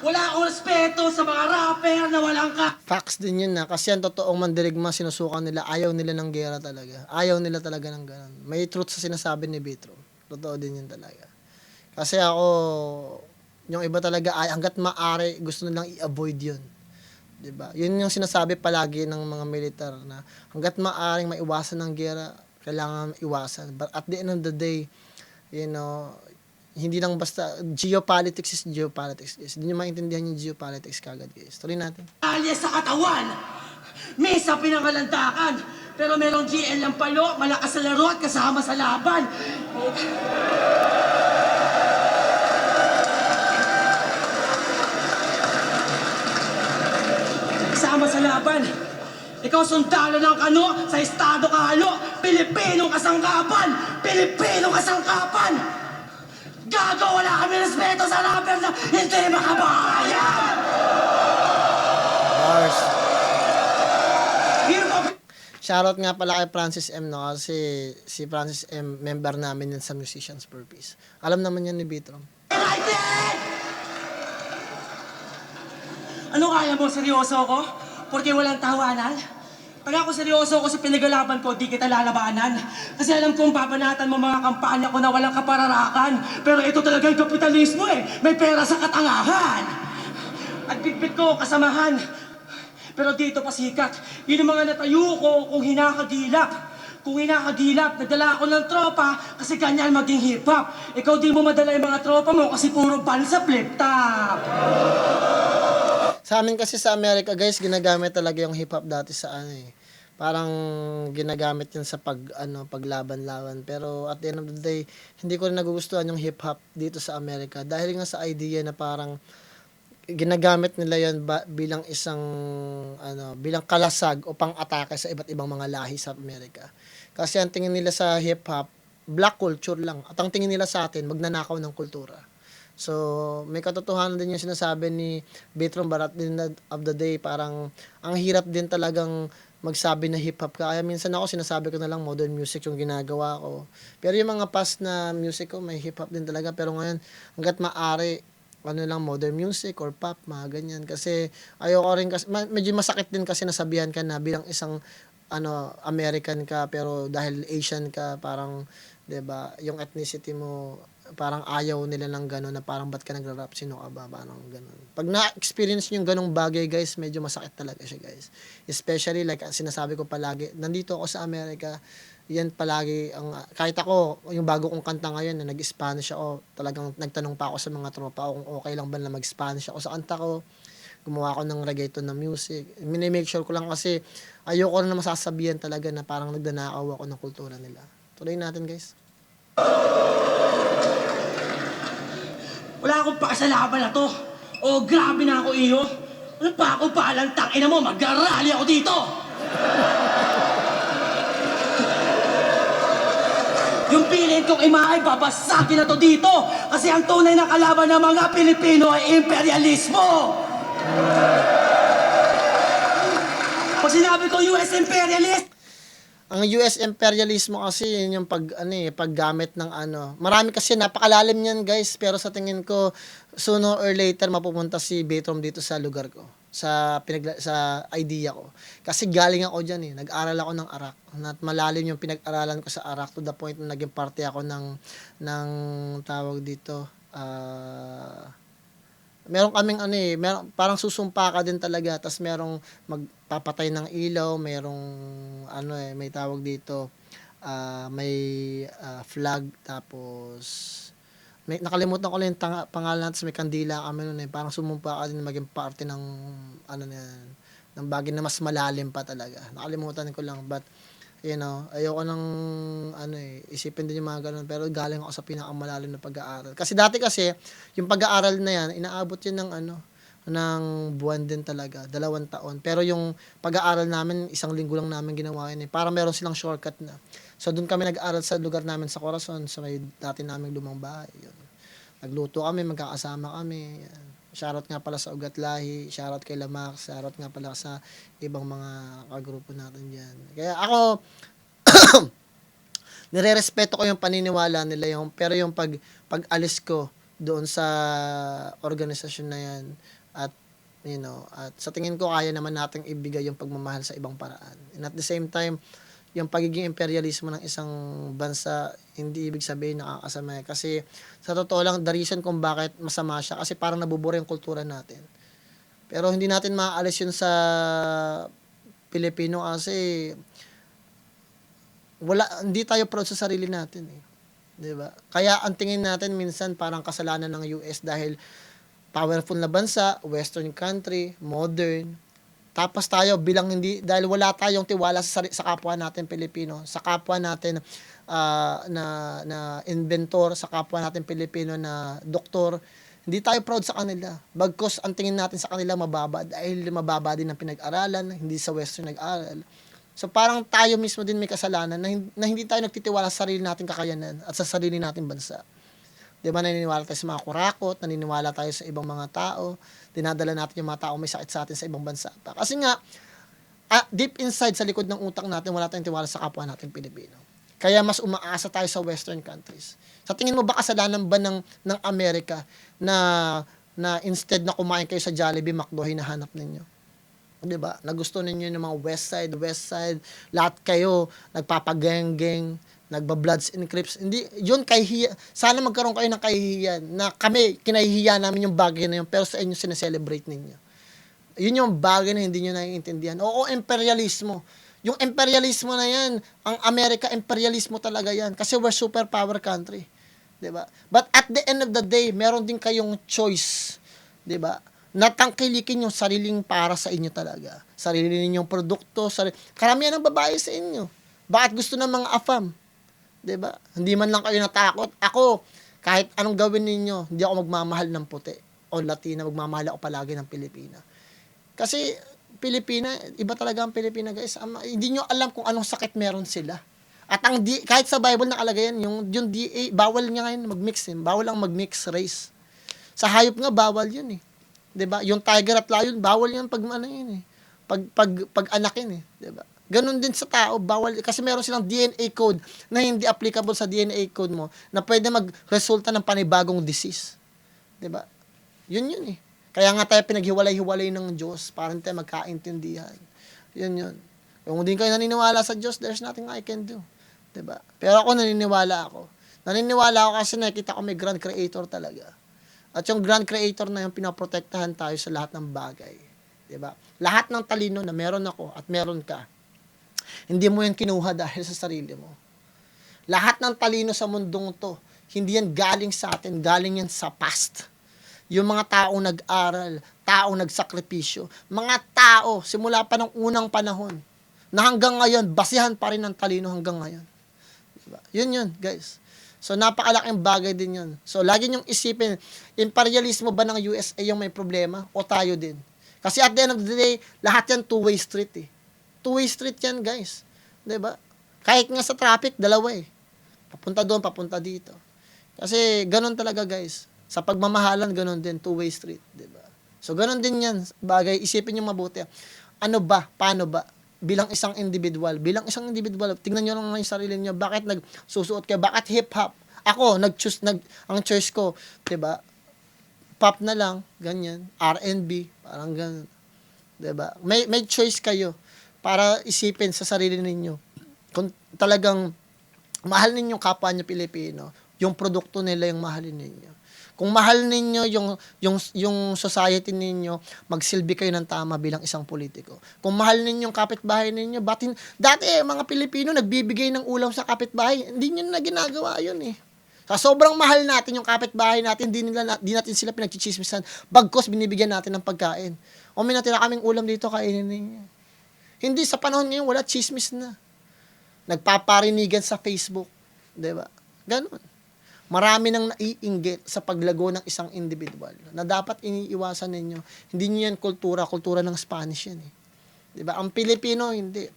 Wala akong respeto sa mga rapper na walang ka. Facts din yun na. Kasi ang totoong mandirigma, sinusukan nila. Ayaw nila ng gera talaga. Ayaw nila talaga ng ganun. May truth sa sinasabi ni Bitro. Totoo din yun talaga. Kasi ako, yung iba talaga, ay, hanggat maaari, gusto nilang i-avoid yun. Diba? Yun yung sinasabi palagi ng mga militar na hanggat maaaring maiwasan ng gera, kailangan iwasan. But at the end of the day, you know, hindi lang basta, geopolitics is geopolitics, guys. Hindi nyo maintindihan yung geopolitics kagad, guys. Tuloy natin. Alias sa katawan, mesa pinangalandakan, pero merong GL ng palo, malakas sa laro at kasama sa laban. Kasama sa laban. Ikaw sundalo ng kano, sa estado kahalo, Pilipinong kasangkapan! Pilipinong kasangkapan! Gago, wala kami respeto sa rapper na hindi makabayan! Bars. Hip-hop Shoutout nga pala kay Francis M, no? Kasi si Francis M, member namin yan sa Musicians for Peace. Alam naman yan ni Bitro. United! Ano kaya mo? Seryoso ko? Porque walang tawanan? Pag ako seryoso ko sa pinagalaban ko, di kita lalabanan. Kasi alam kong babanatan mo mga kampanya ko na walang kapararakan. Pero ito talaga yung kapitalismo eh. May pera sa katangahan. At bitbit ko kasamahan. Pero dito pasikat. Yun yung mga natayo ko kung hinakagilap. Kung hinakagilap, nagdala ako ng tropa kasi ganyan maging hip-hop. Ikaw di mo madala yung mga tropa mo kasi puro ban sa flip-top. Sa amin kasi sa Amerika, guys, ginagamit talaga yung hip-hop dati sa ano eh. Parang ginagamit yun sa paglaban-laban. Pero at the end of the day, hindi ko rin nagugustuhan yung hip-hop dito sa Amerika. Dahil nga sa idea na parang ginagamit nila yun bilang isang, bilang kalasag o pang-atake sa iba't ibang mga lahi sa Amerika. Kasi ang tingin nila sa hip-hop, black culture lang. At ang tingin nila sa atin, magnanakaw ng kultura. So, may katotohanan din yung sinasabi ni Betron Barat din of the day, parang ang hirap din talagang magsabi na hip-hop ka. Kaya minsan ako sinasabi ko na lang modern music yung ginagawa ko. Pero yung mga past na music ko, may hip-hop din talaga. Pero ngayon, hanggat maaari, ano lang, modern music or pop, mga ganyan. Kasi ayoko rin, kasi, medyo masakit din kasi nasabihan ka na bilang isang American ka, pero dahil Asian ka, parang, 'di ba, yung ethnicity mo, parang ayaw nila ng gano'n na parang ba't ka nagra-rap, sino ka ba, parang gano'n. Pag na-experience nyo yung ganong bagay, guys, medyo masakit talaga siya, guys. Especially, like sinasabi ko palagi, nandito ako sa Amerika, yan palagi, kahit ako, yung bago kong kanta ngayon, na nag-Spanish ako, talagang nagtanong pa ako sa mga tropa ko kung okay lang ba na mag-Spanish ako sa kanta ko, gumawa ako ng reggaeton na music. Minimake sure ko lang kasi ayoko na masasabihan talaga na parang nagdanakaw ako ng kultura nila. Tuloy natin, guys. Wala akong pakasalaban na to. Oh, grabe na ako, iyo. Ano pa ako palang tangina mo? Mag-rally ako dito! Yung pilit kong imahay, babasagin na to dito! Kasi ang tunay na kalaban ng mga Pilipino ay imperialismo! Pag sinabi ko US imperialist, Ang US imperialismo kasi yun yung paggamit ng Marami kasi napakalalim niyan, guys, pero sa tingin ko sooner or later mapupunta si Betrom dito sa lugar ko, sa idea ko. Kasi galing ako diyan nag-aral ako ng Arak. At malalim yung pinag-aralan ko sa Arak to the point na naging parte ako ng tawag dito, meron kaming parang susumpa ka din talaga, tas merong magpapatay ng ilaw, merong may tawag dito, may flag, tapos may nakalimutan ko lang yung pangalan, tapos may kandila kami noon parang sumumpa ka din maging parte ng ng bagay na mas malalim pa talaga. Nakalimutan ko lang, but ayoko nang isipin din yung mga ganun, pero galing ako sa pinakamalalim na pag-aaral. Kasi dati yung pag-aaral na yan, inaabot yun ng buwan din talaga, 2 taon. Pero yung pag-aaral namin, 1 linggo lang namin ginawa yun Para meron silang shortcut na. So doon kami nag-aaral sa lugar namin sa Corazon, sa may dati naming lumang bahay. Yun. Nagluto kami, magkakasama kami. Yan. Shoutout nga pala sa Ugat Lahi, shoutout kay Lamax, shoutout nga pala sa ibang mga kagrupo natin dyan. Kaya ako, nirerespeto ko yung paniniwala nila pero yung pag-alis ko doon sa organisasyon na yan, at at sa tingin ko kaya naman nating ibigay yung pagmamahal sa ibang paraan. And at the same time, yung pagiging imperialismo ng isang bansa, hindi ibig sabihin nakakasama. Kasi sa totoo lang, the reason kung bakit masama siya, kasi parang nabubura yung kultura natin. Pero hindi natin maaalis yun sa Pilipino kasi hindi tayo proud sa sarili natin 'di ba? Kaya ang tingin natin minsan parang kasalanan ng US dahil powerful na bansa, western country, modern. Tapos tayo dahil wala tayong tiwala sa kapwa natin Pilipino, sa kapwa natin na inventor, sa kapwa natin Pilipino na doktor, hindi tayo proud sa kanila. Bagkus ang tingin natin sa kanila mababa dahil mababa din ang pinag-aralan, hindi sa western nag-aral. So parang tayo mismo din may kasalanan na hindi tayo nagtitiwala sa sarili nating kakayanan at sa sarili nating bansa. Di ba, naniniwala tayo sa mga kurakot, naniniwala tayo sa ibang mga tao, dinadala natin yung mga tao may sakit sa atin sa ibang bansa pa. Kasi nga, deep inside sa likod ng utak natin, wala tayong tiwala sa kapwa natin Pilipino. Kaya mas umaasa tayo sa western countries. Sa tingin mo ba kasalanan ba ng Amerika na instead na kumain kayo sa Jollibee, McDo, hinahanap ninyo? Di ba? Nagusto ninyo ng mga west side, lahat kayo nagpapageng-geng, nagba-bloods and crips. Hindi, yun kahihiya. Sana magkaroon kayo ng kahihiyan na kami, kinahihiya namin yung bagay na yun, pero sa inyo sineselebrate ninyo. Yun yung bagay na hindi nyo naiintindihan. Oo, imperialismo. Yung imperialismo na yan, ang Amerika, imperialismo talaga yan. Kasi we're superpower country. Diba? But at the end of the day, meron din kayong choice. Diba? Natangkilikin yung sariling para sa inyo talaga. Sarili ninyong produkto. Karamihan ng babae sa inyo. Bakit gusto ng mga AFAM? Diba? Hindi man lang kayo natakot. Ako, kahit anong gawin ninyo, hindi ako magmamahal ng puti o Latina, magmamahal ako palagi ng Pilipina. Kasi Pilipina, iba talaga ang Pilipina, guys. Hindi nyo alam kung anong sakit meron sila. At kahit sa Bible nakalagay yan, yung DA, bawal niya ngayon mag-mix. Bawal ang mag-mix race. Sa hayop nga, bawal yun eh. 'Di ba? Yung tiger at lion, bawal yan pag ano yun eh. Pag anakin eh. 'Di ba? Ganon din sa tao, bawal kasi meron silang DNA code na hindi applicable sa DNA code mo na pwede magresulta ng panibagong disease. 'Di ba? Yun eh. Kaya nga tayo pinaghiwalay-hiwalay ng Diyos para tayo magkaintindihan. Yun. Kung hindi kayo naniniwala sa Diyos, there's nothing I can do. 'Di ba? Pero ako naniniwala ako. Naniniwala ako kasi nakikita ko may grand creator talaga. At yung grand creator na yung pinaprotektahan tayo sa lahat ng bagay. 'Di ba? Lahat ng talino na meron ako at meron ka, hindi mo yan kinuha dahil sa sarili mo. Lahat ng talino sa mundong to, hindi yan galing sa atin, galing yan sa past. Yung mga taong nag-aral, taong nagsakripisyo, mga tao, simula pa ng unang panahon, na hanggang ngayon, basihan pa rin ang talino hanggang ngayon. Diba? Yun, guys. So, napakalaking bagay din yun. So, lagi niyong isipin, imperialismo ba ng USA yung may problema? O tayo din? Kasi at the end of the day, lahat yan two-way street eh. Two-way street yan, guys. 'Di ba? Kahit nga sa traffic, dalawa eh. Papunta doon, papunta dito. Kasi ganun talaga, guys. Sa pagmamahalan, ganun din, two-way street, 'di ba? So ganun din 'yan. Bagay, isipin niyo mabuti. Ano ba? Paano ba? Bilang isang individual, tingnan niyo lang yung sarili niyo. Bakit nagsusuot kayo? Bakit hip-hop? Ako, ang choice ko, 'di ba? Pop na lang, ganyan. R&B, parang ganun. 'Di ba? May choice kayo para isipin sa sarili ninyo kung talagang mahal ninyo kapwa nyo Pilipino, yung produkto nila yung mahalin ninyo. Kung mahal ninyo yung society ninyo, magsilbi kayo ng tama bilang isang politiko. Kung mahal ninyo yung kapitbahay ninyo, dati mga Pilipino nagbibigay ng ulam sa kapitbahay, hindi nyo na ginagawa yun eh. Sa sobrang mahal natin yung kapitbahay natin, di natin sila pinagchichismisan, bagkos binibigyan natin ng pagkain. O may natira kaming ulam dito, kainin ninyo. Hindi, sa panahon ngayon, wala, chismis na. Nagpaparinigan sa Facebook. 'Di ba? Ganun. Marami nang naiinggit sa paglago ng isang individual na dapat iniiwasan ninyo. Hindi nyo yan kultura ng Spanish yan eh. 'Di ba? Ang Pilipino, hindi.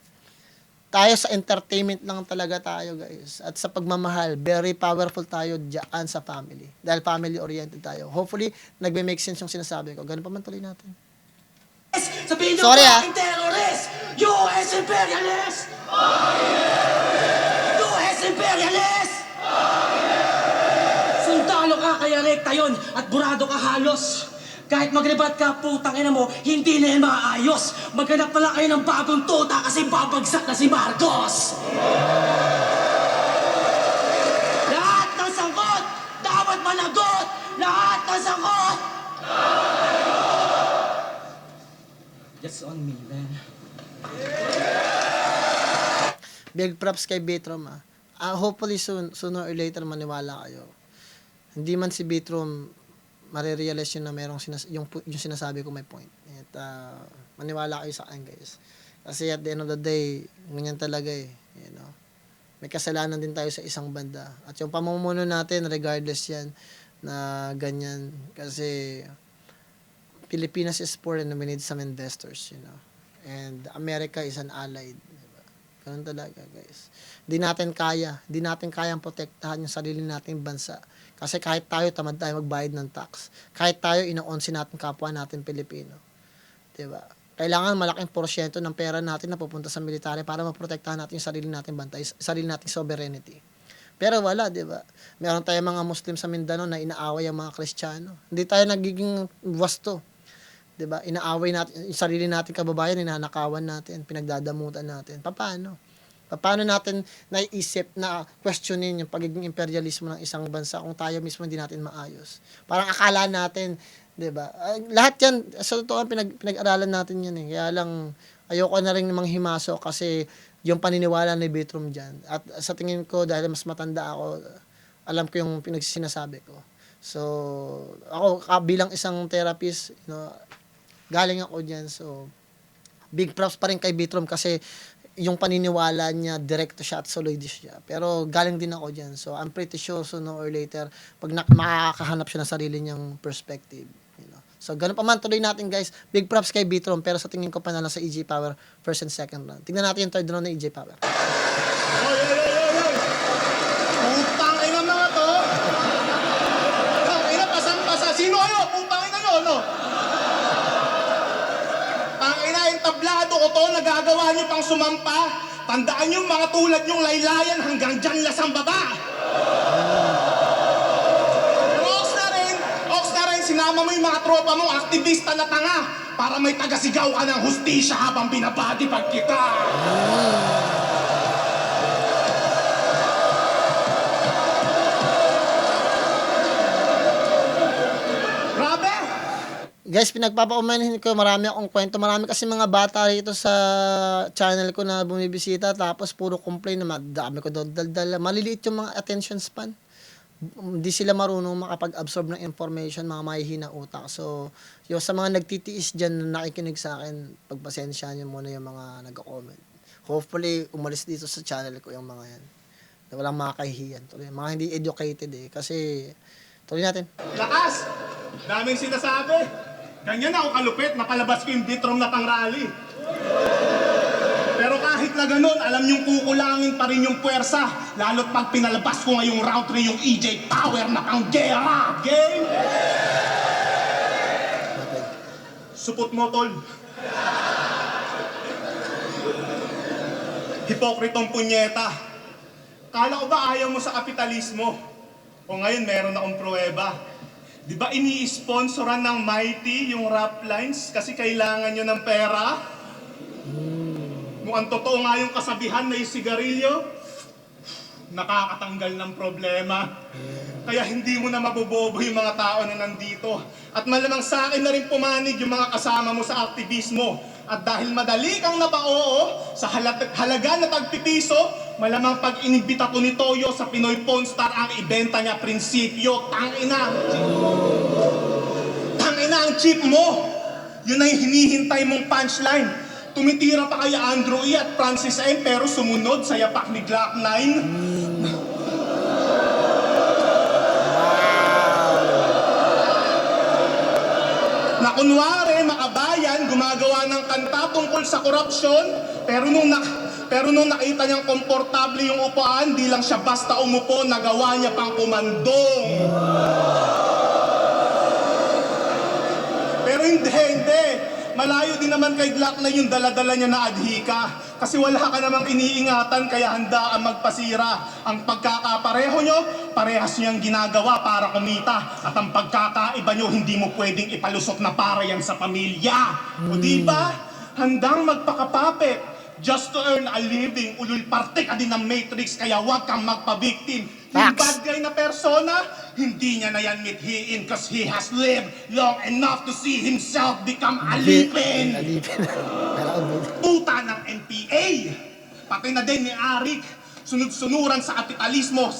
Tayo sa entertainment lang talaga tayo, guys. At sa pagmamahal, very powerful tayo diyan sa family. Dahil family-oriented tayo. Hopefully, nagme-make sense yung sinasabi ko. Ganun pa man tuloy natin. Sabihin nyo Sorry, fucking terrorist! US imperialist! US imperialist! Sundalo ka kaya rekta yun at burado ka halos. Kahit magribat ka, putang ina mo, hindi na yan maayos. Maghanap na lang kayo ng bagong tuta kasi babagsak na si Marcos. Lahat ng sangkot, dapat managot! Lahat ng sangkot! That's on me, man. Big props kay Bitrom ah. Hopefully sooner or later maniwala kayo. Hindi man si Bitrom marirealize yun na merong yung sinasabi ko may point. At maniwala kayo sa akin, guys. Kasi at the end of the day, ganyan talaga eh. You know? May kasalanan din tayo sa isang banda. At yung pamumuno natin, regardless yan, na ganyan. Kasi Pilipinas is poor and we need some investors, you know. And America is an ally. Diba? Ganun talaga, guys. Hindi natin kayang protektahan yung sarili nating bansa. Kasi kahit tayo, tamad tayo magbayad ng tax. Kahit tayo, ino-onsi natin kapwa natin Pilipino. Diba? Kailangan malaking porsyento ng pera natin na pupunta sa military para maprotektahan natin yung sarili nating bantay, sarili nating sovereignty. Pero wala, di ba? Meron tayong mga Muslim sa Mindanao na inaaway ang mga Kristiyano. Hindi tayo nagiging wasto. Di ba? Inaaway natin, yung sarili natin kababayan, ninanakawan natin, pinagdadamutan natin. Paano? Paano natin naiisip na questionin yung pagiging imperialismo ng isang bansa kung tayo mismo hindi natin maayos? Parang akala natin, di ba? Lahat yan, sa totoo, pinag-aralan natin yan eh. Kaya lang, ayoko na rin manghimaso kasi yung paniniwala ni Bitrom dyan. At sa tingin ko, dahil mas matanda ako, alam ko yung pinagsinasabi ko. So, ako bilang isang therapist, you know, galing ako dyan. So, big props pa rin kay Bitrom kasi yung paniniwala niya, direkto siya at solid siya. Pero galing din ako dyan. So, I'm pretty sure sooner or later, pag makakahanap siya ng sarili niyang perspective. You know? So, ganun pa man, tuloy natin, guys. Big props kay Bitrom, pero sa tingin ko pa na lang sa EJ Power, first and second round. Tingnan natin yung third round ng EJ Power. Putang ina mga to! Ang ina, pasang-pasa. Sino kayo? nagawa nyo pang sumampa, tandaan nyo mga tulad nyong laylayan hanggang dyan lasang baba. Pero oks na rin, sinama mo yung mga tropa mong aktivista na tanga para may tagasigaw ka ng hustisya habang binabadipag kita. Grabe! Guys, pinagpapaumanhin ko, marami akong kwento. Marami kasi mga bata rito sa channel ko na bumibisita, tapos puro complain na madami ko doon daldal. Maliliit yung mga attention span. Hindi sila marunong makapag-absorb ng information, mga mahihina utak. So, yung sa mga nagtitiis dyan na nakikinig sa akin, pagpasensyahan nyo muna yung mga nag-comment. Hopefully, umalis dito sa channel ko yung mga yan. Na walang makakahihiyan. Tuloy, mga hindi educated kasi tuloy natin. Lakas! Daming sinasabi. Ganyan ako kalupit, napalabas ko yung Bitrom na pang-rally. Pero kahit na ganun, alam niyong kukulangin pa rin yung puwersa. Lalo't pag pinalabas ko ngayong round 3 yung EJ Power na pang-gera. Game? Supot mo, tol. Hipokritong punyeta. Kala ko ba ayaw mo sa kapitalismo? O ngayon meron akong pruweba. Di ba ini-sponsoran ng Mighty yung rap lines kasi kailangan nyo ng pera? Kung ang totoo nga yung kasabihan na yung sigarilyo, nakakatanggal ng problema. Kaya hindi mo na mabobobo yung mga tao na nandito. At malamang sa akin na rin pumanig yung mga kasama mo sa aktivismo. At dahil madali kang napaoo sa halaga na tagpipiso, malamang pag inibita ko ni Toyo sa Pinoy Pawn Star ang ibenta niya prinsipyo. Tangina ang chip mo. Yun ay hinihintay mong punchline. Tumitira pa kaya Andrew E. at Francis M. pero sumunod sa yapak ni Glock 9. Na kunwari, makabayan, gumagawa ng kanta tungkol sa korupsyon, pero nung nakita niyang komportable yung upuan, di lang siya basta umupo, nagawa niya pang kumandong. Pero hindi. Malayo din naman kay Glock na yung dala-dala niya na adhika. Kasi wala ka namang iniingatan kaya handa ang magpasira. Ang pagkakapareho nyo, parehas niyang ginagawa para kumita. At ang pagkakaiba nyo, hindi mo pwedeng ipalusot na para yan sa pamilya. O diba? Handang magpakapapit. Just to earn a living. Ulul parte ka din ng Matrix kaya huwag kang magpabiktim. Yung bad guy na persona, hindi niya na yan mithiin cause he has lived long enough to see himself become alipin. Puta ng NPA. Pati na din ni Arik. Sunod-sunuran sa kapitalismo.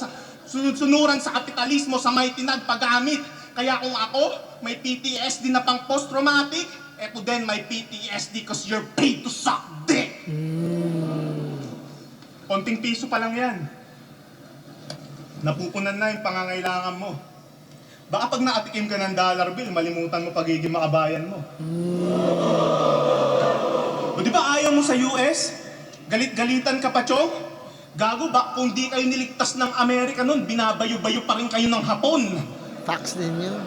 Sunod-sunuran sa kapitalismo sa may tinagpagamit. Kaya kung ako, may PTSD na pang post-traumatic, eto din may PTSD cause you're paid to suck dick. Konting piso pa lang yan. Napupunan na yung pangangailangan mo. Baka pag nakatikim ka ng dollar bill, malimutan mo pagiging makabayan mo. O di ba ayaw mo sa US? Galit-galitan ka pa, Chong? Gago ba, kung di kayo niligtas ng Amerika nun, binabayo-bayo pa rin kayo ng Hapon. Facts din yun.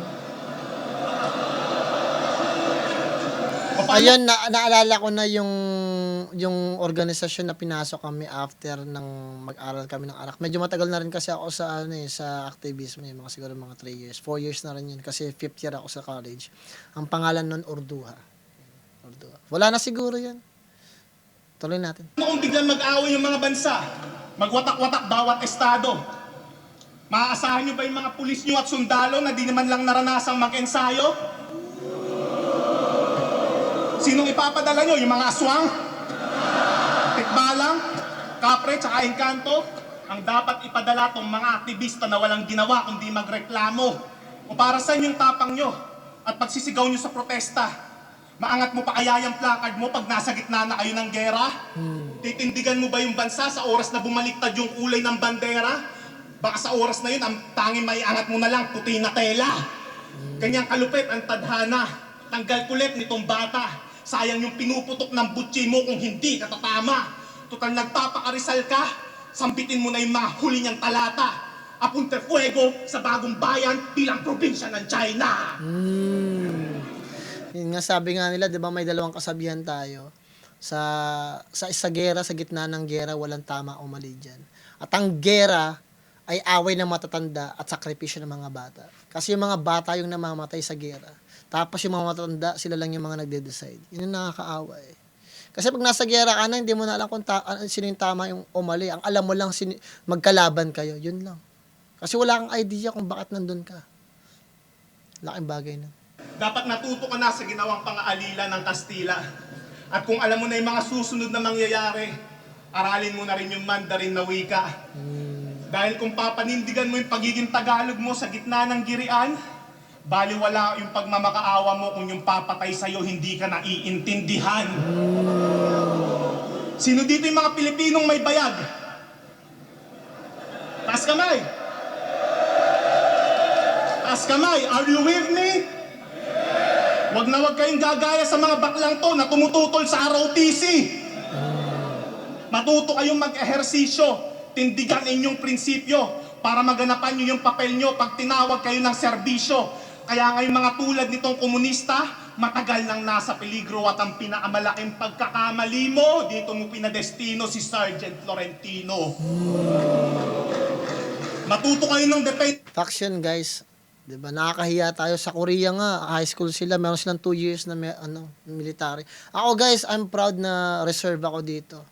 O paano- Ayun, naalala ko na yung organisasyon na pinasok kami after ng mag-aral kami ng Arak. Medyo matagal na rin kasi ako sa sa activism, mga siguro mga 3 years. 4 years na rin yun kasi 5th year ako sa college. Ang pangalan nun Urduha. Wala na siguro yan. Tuloy natin. Kung biglang mag-away yung mga bansa, magwatak-watak bawat estado, maaasahan nyo ba yung mga pulis nyo at sundalo na di naman lang naranasang mag-ensayo? Sinong ipapadala nyo? Yung mga aswang? Tikbalang? Kapre? Tsaka engkanto? Ang dapat ipadala tong mga aktivista na walang ginawa kundi magreklamo. O para saan yung tapang nyo? At pagsisigaw nyo sa protesta? Maangat mo pa kaya yung placard mo pag nasa gitna na kayo ng gera? Titindigan mo ba yung bansa sa oras na bumaliktad yung kulay ng bandera? Baka sa oras na yun, ang tanging maiangat mo na lang, puti na tela. Kanyang kalupit ang tadhana. Tanggal kulit nitong bata. Sayang yung pinuputok ng butsi mo kung hindi ka tatama. Total nagpapakarisal ka, sampitin mo na yung mga huli niyang talata. Apunte fuego sa bagong bayan bilang probinsya ng China. Yun nga, sabi nga nila, di ba may dalawang kasabihan tayo. Sa gera, sa gitna ng gera, walang tama o mali dyan. At ang gera ay away ng matatanda at sakripisyo ng mga bata. Kasi yung mga bata yung namamatay sa gera. Tapos yung mga matatanda, sila lang yung mga nagde-decide. Yun yung nakakaawa eh. Kasi pag nasa gera ka na, hindi mo na alam kung sino yung tama yung o mali. Ang alam mo lang, magkalaban kayo. Yun lang. Kasi wala kang idea kung bakit nandun ka. Laking bagay na. Dapat natuto ka na sa ginawang pang-aalila ng Kastila. At kung alam mo na yung mga susunod na mangyayari, aralin mo na rin yung Mandarin na wika. Dahil kung papanindigan mo yung pagiging Tagalog mo sa gitna ng girian, baliwala yung pagmamakaawa mo kung yung papatay sa'yo hindi ka naiintindihan. Sino dito yung mga Pilipinong may bayag? Taas kamay! Taas kamay! Are you with me? Wag na wag kayong gagaya sa mga baklang to na tumututol sa ROTC. Matuto kayong mag-ehersisyo, tindigan inyong prinsipyo para maganapan nyo yung papel nyo pag tinawag kayo ng serbisyo. Kaya ngayon mga tulad nitong komunista, matagal nang nasa peligro at ang pinakamalaking pagkakamali mo, dito mo pinadestino si Sergeant Florentino. Matuto kayo ng Faction guys, 'di ba? Nakakahiya tayo sa Korea nga, high school sila, meron silang 2 years na military. Ako guys, I'm proud na reserve ako dito.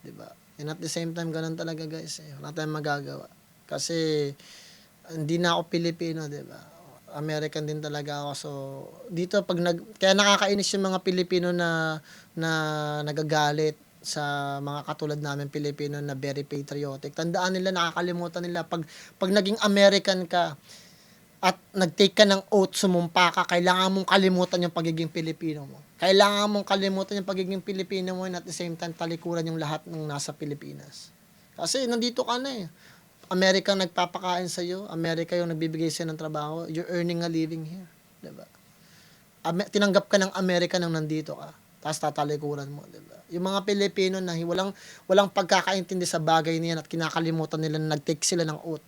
'Di ba? And at the same time ganun talaga guys, wala tayong magagawa. Kasi hindi na ako Pilipino, 'di ba? American din talaga ako. So dito kaya nakakainis yung mga Pilipino na nagagalit sa mga katulad namin Pilipino na very patriotic. Tandaan nila, nakakalimutan nila pag naging American ka at nag-take ka ng oath, sumumpa ka, kailangan mong kalimutan yung pagiging Pilipino mo. Kailangan mong kalimutan yung pagiging Pilipino mo and at the same time talikuran yung lahat ng nasa Pilipinas. Kasi nandito ka na eh. Amerika nagpapakain sa iyo, Amerika yung nagbibigay sa'yo ng trabaho, you're earning a living here. Diba? Tinanggap ka ng Amerika nang nandito ka, tapos tatalikuran mo. Diba? Yung mga Pilipino na walang pagkakaintindi sa bagay niyan at kinakalimutan nila na nag-take sila ng oath.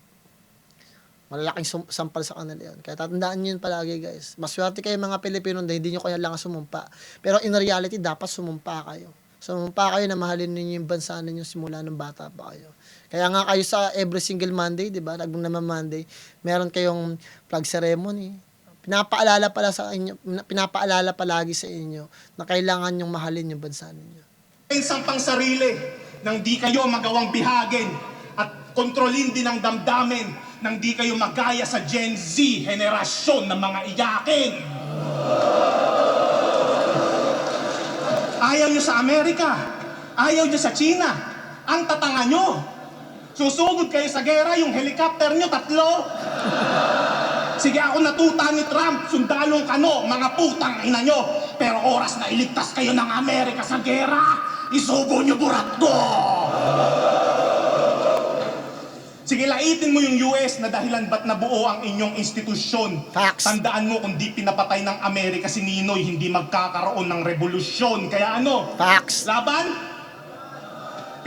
Malalaking sampal sa kanila yun. Kaya tatandaan nyo yun palagi guys. Maswerte kayo mga Pilipino na hindi nyo kailangan sumumpa. Pero in reality, dapat sumumpa kayo. Sumumpa kayo na mahalin ninyo yung bansa ninyo simula ng bata pa kayo. Kaya nga kayo sa every single Monday, di ba? Naman Monday, meron kayong flag ceremony. Pinapaalala palagi sa inyo na kailangan nyong mahalin yung bansa ninyo. Isang pang sarili nang di kayo magawang bihagin at kontrolin din ang damdamin nang di kayo magaya sa Gen Z, henerasyon ng mga iyakin. Ayaw nyo sa Amerika, ayaw nyo sa China, ang tatanga nyo. Susugod kayo sa gera, yung helicopter nyo, 3. Sige ako natuta ni Trump, sundalong kano, mga putang ina nyo. Pero oras na iligtas kayo ng Amerika sa gera, isubo nyo burat ko! Sige, laitin mo yung US na dahilan ba't nabuo ang inyong institusyon. Facts. Tandaan mo, kung di pinapatay ng Amerika si Ninoy, hindi magkakaroon ng revolusyon. Kaya ano? Facts. Laban?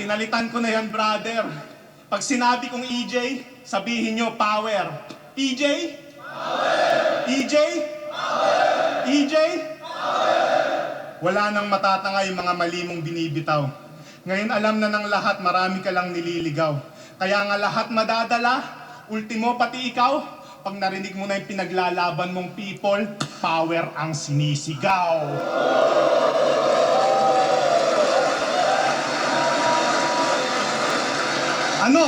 Pinalitan ko na yan, brother. Pag sinabi kong EJ, sabihin nyo, power. EJ? Power! EJ? Power! EJ? Power! Wala nang matatanga yung mga mali mong binibitaw. Ngayon alam na ng lahat, marami ka lang nililigaw. Kaya nga lahat madadala, ultimo pati ikaw, pag narinig mo na yung pinaglalaban mong people, power ang sinisigaw. Ano?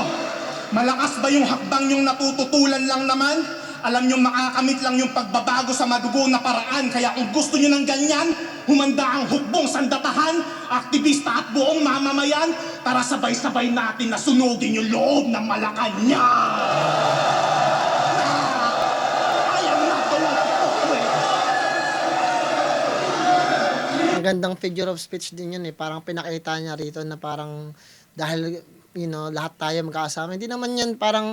Malakas ba yung hakbang yung natututulan lang naman? Alam nyo makakamit lang yung pagbabago sa madugo na paraan. Kaya kung gusto nyo ng ganyan, humanda ang hukbong sandatahan, aktivista at buong mamamayan, tara sabay-sabay natin na sunugin yung loob ng Malacanang. Ayaw na Ang gandang figure of speech din yun eh. Parang pinakita niya rito na parang dahil lahat tayo magkakasama. Hindi naman yan parang,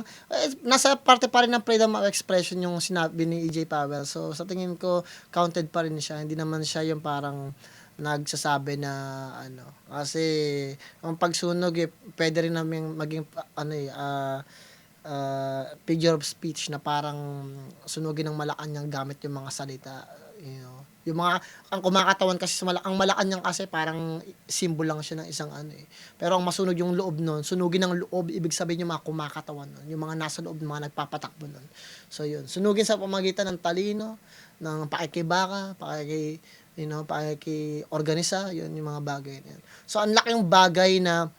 nasa parte pa rin ng freedom of expression yung sinabi ni EJ Powell. So, sa tingin ko, counted pa rin siya. Hindi naman siya yung parang nagsasabi na, kasi, ang pagsunog, pwede rin namin maging, figure of speech na parang sunugin ng Malacanang gamit yung mga salita, Yung mga, ang kumakatawan kasi ang Malacanang kasi parang symbol lang siya ng isang ano eh. Pero ang masunog yung loob nun, sunugin ng loob, ibig sabihin yung mga kumakatawan nun, yung mga nasa loob, mga nagpapatakbo nun. So yun, sunugin sa pamagitan ng talino, ng pakikibaka, pakikiorganisa, yun yung mga bagay na yun. So ang laking bagay na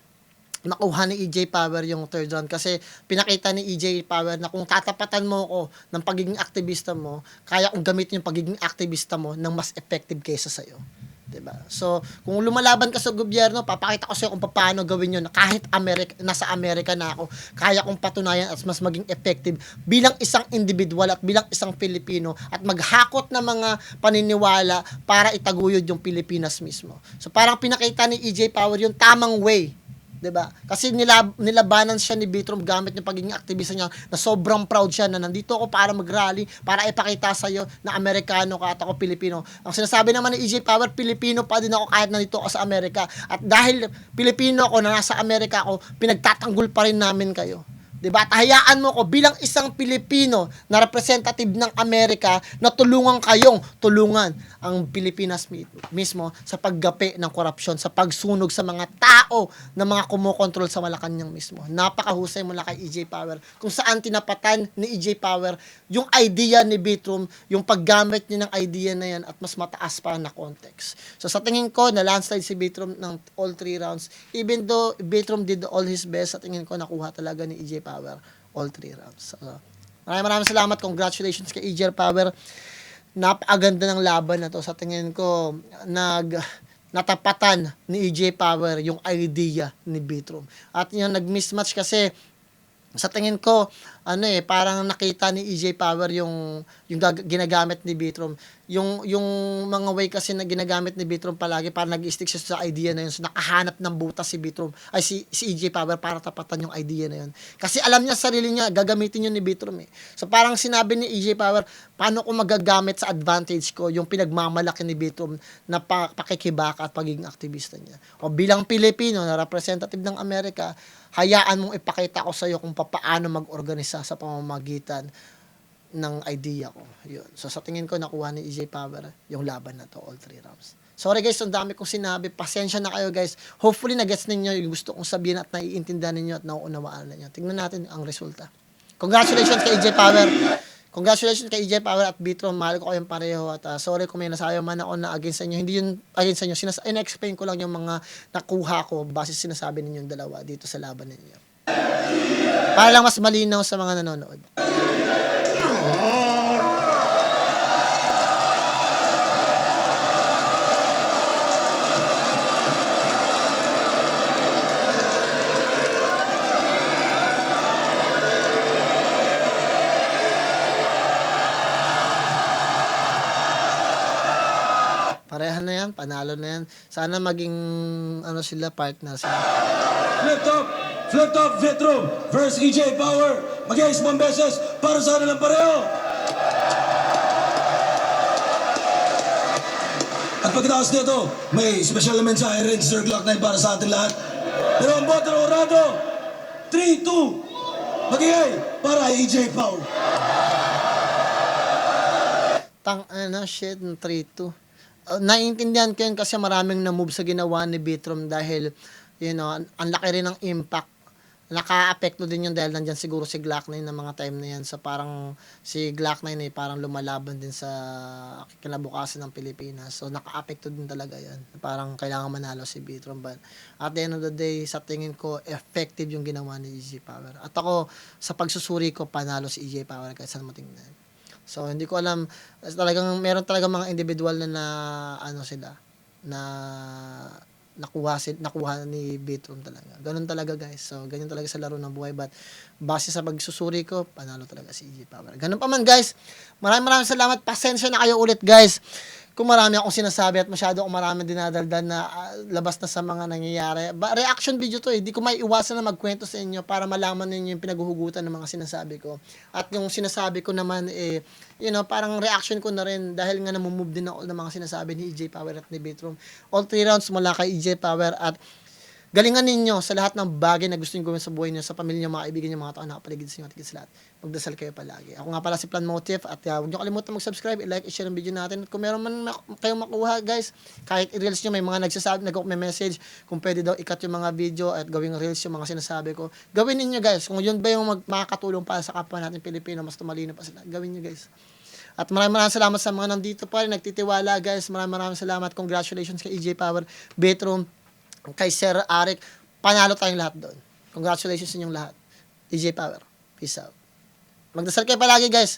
nakuha ni EJ Power yung third round kasi pinakita ni EJ Power na kung tatapatan mo ko ng pagiging aktivista mo, kaya kong gamitin yung pagiging aktivista mo ng mas effective kaysa sa'yo. Diba? So, kung lumalaban ka sa gobyerno, papakita ko sa'yo kung paano gawin yun. Kahit nasa Amerika na ako, kaya kong patunayan at mas maging effective bilang isang individual at bilang isang Pilipino at maghakot ng mga paniniwala para itaguyod yung Pilipinas mismo. So, parang pinakita ni EJ Power yung tamang way. 'Di ba? Kasi nilabanan siya ni Bitrom gamit yung pagiging aktivista niya na sobrang proud siya na nandito ako para mag-rally, para ipakita sa iyo na Amerikano ka at ako Pilipino. Ang sinasabi naman ni EJ Power, Pilipino pa din ako kahit nandito ako sa Amerika. At dahil Pilipino ako na nasa Amerika ako, pinagtatanggol pa rin namin kayo. 'Di ba? Hayaan mo ko bilang isang Pilipino na representative ng Amerika na tulungan ang Pilipinas mismo sa paggapi ng korupsyon, sa pagsunog sa mga tao na mga kumokontrol sa Malacanang mismo. Napakahusay mo na kay EJ Power kung saan tinapatan ni EJ Power yung idea ni Bitrom, yung paggamit niya ng idea na yan at mas mataas pa na context. So sa tingin ko, na landslide si Bitrom ng all 3 rounds. Even though Bitrom did all his best, sa tingin ko nakuha talaga ni EJ Power all 3 rounds. So, maraming salamat. Congratulations kay EJ Power. Napakaganda ng laban na to. Sa tingin ko, natapatan ni EJ Power yung idea ni Bitrom. At yung nag-mismatch kasi, sa tingin ko, parang nakita ni EJ Power yung ginagamit ni Bitrom. Yung mga way kasi na ginagamit ni Bitrom palagi, para nag-stick siya sa idea na yun. So, nakahanap ng butas si Bitrom, si EJ Power para tapatan yung idea na yun. Kasi alam niya sarili niya, gagamitin yun ni Bitrom eh. So, parang sinabi ni EJ Power, paano ko magagamit sa advantage ko yung pinagmamalaki ni Bitrom na pakikibaka at pagiging aktivista niya. O bilang Pilipino na representative ng Amerika, hayaan mong ipakita ko sa iyo kung paano mag-organisa sa pamamagitan ng idea ko. Yun. So, sa tingin ko, nakuha ni EJ Power yung laban na to, all 3 rounds. Sorry guys, ang dami kong sinabi. Pasensya na kayo guys. Hopefully, na-gets ninyo yung gusto kong sabihin at naiintindihan ninyo at nauunawaan ninyo. Tingnan natin ang resulta. Congratulations kay EJ Power. Congratulations kay EJ Power at Bitrom. Mahal ko kayong pareho. At sorry kung may nasayo man ako na against sa inyo. Hindi yun against sa inyo. In-explain ko lang yung mga nakuha ko base sinasabi ninyong dalawa dito sa laban ninyo. Para lang mas malinaw sa mga nanonood. Pareha na yan, panalo na yan. Sana maging sila partner sila. Flip top, Vitrom versus EJ Power. Mag-ice mo beses para sa kanilang pareho. At pagkatapos nito, may special na mensahe rin si Sir Glock9 para sa ating lahat. Pero ang boto ng orado, 3-2. Mag-iay para EJ Power. Shit, 3-2. Naiintindihan ko yun kasi maraming na-move sa ginawa ni Bitrom dahil, ang laki rin ng impact. Naka-apekto din yun dahil nandyan siguro si Glock9 na mga time na yan. So parang si Glock9 parang lumalaban din sa kinabukasan ng Pilipinas. So naka-apekto din talaga yan. Parang kailangan manalo si Bitrom. But at the end of the day, sa tingin ko, effective yung ginawa ni EJ Power. At ako, sa pagsusuri ko, panalo si EJ Power kahit saan mo tingnan. So hindi ko alam, meron talagang mga individual na nakuha ni Bitrom talaga. Ganun talaga guys. So, ganyan talaga sa laro ng buhay. But, base sa pagsusuri ko, panalo talaga si EJ Power. Ganun pa man guys. Maraming salamat. Pasensya na kayo ulit guys. Kung marami akong sinasabi at masyado akong marami dinadaldan na labas na sa mga nangyayari. Reaction video to eh. Di ko may iwasan na magkwento sa inyo para malaman ninyo yung pinaghuhugutan ng mga sinasabi ko. At yung sinasabi ko naman parang reaction ko na rin dahil nga namumove din ako ng mga sinasabi ni EJ Power at ni Bitrom. All 3 rounds mula kay EJ Power at Galingan ninyo sa lahat ng bagay na gusto niyo gawin sa buhay niyo, sa pamilya niyo, mga kaibigan niyo, mga tao na nakapaligid sa inyo at higit sa lahat. Magdasal kayo palagi. Ako nga pala si Plan Motive at huwag niyo kalimutan mag-subscribe, i-like, i-share ang video natin. At kung meron man kayong makuha, guys, kahit i-reels niyo, may mga nagsasabi, nag-message kung pwede daw ikat yung mga video at gawing reels yung mga sinasabi ko. Gawin niyo, guys. Kung yun ba yung makakatulong para sa kapwa natin Pilipino, mas tumalino pa sila. Gawin niyo, guys. At maraming salamat sa mga nandito pa rin, nagtitiwala, guys. Maraming salamat. Congratulations kay EJ Power, Betrom, kay Sir Arik. Panalo tayong lahat doon. Congratulations sa inyong lahat. EJ Power. Peace out. Magdasal kayo palagi, guys.